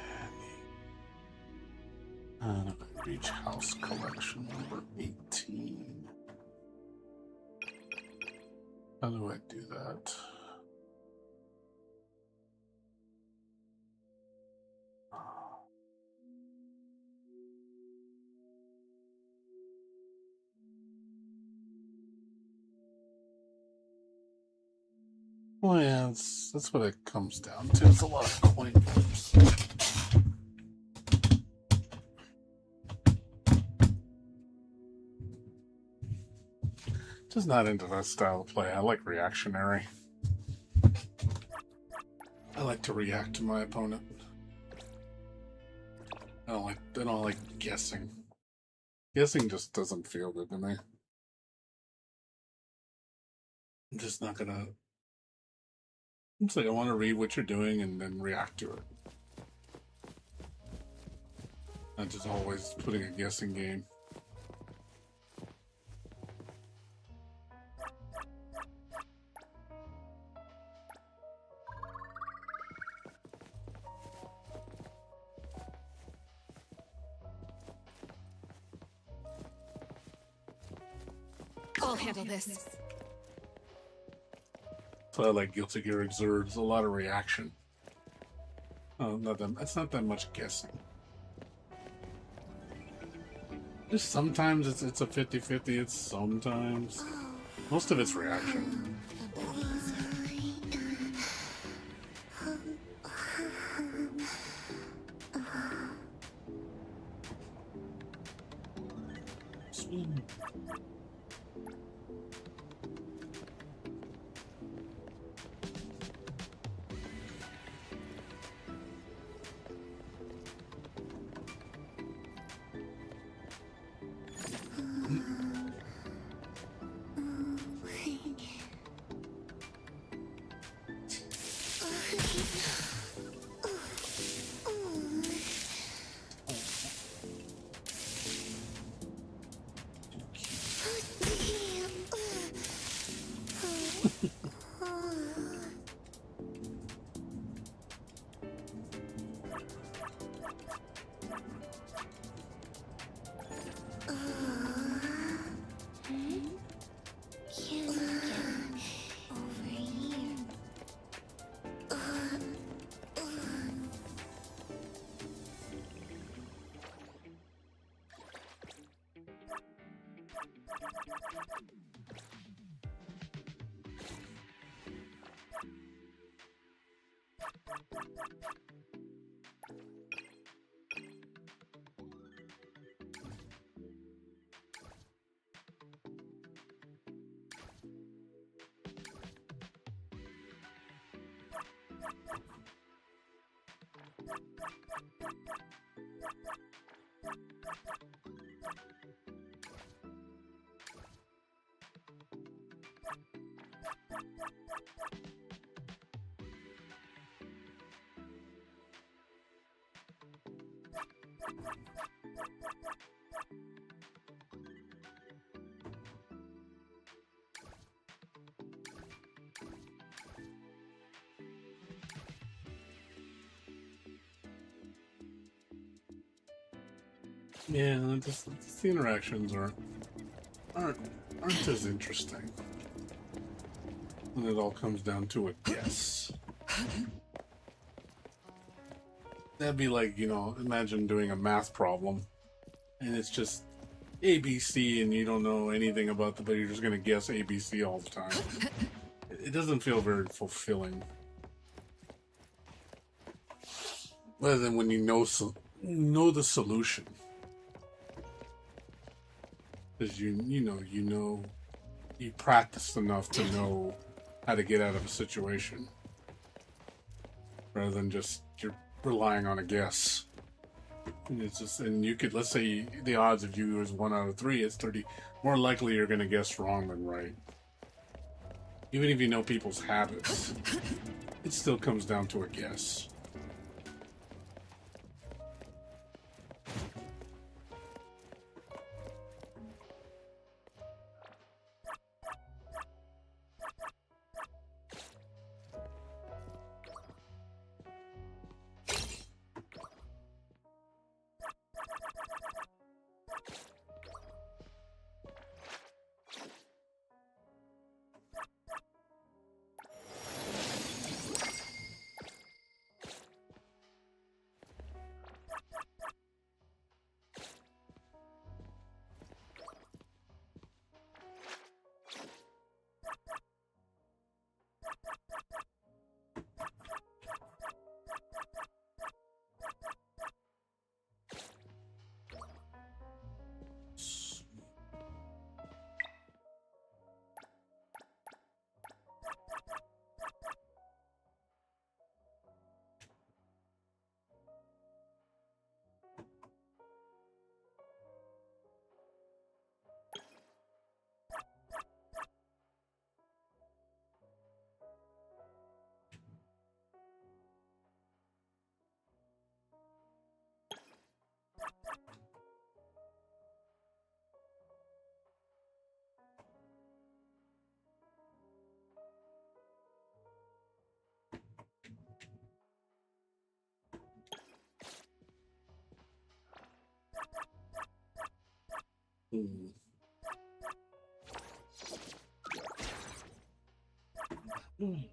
And I reach house collection number 18. How do I do that? Well, yeah, that's what it comes down to. It's a lot of coin flips. Just not into that style of play. I like reactionary. I like to react to my opponent. I don't like guessing. Guessing just doesn't feel good to me. I'm just not gonna. It's like I want to read what you're doing and then react to it. Not just always putting a guessing game. I'll handle this. So I like Guilty Gear exerts a lot of reaction. Oh, it's not that much guessing. Just sometimes it's a 50-50, it's sometimes. Most of it's reaction. Yeah, just the interactions aren't as interesting. When it all comes down to a guess. That'd be like, you know, imagine doing a math problem and it's just ABC and you don't know anything about but you're just gonna guess ABC all the time. It doesn't feel very fulfilling. Rather than when you know the solution. Because you practiced enough to know how to get out of a situation. Rather than just you're relying on a guess. And it's just, and you could, let's say the odds of you is 1 out of 3, it's 30. More likely you're going to guess wrong than right. Even if you know people's habits, it still comes down to a guess.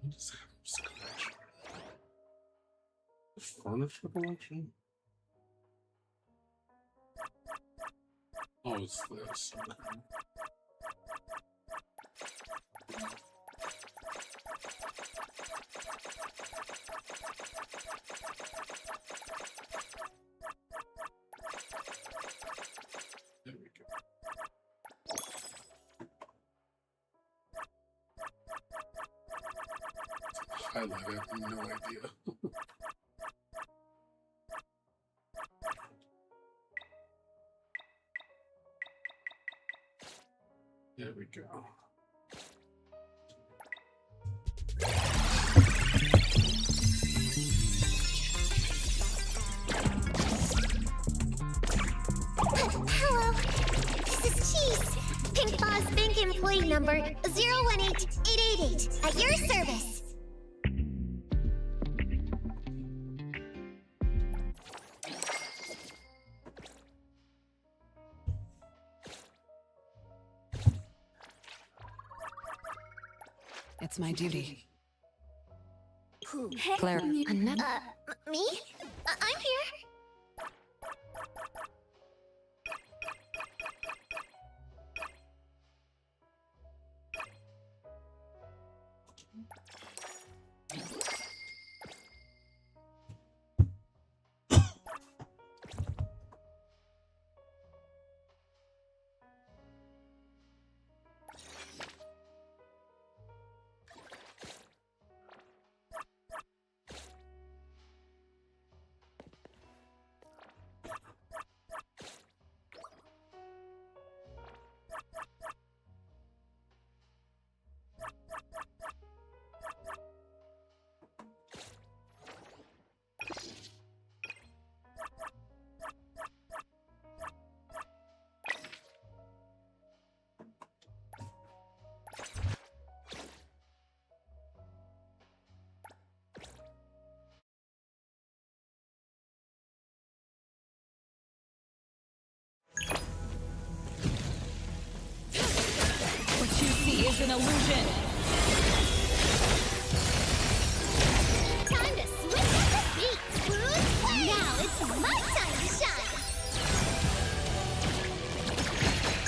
Just have this collection. The furniture collection? Oh, it's this. Okay. There we go. Highlight, I have no idea. There we go. Hello, this is Cheese. Pink Paws Bank employee number 018888 at your service. It's my duty. Hey, Claire. me? I'm here. an illusion. Time to switch up the beat. Now it's my time to shine.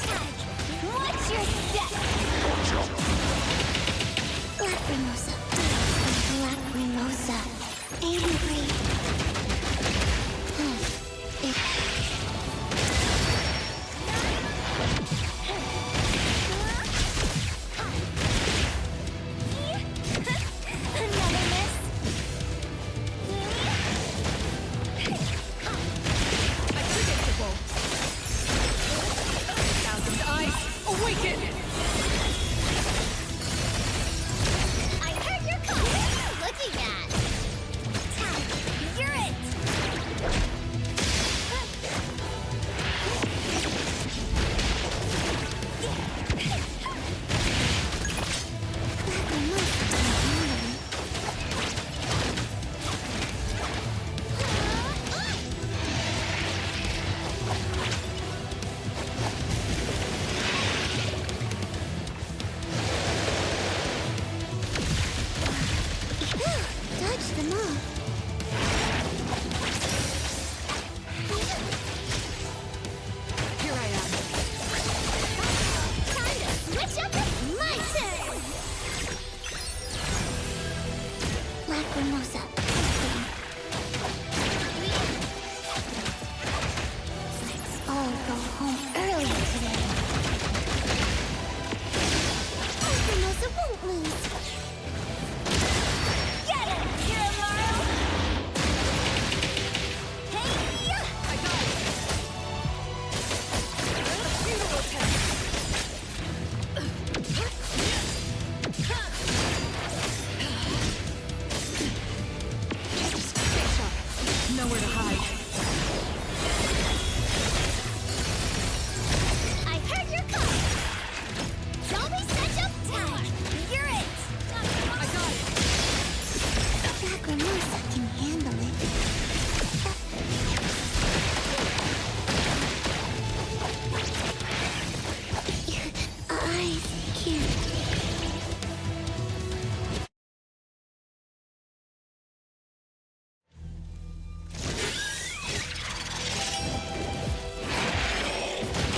Tag, watch your step. Lacrimosa, Lacrimosa, angry. Neverness. Unpredictable. Thousand eyes, awaken! I heard your call. What are you looking at? Tag, you're it. Dodge them all. Here I am. Time to switch up. It's my turn. Lacrimosa. Let's all go home early today. Lacrimosa won't lose. Get it, Kiramaro! Hey! I got it. Funeral test. Nowhere to hide. I heard your call. Don't be such a tag. You're it. I got it. Lacrimosa can handle it. Eyes can't.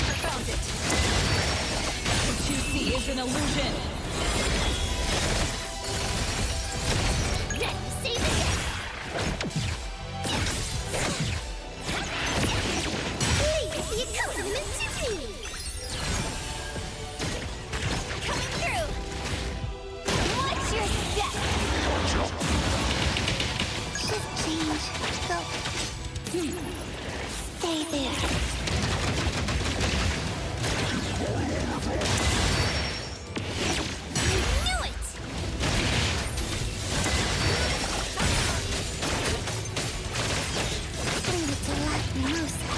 I found it. What you see is an illusion. Then save the day. Please, you compliment to me. Coming through. Watch your step. Shift change. Go. Stay there. I knew it. Bring it to Lacrimosa.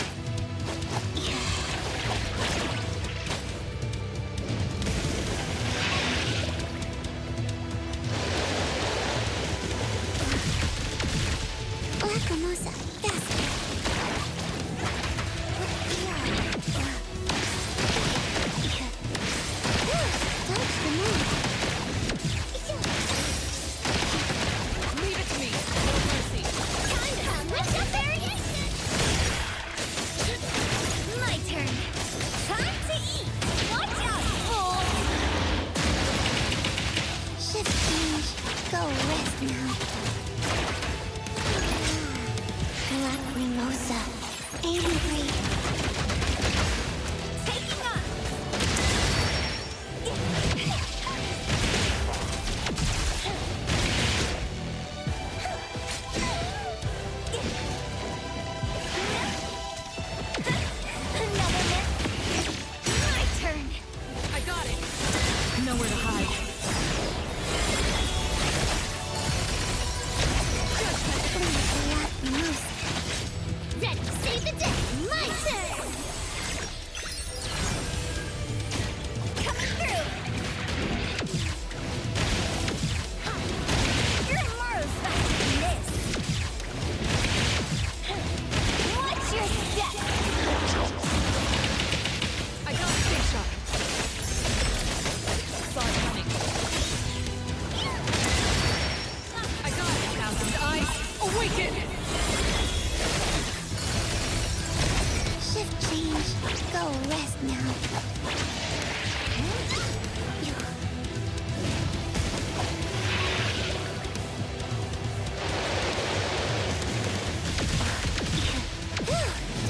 Lacrimosa, faster. Dodge them all. Leave it to me. No mercy. Time to switch up variation. My turn. Time to eat. Watch out, fool. Shift change. Go rest now. Lacrimosa. Angry. Taking off. My turn. I got it. Nowhere to hide. Ready, save the day. My turn. Coming through. Your Maro's faster than this. Watch your step. I got a big shot. Saw it coming. Go rest now.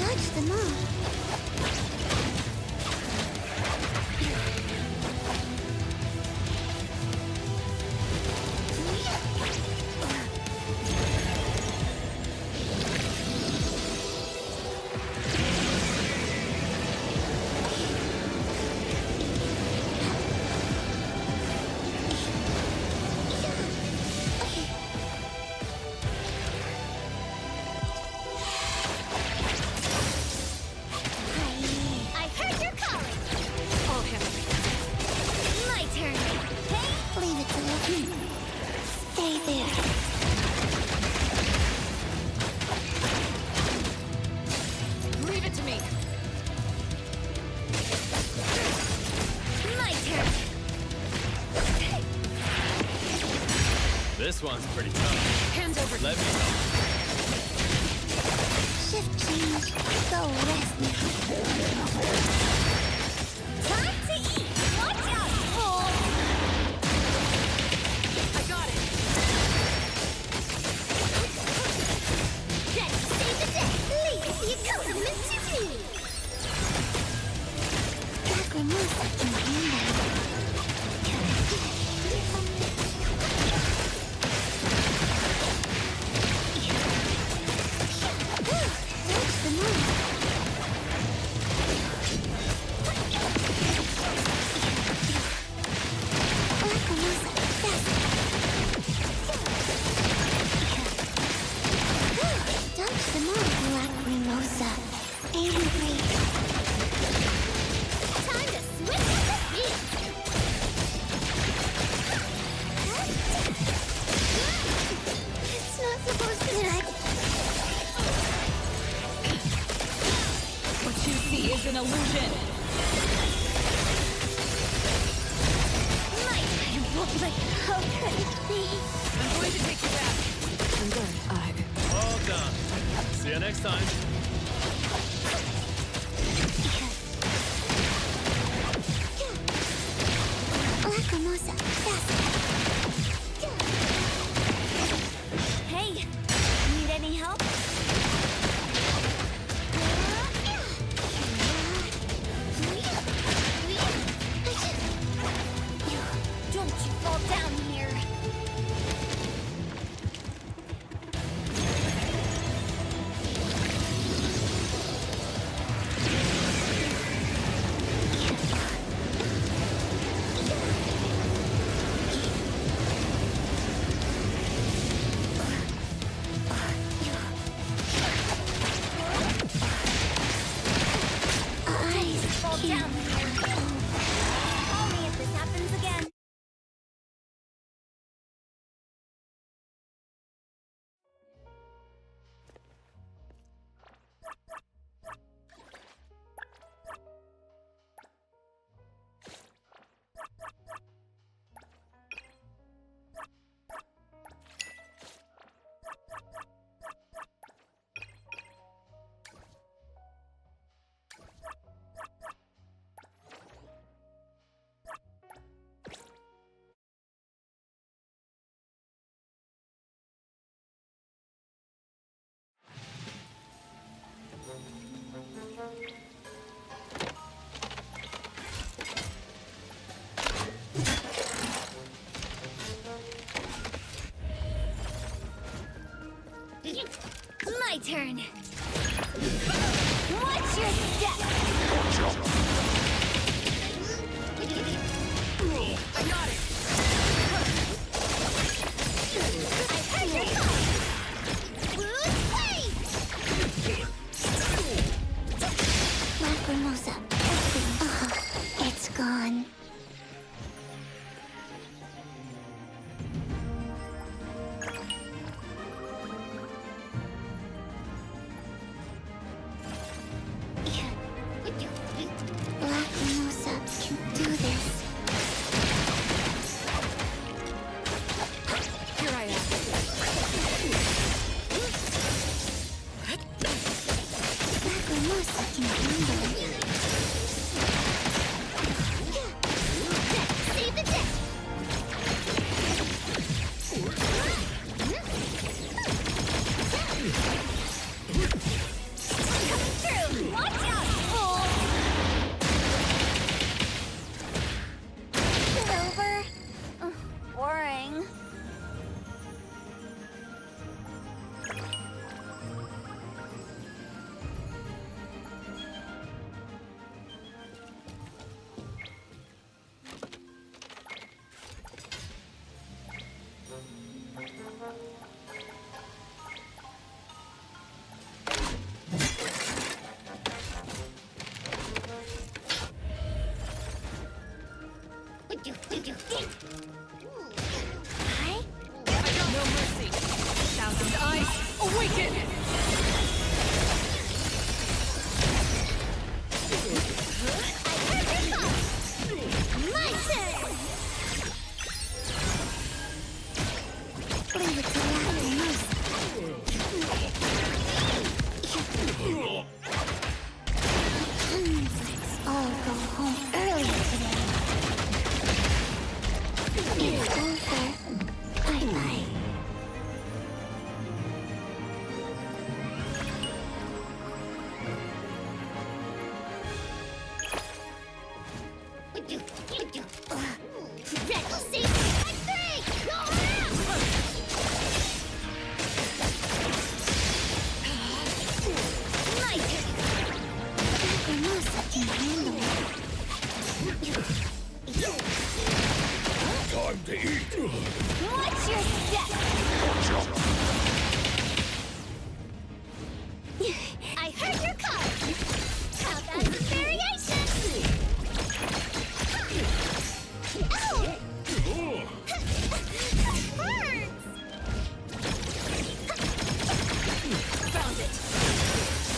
Dodge them all. I heard your calling. All hands. My turn. Hey, leave it to me. Stay there. Leave it to me. My turn. This one's pretty tough. Hands over. Let me help. Shift change. Go rest now. Time to eat. Watch out, fool. I got it. Ready to save the day. Leave the accompaniment to me. Lacrimosa can handle. Dodge them all. Lacrimosa, faster. Dodge them all, Lacrimosa. Angry. Time to switch the beat. It's not supposed to be like. What you see is an illusion. You won't let. How could it be? I'm going to take you back. I'm good. All done. See you next time. Lacrimosa, faster. Hey, need any help? Don't you fall down here. Fall down here. Call me if this happens again. My turn. Watch your step. I got it. I heard your call. Lose weight. Lacrimosa. It's gone. Lacrimosa can do this. Here I am. Lacrimosa can handle it.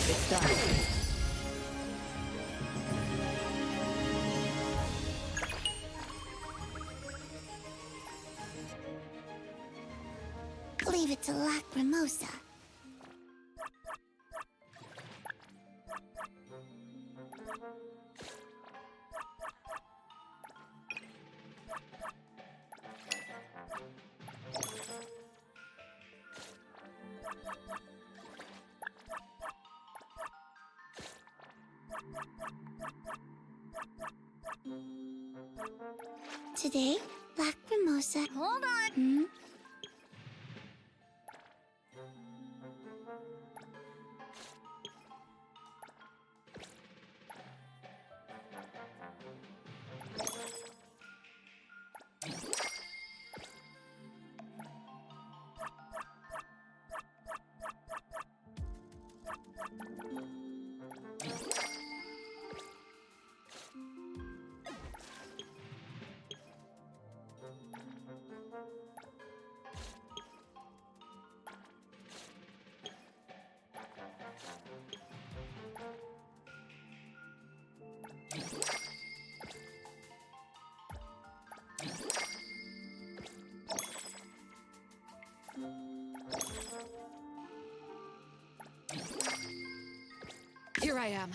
It's done. Leave it to Lacrimosa. Today, Lacrimosa. Hold on. Hmm? Here I am.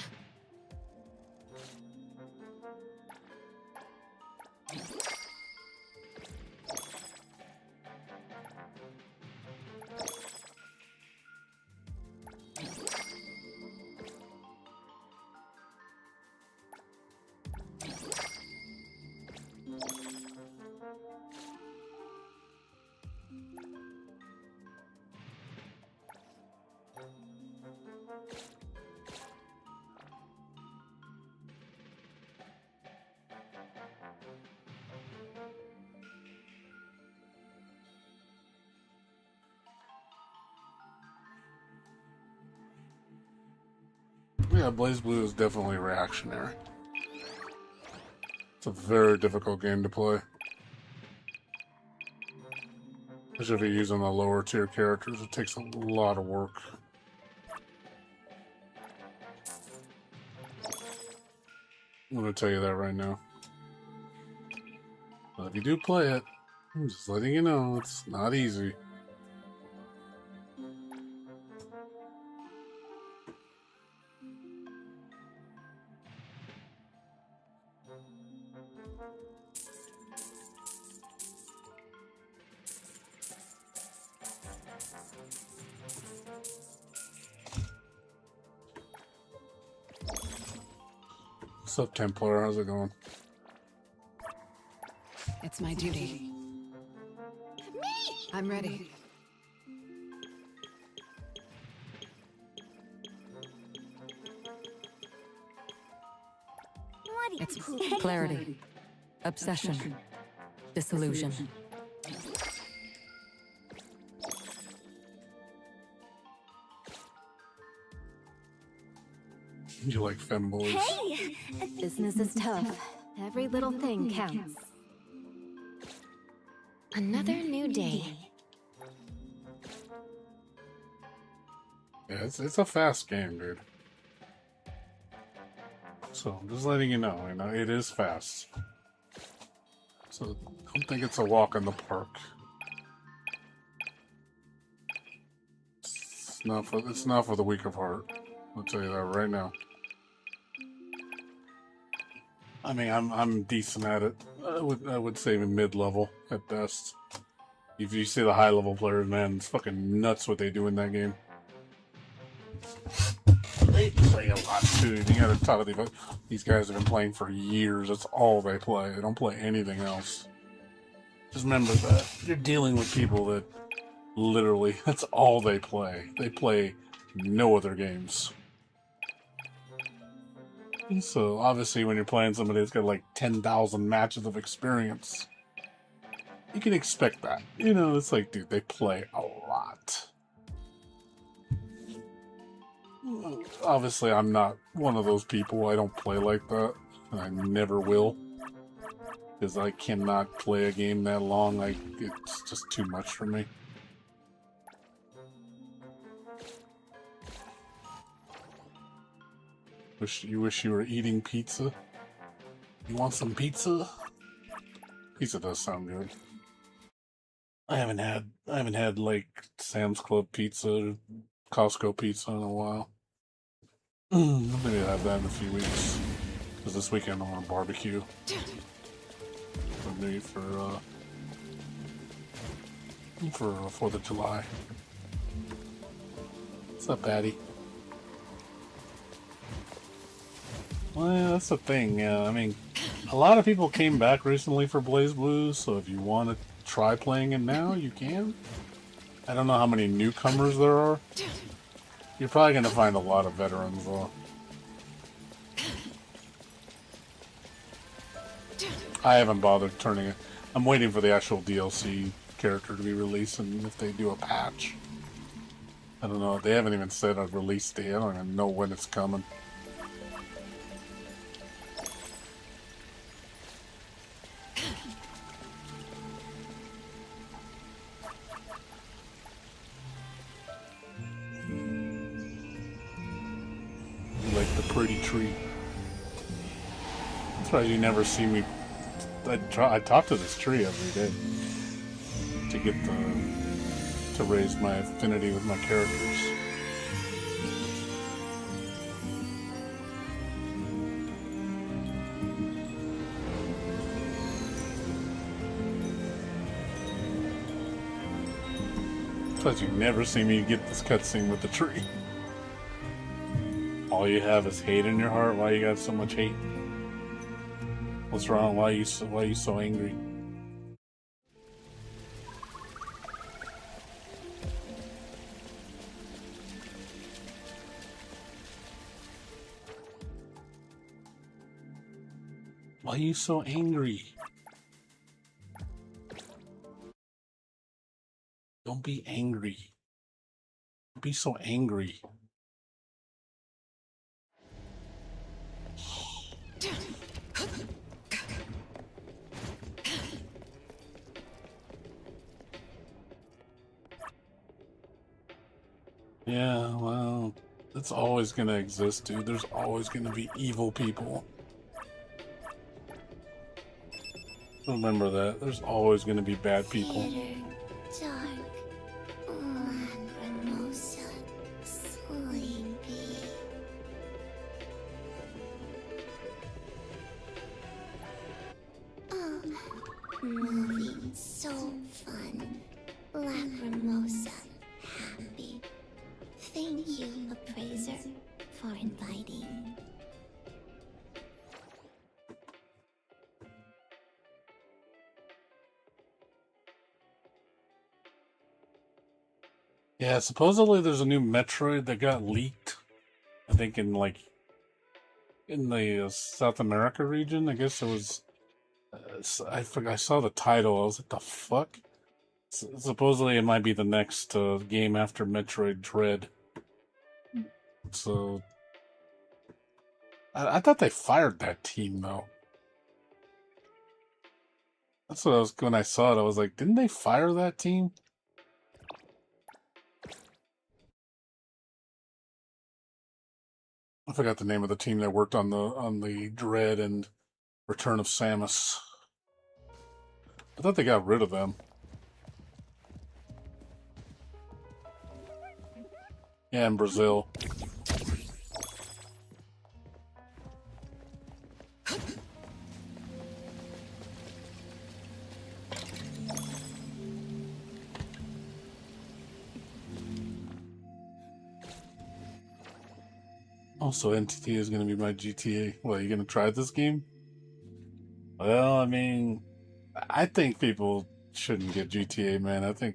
Yeah, Blaze Blue is definitely reactionary. It's a very difficult game to play. Especially if you're using the lower tier characters, it takes a lot of work. I'm going to tell you that right now. But if you do play it, I'm just letting you know, it's not easy. What's up, Templar? How's it going? It's my duty. I'm ready. It's clarity, obsession, disillusion. You like femboys? Hey! Business is tough. Every little thing counts. Another new day. Yeah, it's a fast game, dude. So I'm just letting you know, it is fast. So don't think it's a walk in the park. It's not for the weak of heart. I'll tell you that right now. I mean, I'm decent at it. I would say mid-level at best. If you see the high-level players, man, it's fucking nuts what they do in that game. They play a lot too. You gotta talk to these guys have been playing for years. That's all they play. They don't play anything else. Just remember that you're dealing with people that literally that's all they play. They play no other games. And so obviously, when you're playing somebody that's got like 10,000 matches of experience, you can expect that. It's like, dude, they play a lot. Obviously, I'm not one of those people. I don't play like that, and I never will. Because I cannot play a game that long. It's just too much for me. Wish you were eating pizza? You want some pizza? Pizza does sound good. I haven't had like Sam's Club pizza, Costco pizza in a while. Maybe I'll have that in a few weeks. Because this weekend I want to barbecue. For me, for 4th of July. What's up, Patty? Well, yeah, that's the thing. I mean, a lot of people came back recently for Blaze Blues, so if you want to try playing it now, you can. I don't know how many newcomers there are. You're probably going to find a lot of veterans, though. I haven't bothered turning it. I'm waiting for the actual DLC character to be released, and if they do a patch. I don't know. They haven't even said a release date. I don't even know when it's coming. Like the pretty tree. That's why you never see me. I talk to this tree every day to get to raise my affinity with my characters. That's why you never see me get this cutscene with the tree. All you have is hate in your heart. Why you got so much hate? What's wrong? Why you so angry? Why are you so angry? Don't be angry. Don't be so angry. Yeah, well, it's always gonna exist, dude. There's always gonna be evil people. Remember that. There's always gonna be bad people. Dark, lacrimosa, sleepy. Oh, movie, so fun. Lacrimosa, happy. Thank you, Appraiser, for inviting. Yeah, supposedly there's a new Metroid that got leaked. I think in the South America region. I guess it was. I forgot. I saw the title. I was like, "The fuck." Supposedly it might be the next game after Metroid Dread. So I thought they fired that team though. That's what I was when I saw it. I was like, didn't they fire that team? I forgot the name of the team that worked on the Dread and Return of Samus. I thought they got rid of them. Yeah, in Brazil. Also, NTT is going to be my GTA. What, are you going to try this game? Well, I mean, I think people shouldn't get GTA, man. I think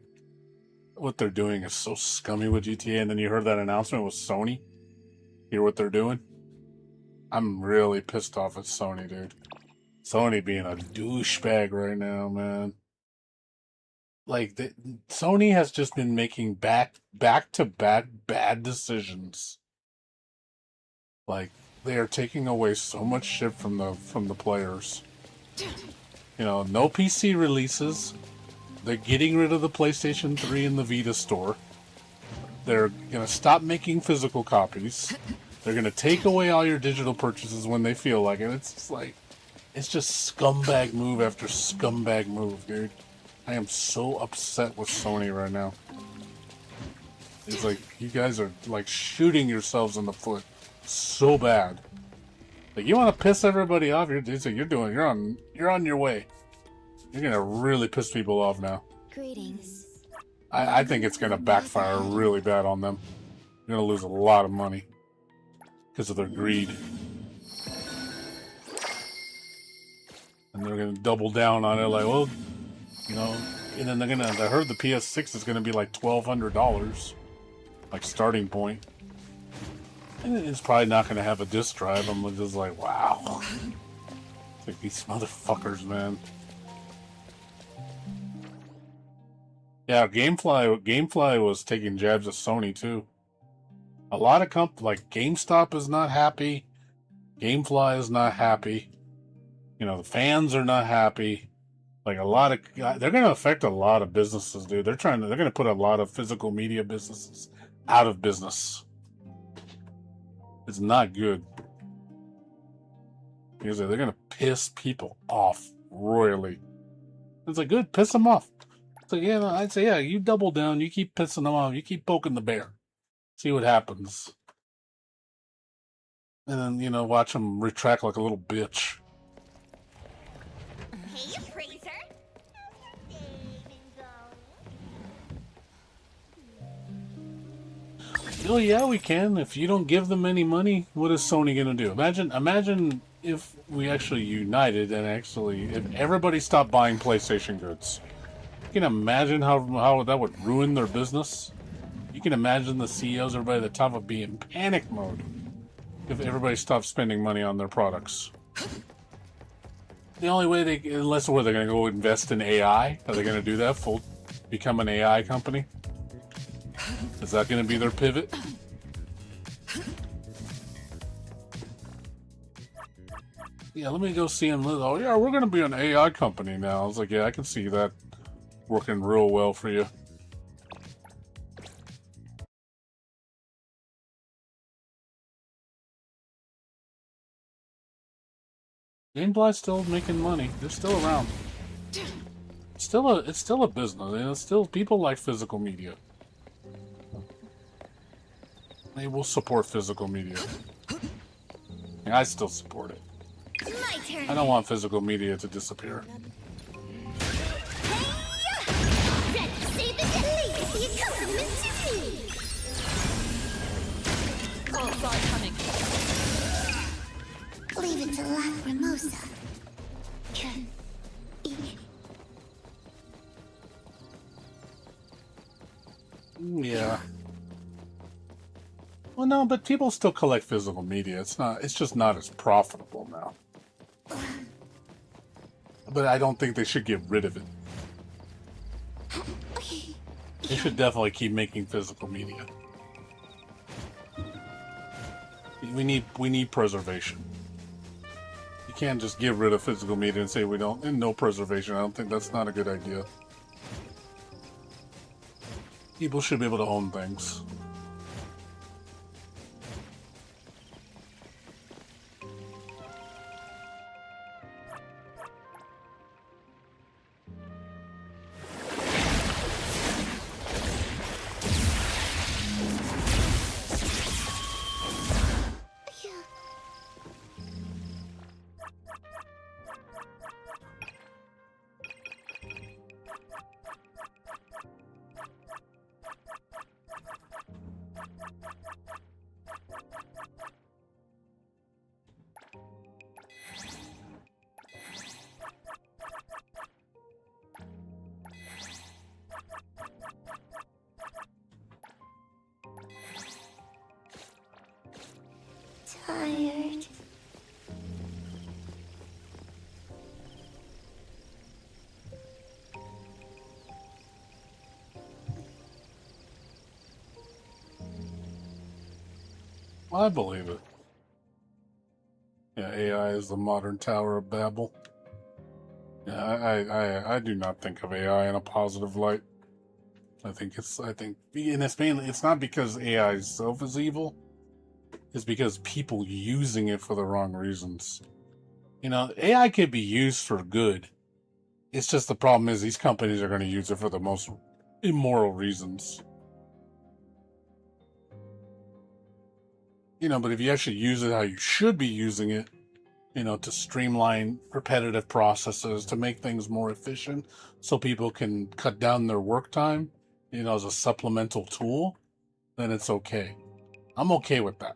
what they're doing is so scummy with GTA. And then you heard that announcement with Sony. Hear what they're doing? I'm really pissed off at Sony, dude. Sony being a douchebag right now, man. Like, Sony has just been making back-to-back bad decisions. Like, they are taking away so much shit from the players. You know, no PC releases. They're getting rid of the PlayStation 3 and the Vita store. They're gonna stop making physical copies. They're gonna take away all your digital purchases when they feel like it. It's just like, it's just scumbag move after scumbag move, dude. I am so upset with Sony right now. It's like, you guys are like shooting yourselves in the foot so bad. Like, you want to piss everybody off? You're on your way. You're gonna really piss people off now. Greetings. I think it's gonna backfire really bad on them. You're gonna lose a lot of money because of their greed, and they're gonna double down on it. Like, well, you know, and then I heard the PS6 is gonna be like $1,200, like starting point. And it's probably not gonna have a disc drive. I'm just like, wow. It's like, these motherfuckers, man. Yeah, Gamefly was taking jabs at Sony too. A lot of like GameStop is not happy. Gamefly is not happy. You know, the fans are not happy. Like, they're going to affect a lot of businesses, dude. They're going to put a lot of physical media businesses out of business. It's not good. Because they're going to piss people off royally. It's like, good, piss them off. So yeah, I'd say, yeah, you double down, you keep pissing them off, you keep poking the bear. See what happens. And then, you know, watch them retract like a little bitch. Hey, Fraser. Oh yeah, we can. If you don't give them any money, what is Sony gonna do? Imagine if we actually united and if everybody stopped buying PlayStation goods. You can imagine how that would ruin their business. You can imagine the CEOs, everybody at the top, would be in panic mode if everybody stopped spending money on their products. The only way unless they're going to go invest in AI. Are they going to do that? Become an AI company? Is that going to be their pivot? Yeah, let me go see him. Oh yeah, we're going to be an AI company now. I was like, yeah, I can see that working real well for you. Gamefly's still making money. They're still around. It's still a business. You know, still people like physical media. They will support physical media. I still support it. My turn. I don't want physical media to disappear. Say the legacy accompaniment to me. Oh, God, coming. Leave it to Lacrimosa. Yeah. Well, no, but people still collect physical media. It's just not as profitable now. But I don't think they should get rid of it. They should definitely keep making physical media. We need preservation. You can't just get rid of physical media and say we don't, and no preservation. I don't think that's not a good idea. People should be able to own things. Tired. I believe it. Yeah, AI is the modern Tower of Babel. Yeah, I do not think of AI in a positive light. And it's mainly, it's not because AI itself is evil. is because people using it for the wrong reasons. You know, AI can be used for good. It's just the problem is these companies are going to use it for the most immoral reasons. You know, but if you actually use it how you should be using it, you know, to streamline repetitive processes, to make things more efficient so people can cut down their work time, you know, as a supplemental tool, then it's okay. I'm okay with that.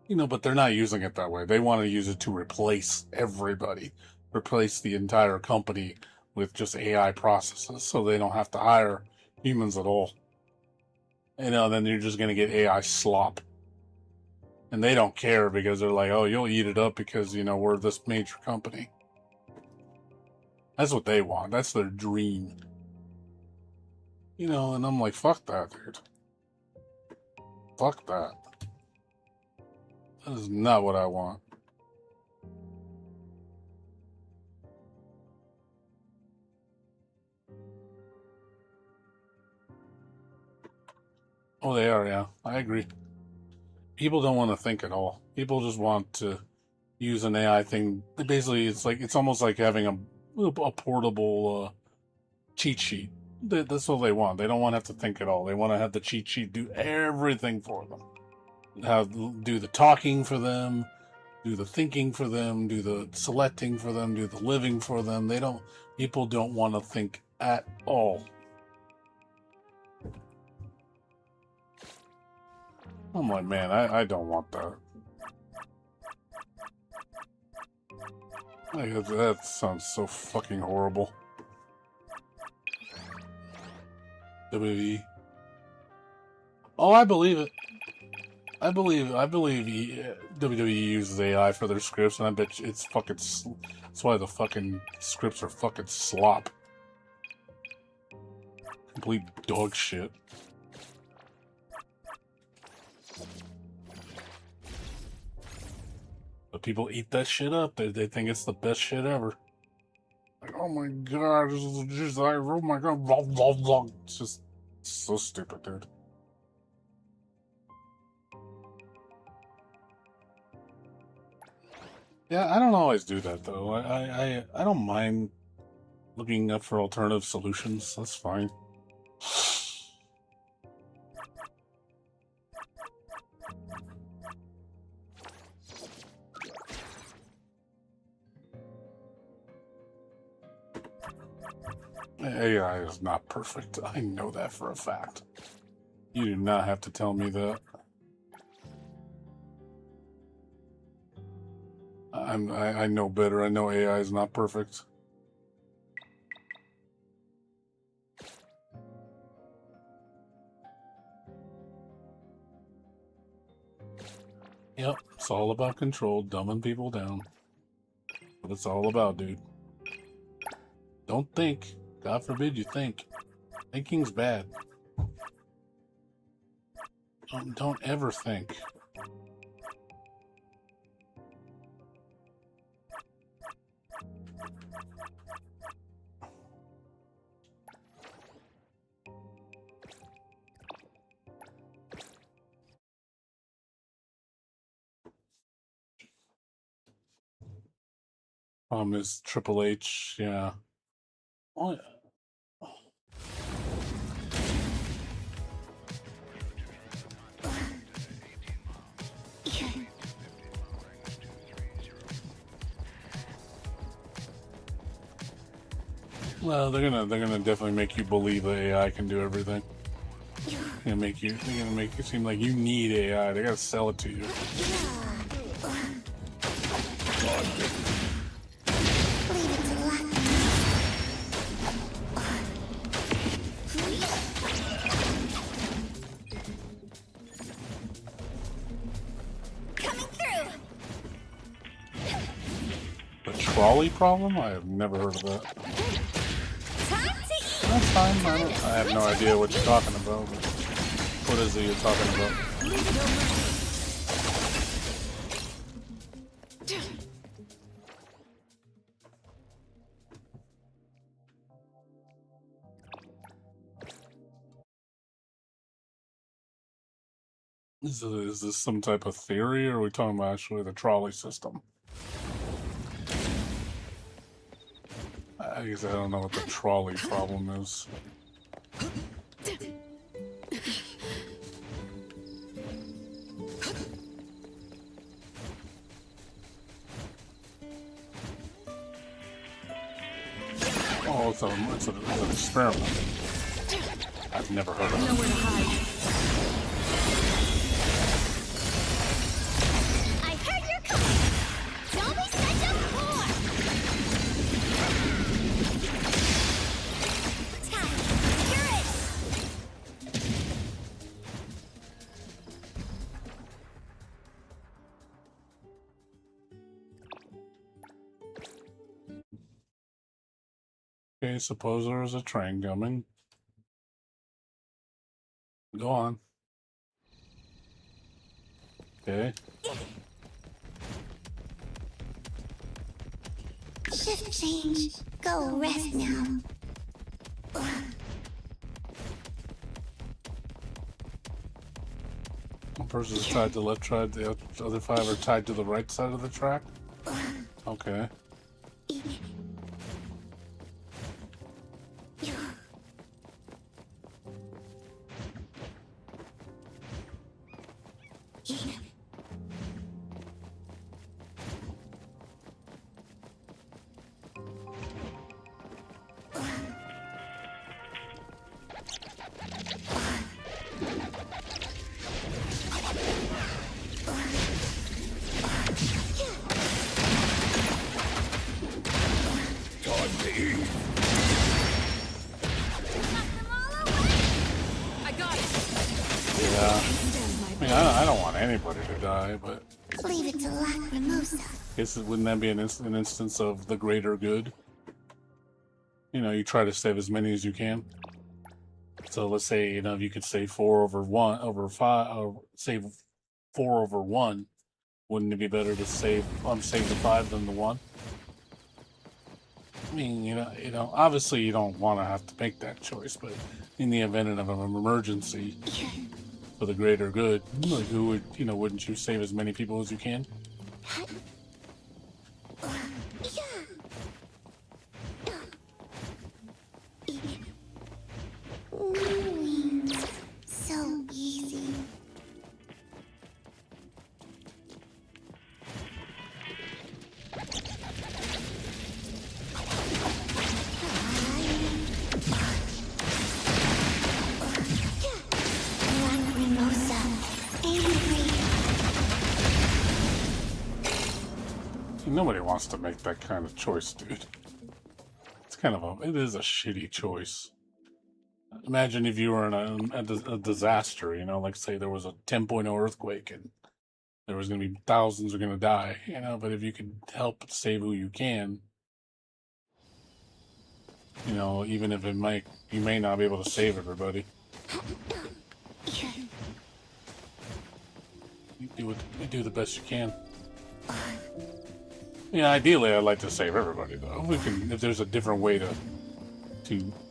You know, but they're not using it that way. They want to use it to replace everybody, replace the entire company with just AI processes so they don't have to hire humans at all. You know, then you're just going to get AI slop. And they don't care because they're like, oh, you'll eat it up because, you know, we're this major company. That's what they want. That's their dream. You know, and I'm like, fuck that, dude. Fuck that. That is not what I want. Oh, they are, yeah. I agree. People don't want to think at all. People just want to use an AI thing. Basically, it's almost like having a portable cheat sheet. That's all they want. They don't want to have to think at all. They want to have the cheat sheet do everything for them. Do the talking for them, do the thinking for them, do the selecting for them, do the living for them. People don't want to think at all. I'm like, man, I don't want that. Like, that sounds so fucking horrible. WWE. Oh, I believe it. I believe WWE uses AI for their scripts, and I bet you it's fucking. That's why the fucking scripts are fucking slop. Complete dog shit. But people eat that shit up. They think it's the best shit ever. Like, oh my god, this is just like, oh my god, blah, blah, blah. It's just so stupid, dude. Yeah, I don't always do that though. I don't mind looking up for alternative solutions. That's fine. AI is not perfect. I know that for a fact. You do not have to tell me that. I know better. I know AI is not perfect. Yep, it's all about control, dumbing people down. What it's all about, dude. Don't think. God forbid you think. Thinking's bad. Don't ever think. Is Triple H, yeah. Oh, yeah. Well, they're gonna definitely make you believe that AI can do everything. They're gonna make it seem like you need AI. They gotta sell it to you. The trolley problem? I have never heard of that. That's fine. I have no idea what you're talking about. But what is it you're talking about? Is this some type of theory, or are we talking about actually the trolley system? I guess I don't know what the trolley problem is. Oh, it's an experiment. I've never heard of it. Nowhere to hide. I heard you're coming! Don't be such a whore! Time! You're it! Okay, suppose there is a train coming. Go on. Okay. Shift change. Go rest now. One person is tied to the left side, the other 5 are tied to the right side of the track? Okay. I got it. Yeah. I mean, I don't want anybody to die, but Leave it to Lacrimosa. wouldn't that be an instance of the greater good? You know, you try to save as many as you can. So let's say, you know, if you could save 4 over 1 over 5, or save 4 over 1, wouldn't it be better to save the 5 than the 1? I mean, you know, obviously you don't want to have to make that choice, but in the event of an emergency for the greater good, like who would, you know, wouldn't you save as many people as you can? So easy. Lacrimosa, angry. Nobody wants to make that kind of choice, dude. It is a shitty choice. Imagine if you were in a disaster, you know, like say there was a 10.0 earthquake and there was going to be thousands are going to die, you know, but if you could help save who you can, you know, even if you may not be able to save everybody. You do the best you can. Yeah, ideally I'd like to save everybody though. If there's a different way to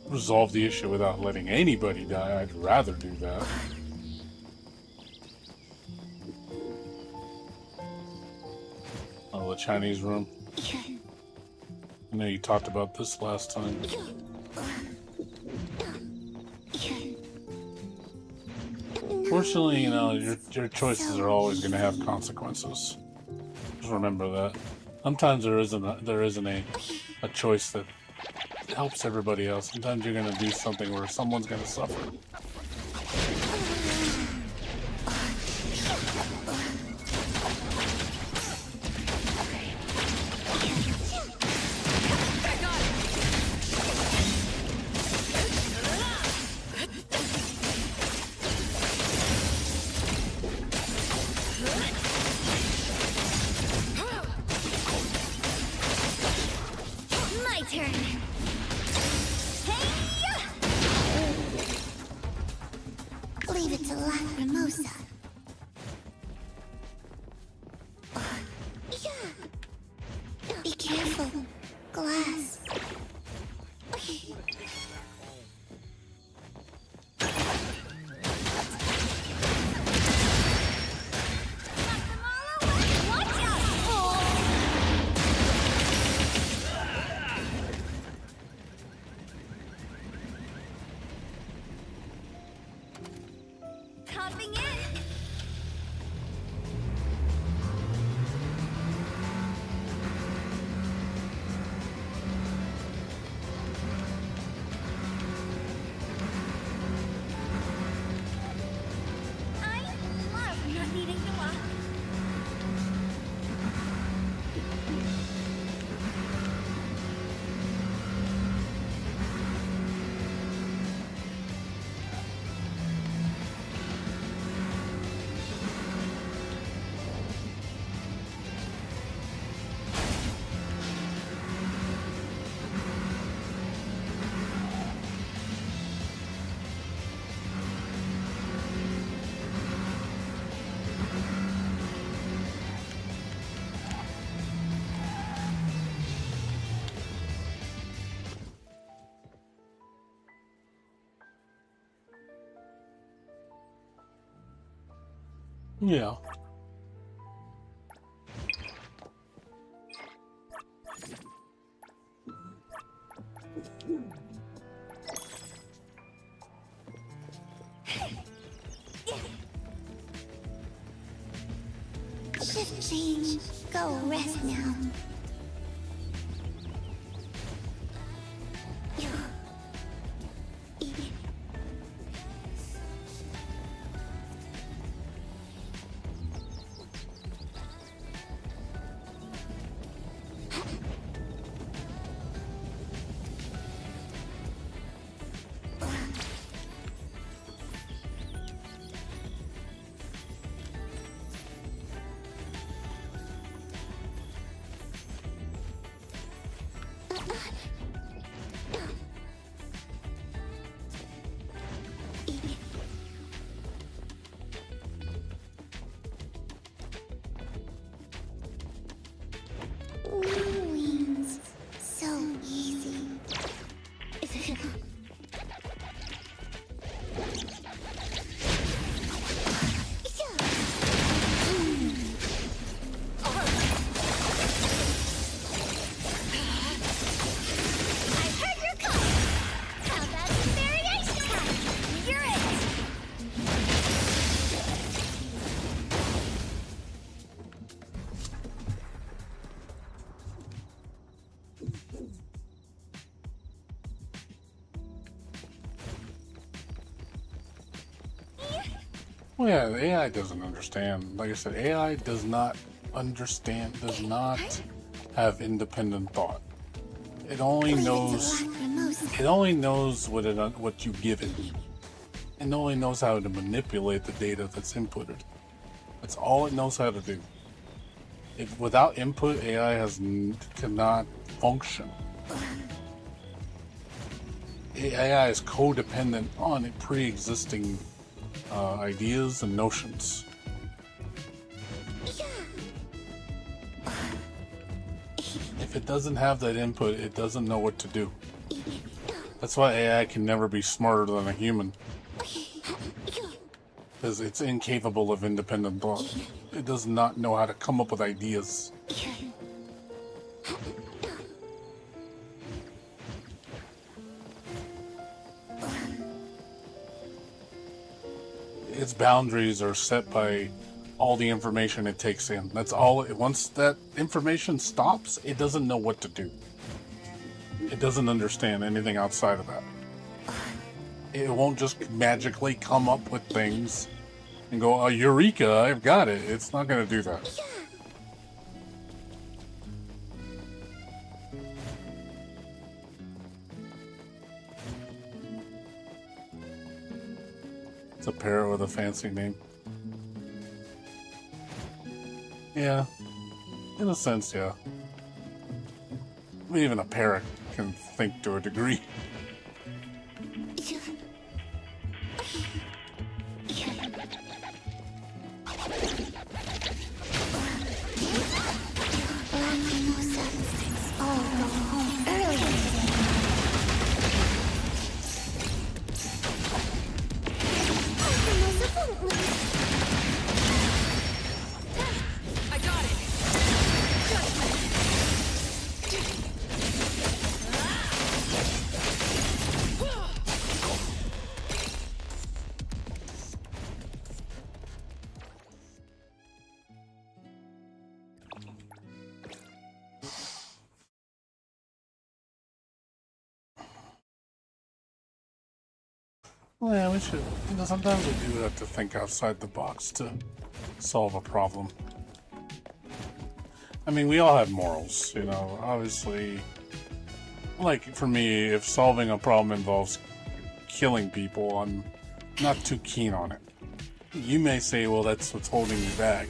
resolve the issue without letting anybody die, I'd rather do that. Oh, the Chinese room. I know you talked about this last time. Fortunately, you know, your choices are always going to have consequences. Just remember that. Sometimes there isn't a choice that helps everybody else. Sometimes you're going to do something where someone's going to suffer. My turn. Hey! Leave Yeah. Shift change. Go rest now. Wings. So easy. I heard your call. How about some variation time? You're it. Well, yeah, the AI doesn't understand. Like I said, AI does not understand, does not have independent thought. It only knows. It only knows what you give it. It only knows how to manipulate the data that's inputted. That's all it knows how to do. If without input, AI cannot function. AI is codependent on pre-existing ideas and notions. If it doesn't have that input, it doesn't know what to do. That's why AI can never be smarter than a human. Because it's incapable of independent thought. It does not know how to come up with ideas. Its boundaries are set by all the information it takes in. That's all. Once that information stops, it doesn't know what to do. It doesn't understand anything outside of that. It won't just magically come up with things and go, oh, Eureka, I've got it. It's not going to do that. It's a parrot with a fancy name. Yeah, in a sense, yeah. I mean, even a parrot can think to a degree. Well, yeah, we should. You know, sometimes we do have to think outside the box to solve a problem. I mean, we all have morals, you know. Obviously, like for me, if solving a problem involves killing people, I'm not too keen on it. You may say, well, that's what's holding me back.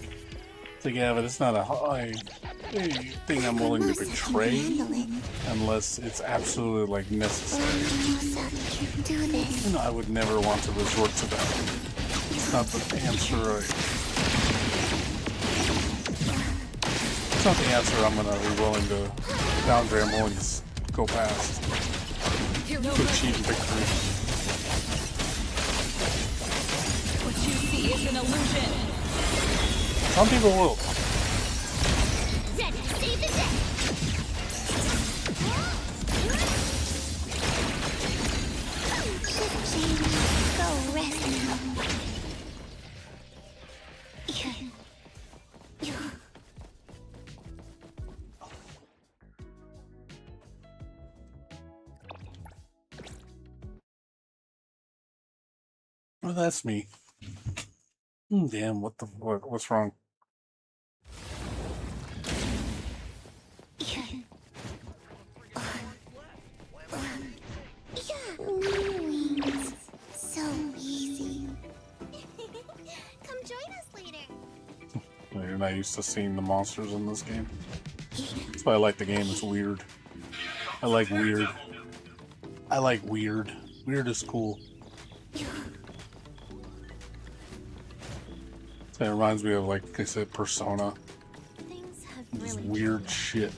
It's like, yeah, but it's not a high thing I'm willing to betray unless it's absolutely, like, necessary. You know, I would never want to resort to that. It's not the answer It's not the answer I'm gonna be willing to, boundary I'm willing to go past to achieve victory. What you see is an illusion. Some people will. Ready, save the day. Go rest now. Oh, that's me. Damn, what's wrong? Wings. So easy. Come join us later. You're not used to seeing the monsters in this game. That's why I like the game. It's weird. I like weird. I like weird. Weird is cool. It reminds me of, like I said, Persona. Things have Just really weird shit.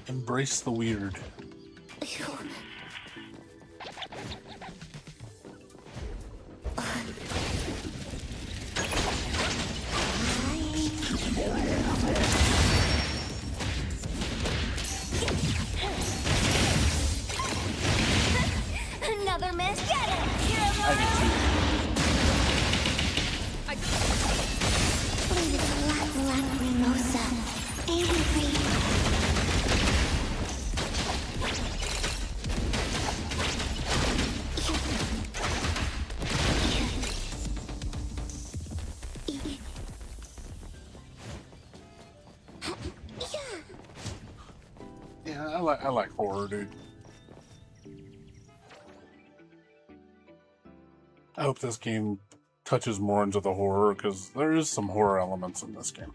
Embrace the weird. Another miss. Get it. You're Please, Lacrimosa. Angry. Yeah, I like horror, dude. I hope this game touches more into the horror, because there is some horror elements in this game.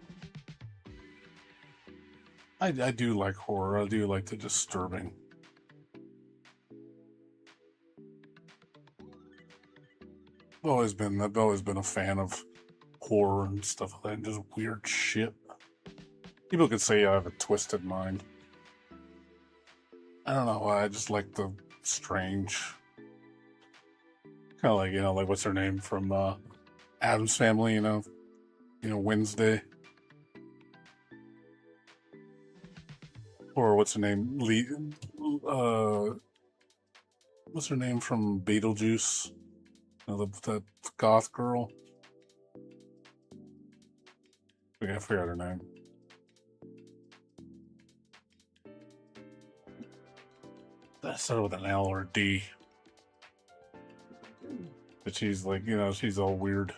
I do like horror. I do like the disturbing. I've always been a fan of horror and stuff like that, and just weird shit. People could say I have a twisted mind. I don't know why. I just like the strange. Kind of like, like what's her name from Addams Family, Wednesday. Or what's her name? What's her name from Beetlejuice? That goth girl. I forgot her name. That started with an L or a D. But she's like, she's all weird.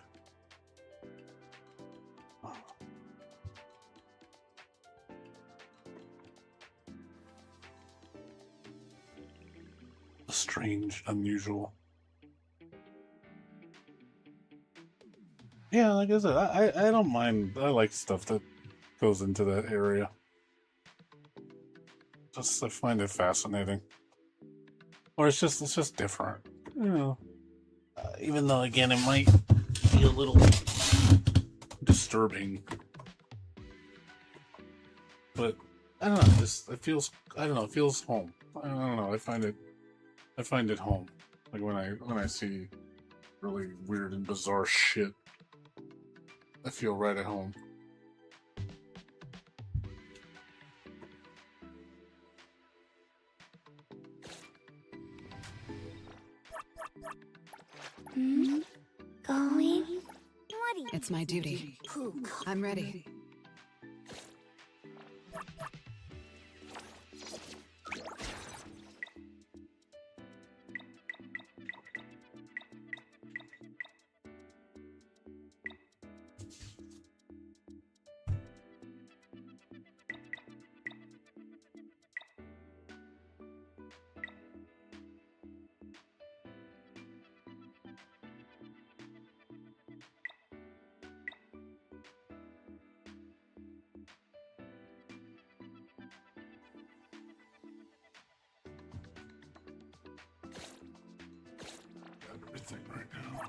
Strange, unusual. Yeah, like I said, I don't mind. I like stuff that goes into that area. I find it fascinating. Or it's just different. Even though, again, it might be a little disturbing. But I don't know, it feels home. I don't know, I find it home. Like when I see really weird and bizarre shit, I feel right at home. Going? What do you It's my duty. I'm ready. Everything right now.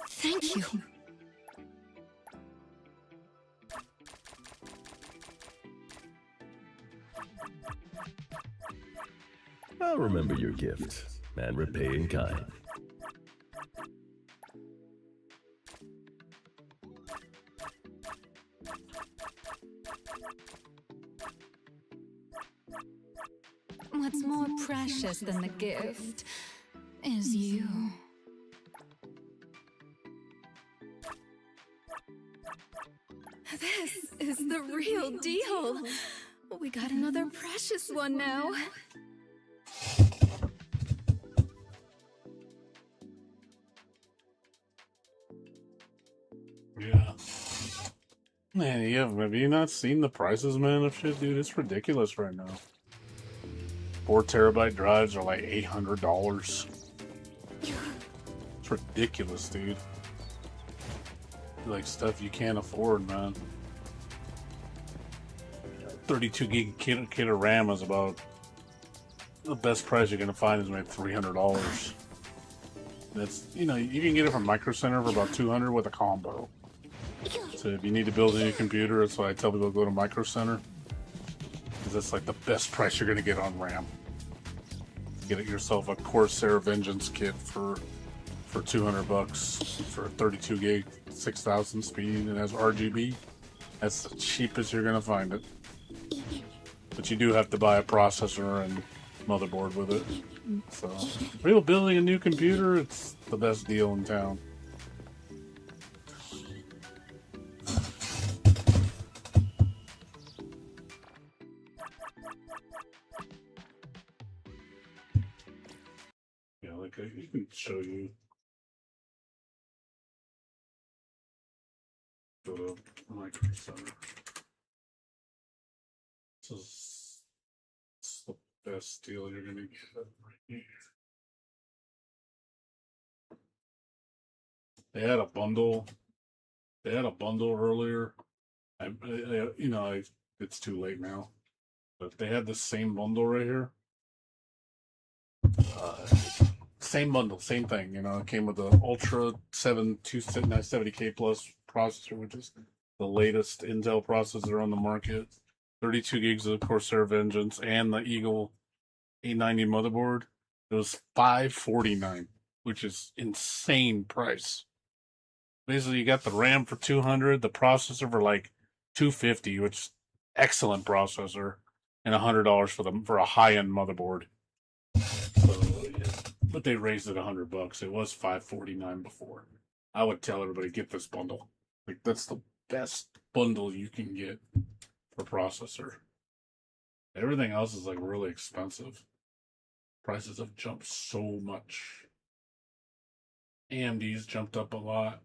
Thank you. I'll remember your gift and repay in kind. What's more precious than the gift is you. This is the real deal. We got another precious one now. Yeah. Man, have you not seen the prices, man, of shit, dude? It's ridiculous right now. 4 terabyte drives are like $800. It's ridiculous, dude. Like stuff you can't afford, man. 32 gig kit of RAM is about the best price you're gonna find is maybe $300. That's, you know, you can get it from Micro Center for about $200 with a combo. So if you need to build a new computer, that's why I tell people to go to Micro Center, because that's like the best price you're gonna get on RAM. Get it yourself a Corsair Vengeance kit for $200 for 32 gig, 6,000 speed, and has RGB. That's the cheapest you're gonna find it. But you do have to buy a processor and motherboard with it. So, if you're building a new computer, it's the best deal in town. Yeah, like I can show you. Go to Micro Center. This is the best deal you're gonna get right here. They had a bundle. They had a bundle earlier. It's too late now. But they had the same bundle right here. Same bundle, same thing. You know, it came with the Ultra 970K plus processor, which is the latest Intel processor on the market. 32 gigs of Corsair Vengeance and the Eagle 890 motherboard. It was $549, which is insane price. Basically, you got the RAM for $200, the processor for like $250, which is excellent processor, and $100 for a high-end motherboard. So, yeah. But they raised it $100. It was $549 before. I would tell everybody, get this bundle. Like, that's the best bundle you can get for processor. Everything else is like really expensive. Prices have jumped so much. AMD's jumped up a lot.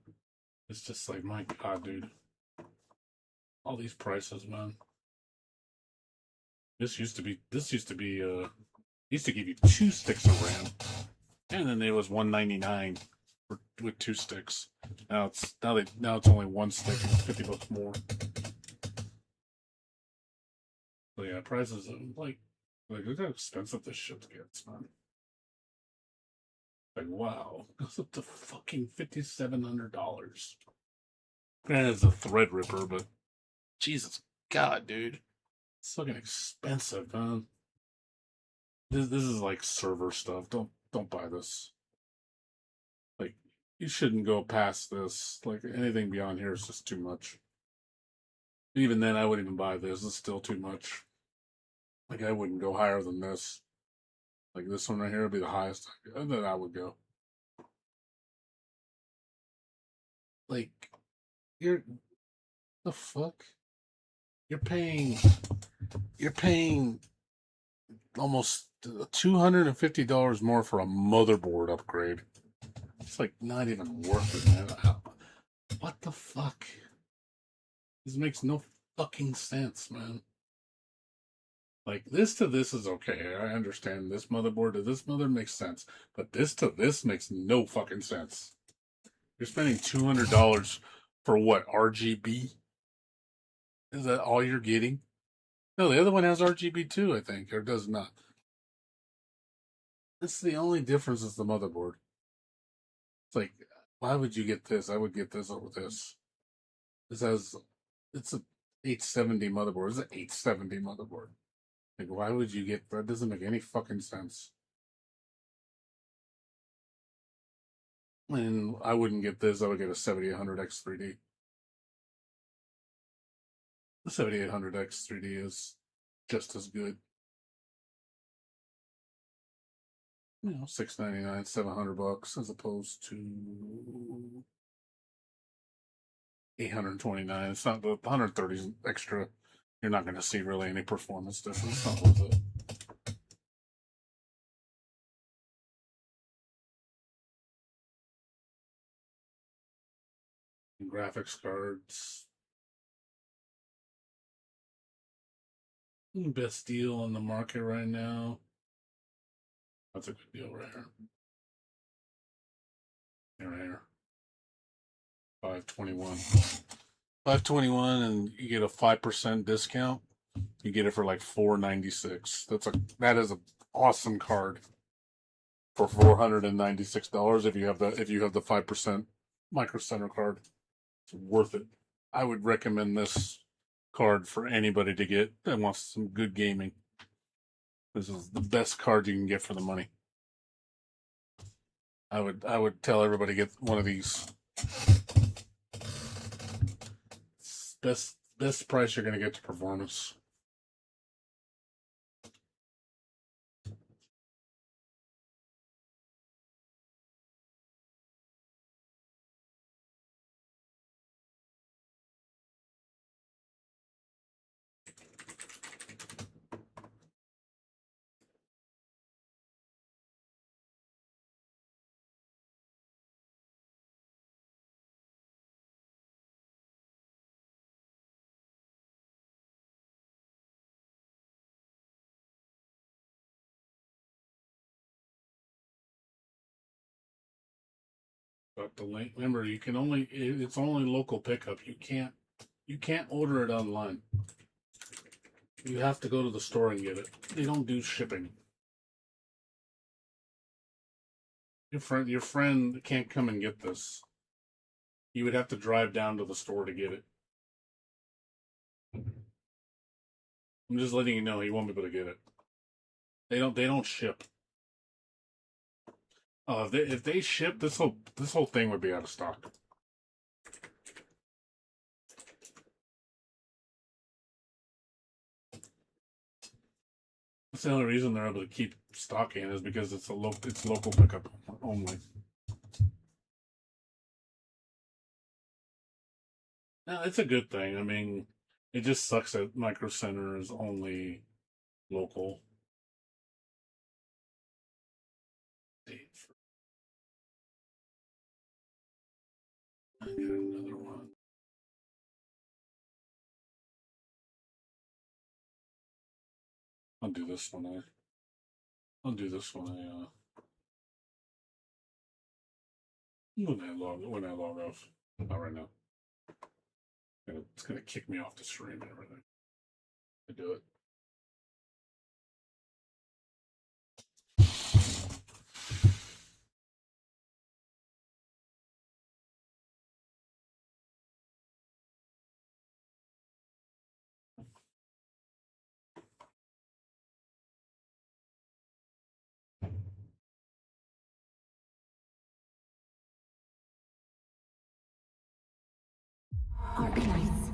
It's just like, my God, dude. All these prices, man. Used to give you 2 sticks of RAM. And then it was $199 with 2 sticks. Now it's only 1 stick and it's $50 more. But yeah, prices are like look how expensive this shit gets, man. Like, wow, it goes up to fucking $5,700. Granted, it's a Threadripper, but Jesus God, dude, it's fucking expensive, man. This is like server stuff. Don't buy this. Like, you shouldn't go past this. Like, anything beyond here is just too much. Even then, I wouldn't even buy this. It's still too much. Like, I wouldn't go higher than this. Like, this one right here would be the highest that I would go. Like, the fuck? You're paying almost $250 more for a motherboard upgrade. It's like not even worth it, man. What the fuck? This makes no fucking sense, man. Like, this to this is okay. I understand this motherboard to this mother makes sense. But this to this makes no fucking sense. You're spending $200 for what? RGB? Is that all you're getting? No, the other one has RGB too, I think, or does not. That's the only difference is the motherboard. It's like, why would you get this? I would get this over this. This has, it's a 870 motherboard. It's an 870 motherboard. Like, why would you get that? Doesn't make any fucking sense. And I wouldn't get this. I would get a 7800X 3D. The 7800X 3D is just as good. You know, $699, $700 as opposed to $829. It's not the 130 extra. You're not going to see really any performance difference. It's not worth it. And graphics cards. Best deal on the market right now. That's a good deal right here. Right here. 521. 521, and you get a 5% discount. You get it for like $496. That is an awesome card for $496 if you have the 5% Micro Center card. It's worth it. I would recommend this card for anybody to get that wants some good gaming. This is the best card you can get for the money. I would tell everybody to get one of these. Best price you're gonna get to performance. But the link, remember, it's only local pickup. You can't order it online. You have to go to the store and get it. They don't do shipping. Your friend can't come and get this. You would have to drive down to the store to get it. I'm just letting you know he won't be able to get it. They don't ship. If they ship, this whole thing would be out of stock. That's the only reason they're able to keep stocking is because it's local pickup only. No, it's a good thing. I mean, it just sucks that Micro Center is only local. I got another one. I'll do this one. I'll do this one. When I log off. Not right now. It's gonna kick me off the stream and everything. I do it. Arknights.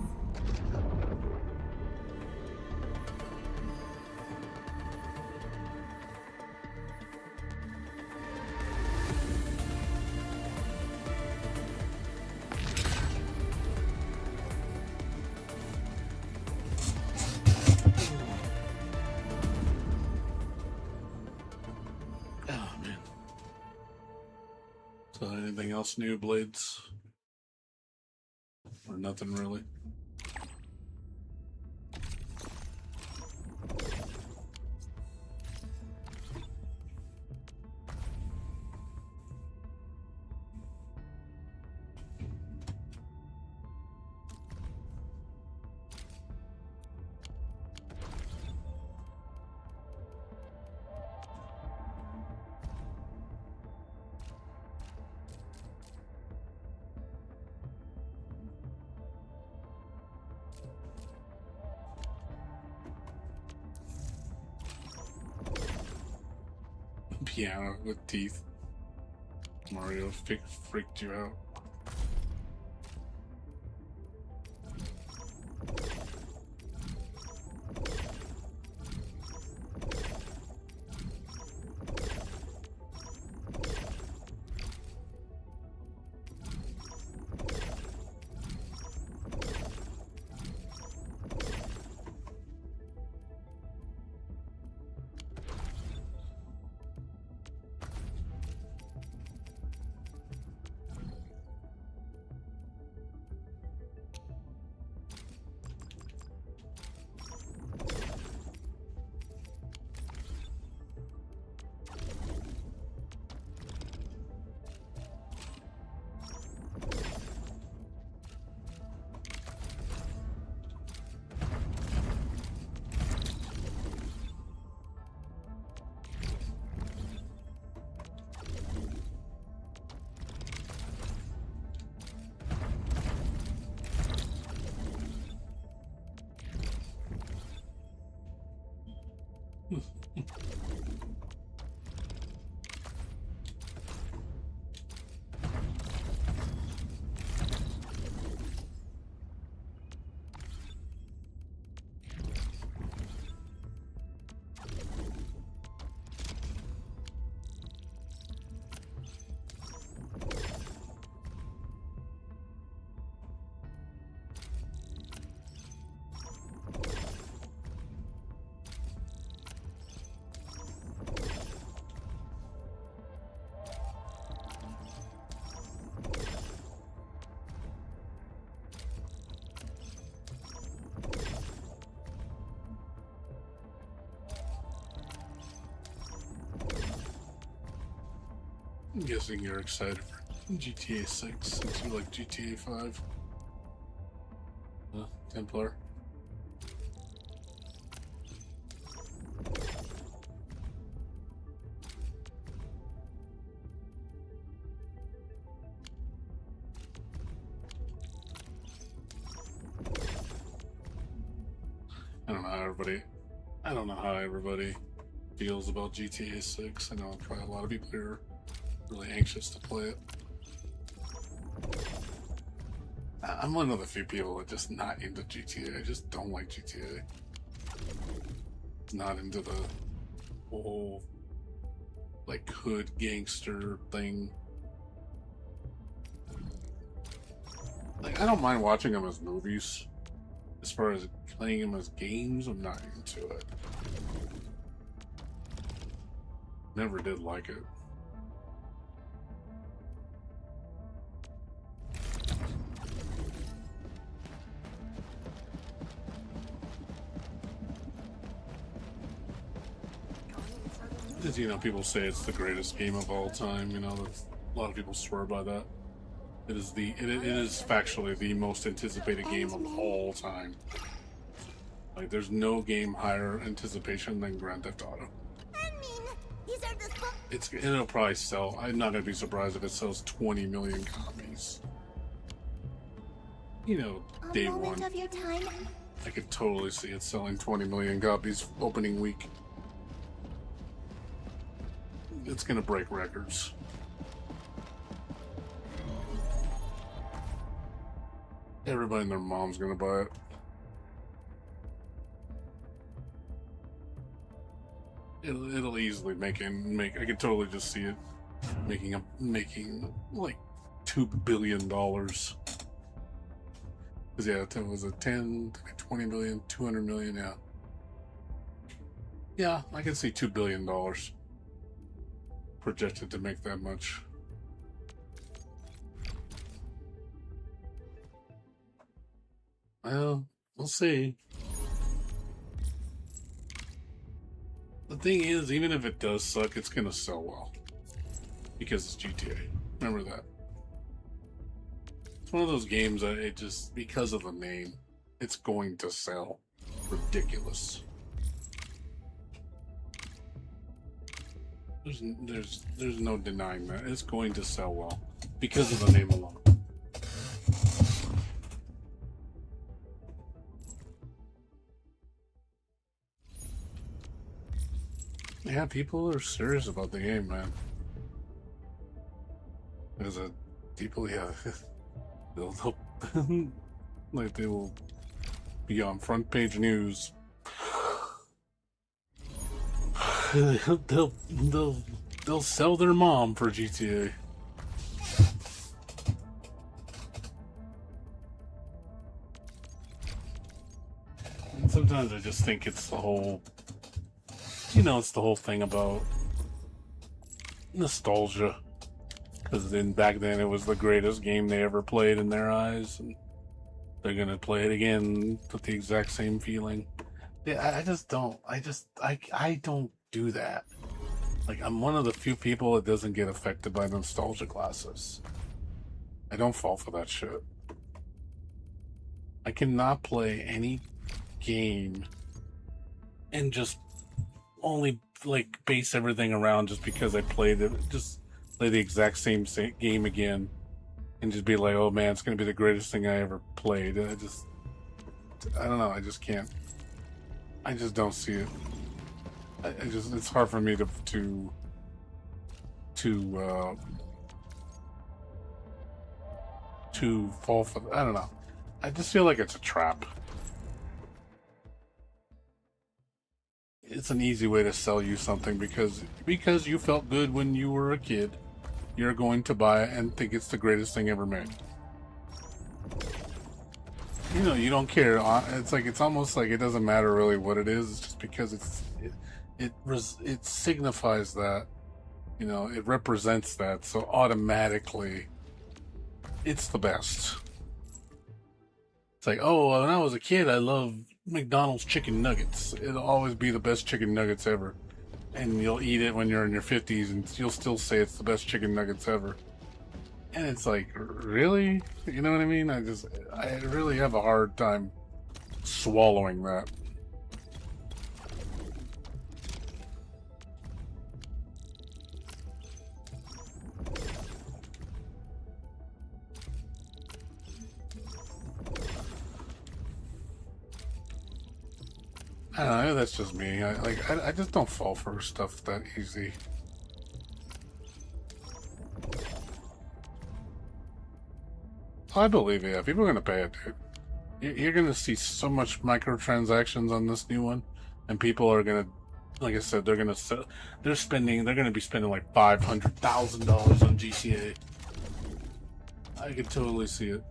Oh man. So anything else new, Blades? Or nothing really? piano with teeth. Mario freaked you out. I'm guessing you're excited for GTA 6 since you like GTA 5. Templar. I don't know how everybody feels about GTA 6. I know probably a lot of people here are really anxious to play it. I'm one of the few people that just not into GTA. I just don't like GTA. Not into the whole like hood gangster thing. Like, I don't mind watching them as movies. As far as playing them as games, I'm not into it. Never did like it. Because, you know, people say it's the greatest game of all time. You know, a lot of people swear by that. It is it is factually the most anticipated game of all time. Like, there's no game higher anticipation than Grand Theft Auto. I mean, these are the It'll probably sell. I'm not gonna be surprised if it sells 20 million copies. You know, day one. of your time. I could totally see it selling 20 million copies opening week. It's gonna break records. Everybody and their mom's gonna buy it. It'll easily make. I could totally just see it making like $2 billion. Because yeah, it was a 10, 20 million, 200 million. Yeah, yeah, I can see $2 billion projected to make that much. Well, we'll see. The thing is, even if it does suck, it's gonna sell well. Because it's GTA. Remember that. It's one of those games that it just, because of the name, it's going to sell. Ridiculous. There's no denying that. It's going to sell well. Because of the name alone. Yeah, people are serious about the game, man. There's a people, yeah, they'll like they will be on front page news. They'll sell their mom for GTA. And sometimes I just think it's the whole, it's the whole thing about nostalgia. Because then back then it was the greatest game they ever played in their eyes, and they're gonna play it again with the exact same feeling. Yeah, I just don't. I don't do that. Like, I'm one of the few people that doesn't get affected by nostalgia classes. I don't fall for that shit. I cannot play any game and just only like base everything around just because I played it. Just play the exact same game again and just be like, oh man, it's gonna be the greatest thing I ever played. I don't know. I just can't. I just don't see it. It's hard for me to fall for. I don't know. I just feel like it's a trap. It's an easy way to sell you something because you felt good when you were a kid. You're going to buy it and think it's the greatest thing ever made. You don't care. It's almost like it doesn't matter really what it is. It's just because it signifies that, it represents that. So automatically, it's the best. It's like, oh, when I was a kid, I loved McDonald's chicken nuggets. It'll always be the best chicken nuggets ever. And you'll eat it when you're in your 50s and you'll still say it's the best chicken nuggets ever. And it's like, really? You know what I mean? I really have a hard time swallowing that. I don't know, that's just me. I just don't fall for stuff that easy. I believe it. Yeah, people are gonna pay it, dude. You're gonna see so much microtransactions on this new one, and people are gonna, like I said, they're gonna be spending like $500,000 on GTA. I can totally see it.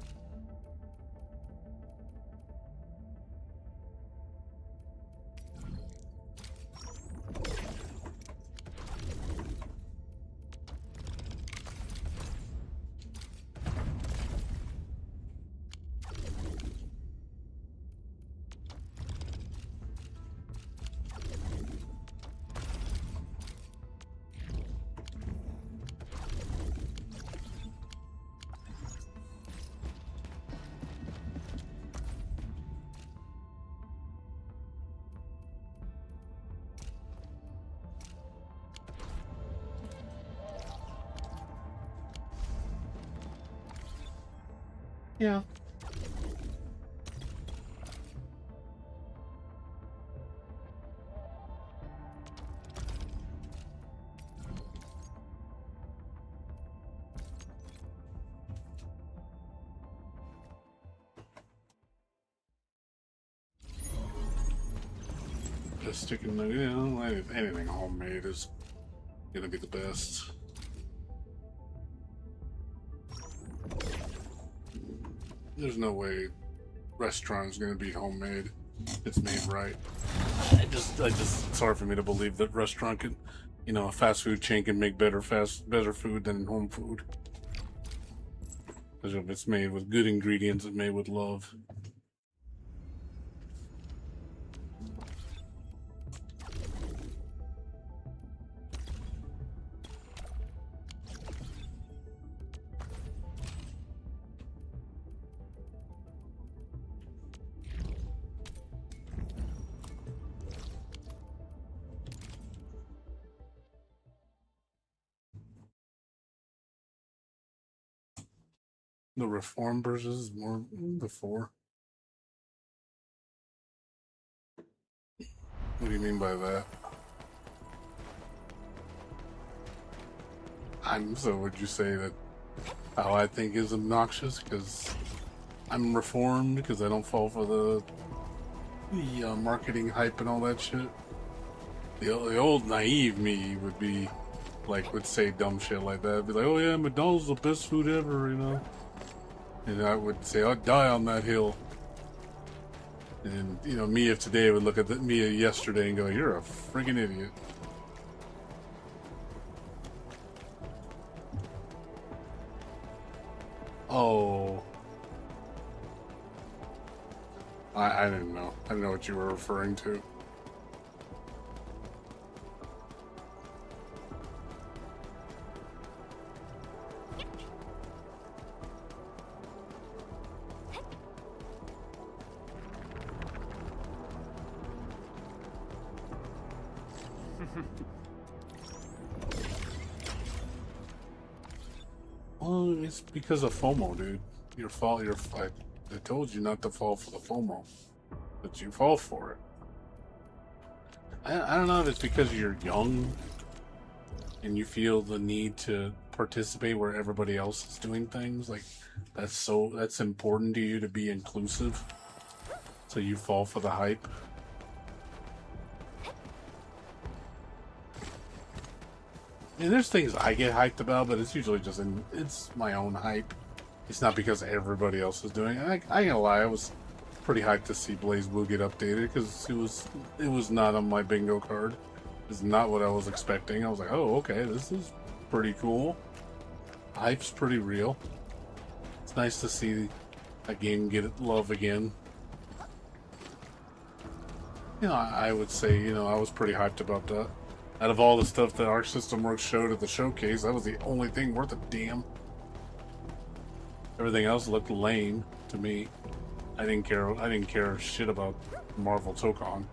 Yeah. Just sticking, anything homemade is gonna be the best. There's no way restaurant's gonna be homemade. It's made right. It's hard for me to believe that restaurant can, a fast food chain can make better food than home food. Because if it's made with good ingredients, it's made with love. The reform versus more before. What do you mean by that? So would you say that how I think is obnoxious because I'm reformed because I don't fall for the marketing hype and all that shit? The old naive me would be like, would say dumb shit like that. Be like, oh yeah, McDonald's is the best food ever, you know? And I would say, I'd die on that hill. And, you know, me of today would look at me of yesterday and go, you're a friggin' idiot. Oh. I didn't know. I didn't know what you were referring to. Well, it's because of FOMO, dude. I told you not to fall for the FOMO, but you fall for it. I don't know if it's because you're young and you feel the need to participate where everybody else is doing things. Like that's important to you to be inclusive, so you fall for the hype. And there's things I get hyped about, but it's usually just it's my own hype. It's not because everybody else is doing it. I ain't gonna lie, I was pretty hyped to see Blaze Blue get updated because it was not on my bingo card. It's not what I was expecting. I was like, oh, okay, this is pretty cool. Hype's pretty real. It's nice to see a game get love again. You know, I would say, you know, I was pretty hyped about that. Out of all the stuff that Arc System Works showed at the showcase, that was the only thing worth a damn. Everything else looked lame to me. I didn't care shit about Marvel Tokon.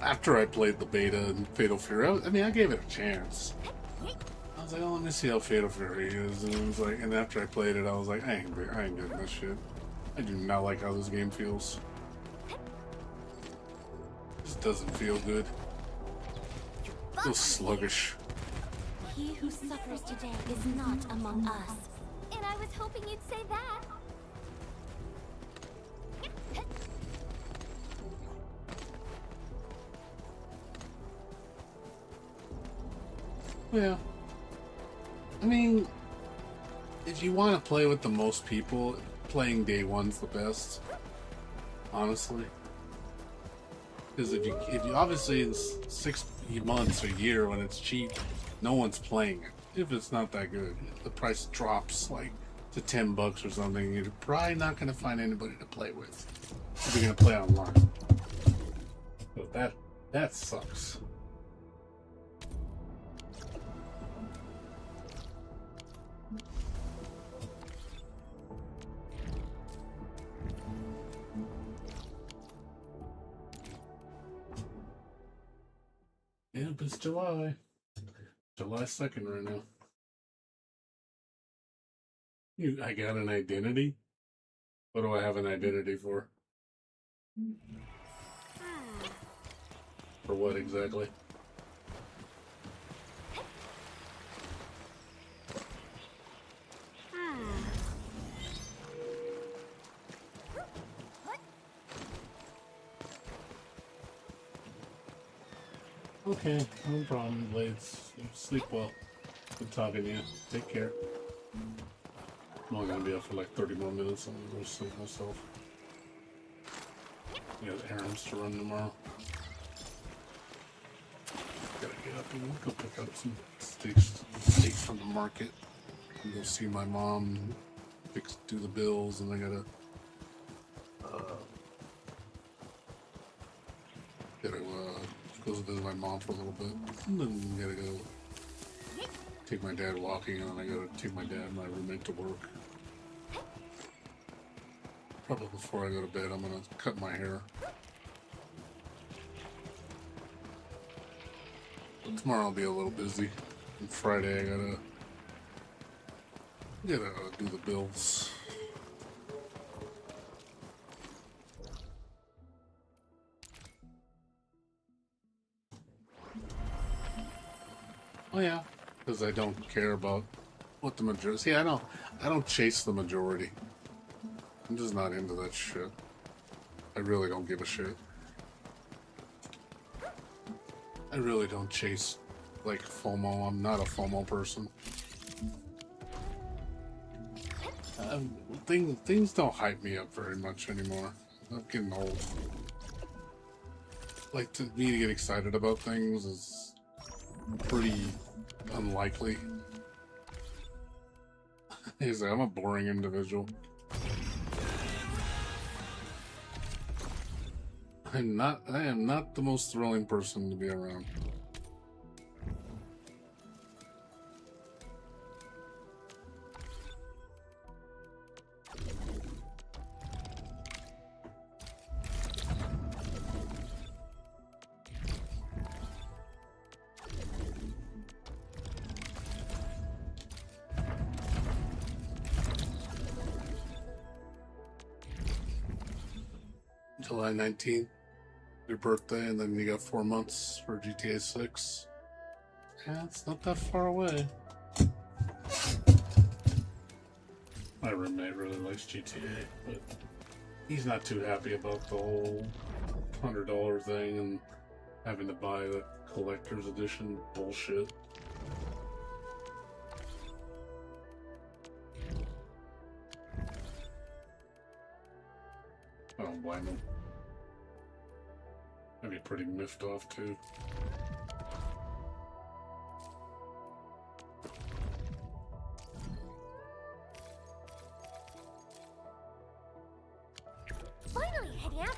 After I played the beta and Fatal Fury, I gave it a chance. I was like, oh, let me see how Fatal Fury is, and it was like, and after I played it, I was like, I ain't getting this shit. I do not like how this game feels. It just doesn't feel good. It feels sluggish. He who suffers today is not among us. And I was hoping you'd say that. Yeah. I mean, if you want to play with the most people, playing day one's the best. Honestly. Because if you obviously in 6 months or a year when it's cheap, no one's playing it. If it's not that good, if the price drops like to $10 or something, you're probably not going to find anybody to play with if you're going to play online. But that sucks. Yep, it's July 2nd right now. I got an identity? What do I have an identity for? For what exactly? Okay, no problem, Blades. Sleep well. Good talking to you. Take care. I'm only gonna be up for like 30 more minutes. I'm gonna go sleep myself. I got errands to run tomorrow. Gotta get up and go pick up some steaks from the market. And go see my mom, do the bills, and I gotta Go visit my mom for a little bit. And then I gotta go take my dad walking, and then I gotta take my dad and my roommate to work. Probably before I go to bed, I'm gonna cut my hair. But tomorrow I'll be a little busy. And Friday I gotta do the bills. Oh yeah, because I don't care about what the majority. See, I don't chase the majority. I'm just not into that shit. I really don't give a shit. I really don't chase like FOMO. I'm not a FOMO person. Things don't hype me up very much anymore. I'm getting old. Like, to me to get excited about things is pretty unlikely. I'm a boring individual. I am not the most thrilling person to be around. July 19th, your birthday, and then you got 4 months for GTA 6. Yeah, it's not that far away. My roommate really likes GTA, but he's not too happy about the whole $100 thing and having to buy the collector's edition bullshit. I don't blame him. I'd be pretty miffed off too. Finally, heading out.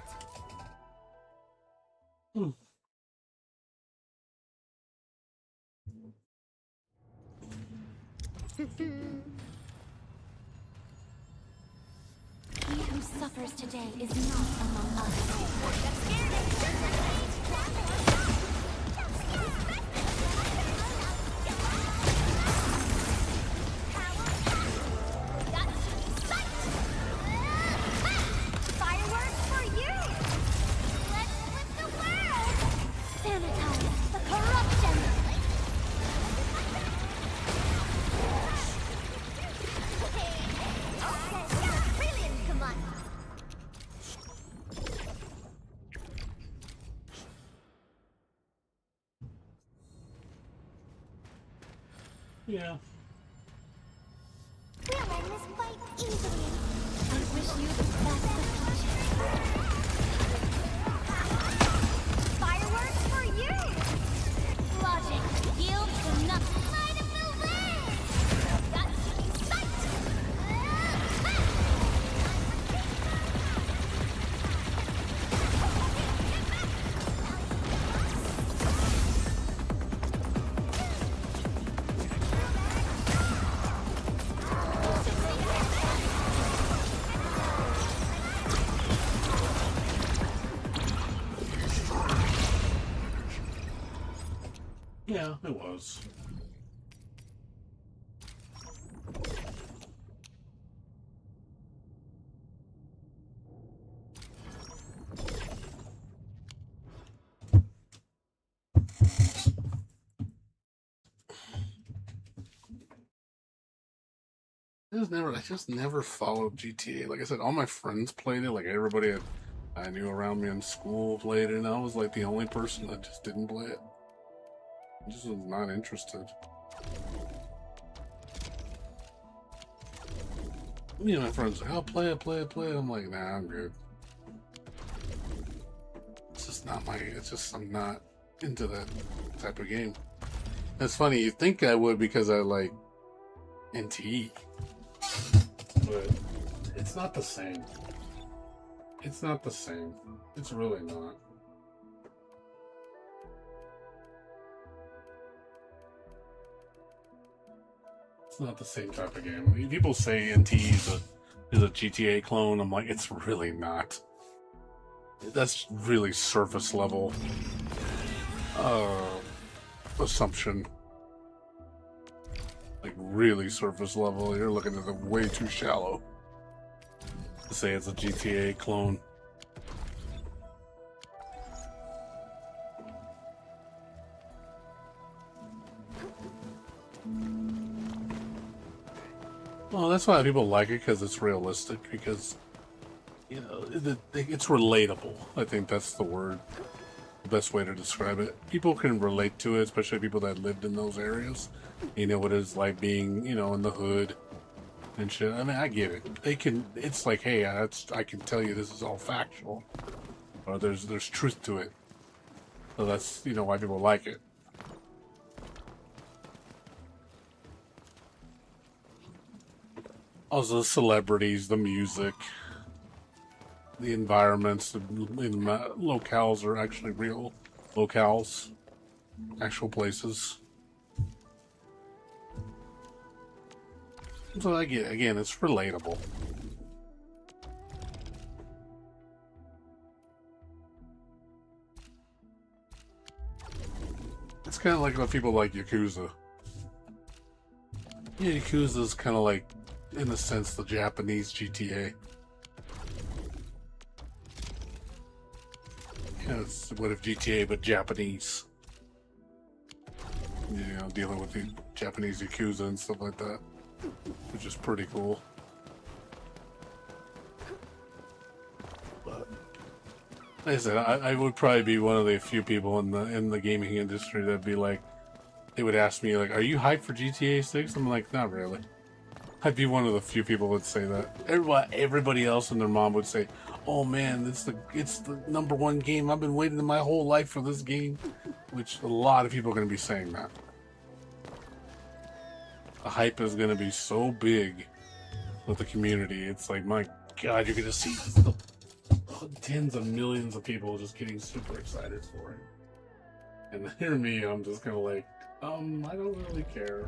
He who suffers today is not among us. Fireworks for you! Let's flip the world! Sanitize the corruption! Brilliant, come on! Yeah. We'll end this fight easily. I wish you the best of fortune. Fireworks for you! Logic yields to nothing. Light of the way! Got to be sight! Yeah, it was. I just never followed GTA. Like I said, all my friends played it. Like everybody I knew around me in school played it, and I was like the only person that just didn't play it. I just was not interested. Me and my friends like, "Oh, play it, play it, play it." I'm like, nah, I'm good. It's just not my. It's just I'm not into that type of game. It's funny. You think I would because I like NTE, but it's not the same. It's not the same. It's really not. not the same type of game. I mean, people say NT is a GTA clone. I'm like, it's really not. That's really surface level assumption. Like really surface level. You're looking at it way too shallow to say it's a GTA clone. Well, that's why people like it, because it's realistic, because, you know, it's relatable. I think that's the word, the best way to describe it. People can relate to it, especially people that lived in those areas. You know what it's like being, you know, in the hood and shit. I mean, I get it. They can, it's like, hey, I can tell you this is all factual. Or there's truth to it. So that's, you know, why people like it. Also, the celebrities, the music, the environments, the locales are actually real locales, actual places. So again, it's relatable. It's kind of like what people like Yakuza. Yeah, Yakuza's kind of like, in a sense, the Japanese GTA. Yeah, it's what if GTA but Japanese? You know, dealing with the Japanese Yakuza and stuff like that, which is pretty cool. But like I said, I would probably be one of the few people in the gaming industry that'd be like, they would ask me like, "Are you hyped for GTA 6?" I'm like, "Not really." I'd be one of the few people that say that. Everybody else and their mom would say, "Oh man, it's the #1 game. I've been waiting my whole life for this game," which a lot of people are going to be saying that. The hype is going to be so big with the community. It's like, my God, you're going to see tens of millions of people just getting super excited for it. And hear me, I'm just kind of like, I don't really care.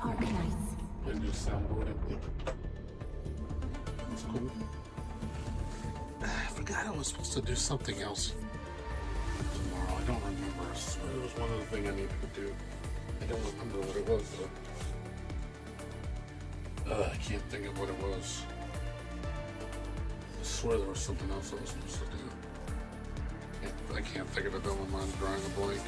Arknights. And just soundboard. That's cool. I forgot I was supposed to do something else tomorrow. I don't remember. swear it was one other thing I needed to do. I don't remember what it was though. I can't think of what it was. I swear there was something else I was supposed to do. I can't think of it though. My mind's drawing a blank.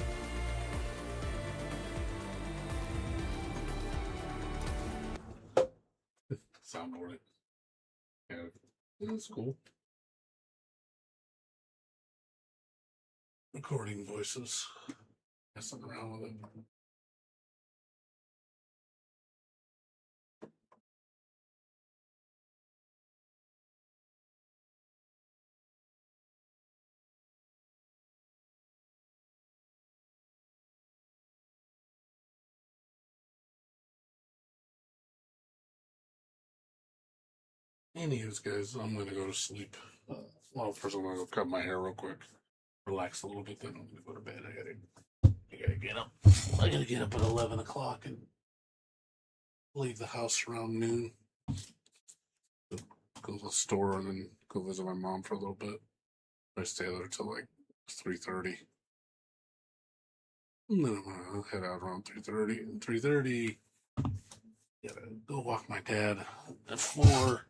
Soundboard it. Yeah, that's cool. Recording voices. Messing around with it. Anyways, guys, I'm gonna go to sleep. Well, first I'm gonna go cut my hair real quick, relax a little bit, then I'm gonna go to bed. I gotta get up. I gotta get up at 11 o'clock and leave the house around noon. Go to the store and then go visit my mom for a little bit. I stay there till like 3:30. And then I'm gonna head out around 3:30. 3:30. Gotta go walk my dad at 4.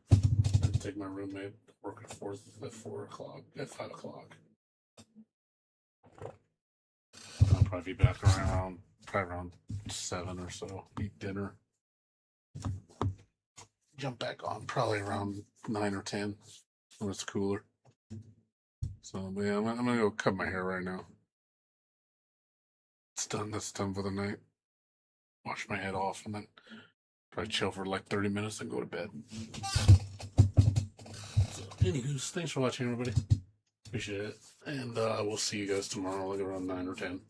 And take my roommate to work at 4 o'clock, at 5 o'clock. I'll probably be back around 7 or so. Eat dinner. Jump back on probably around 9 or 10 when it's cooler. So, but yeah, I'm gonna go cut my hair right now. It's done. That's done for the night. Wash my head off and then probably chill for like 30 minutes and go to bed. So, anywho's, thanks for watching, everybody. Appreciate it. And we'll see you guys tomorrow, like around 9 or 10.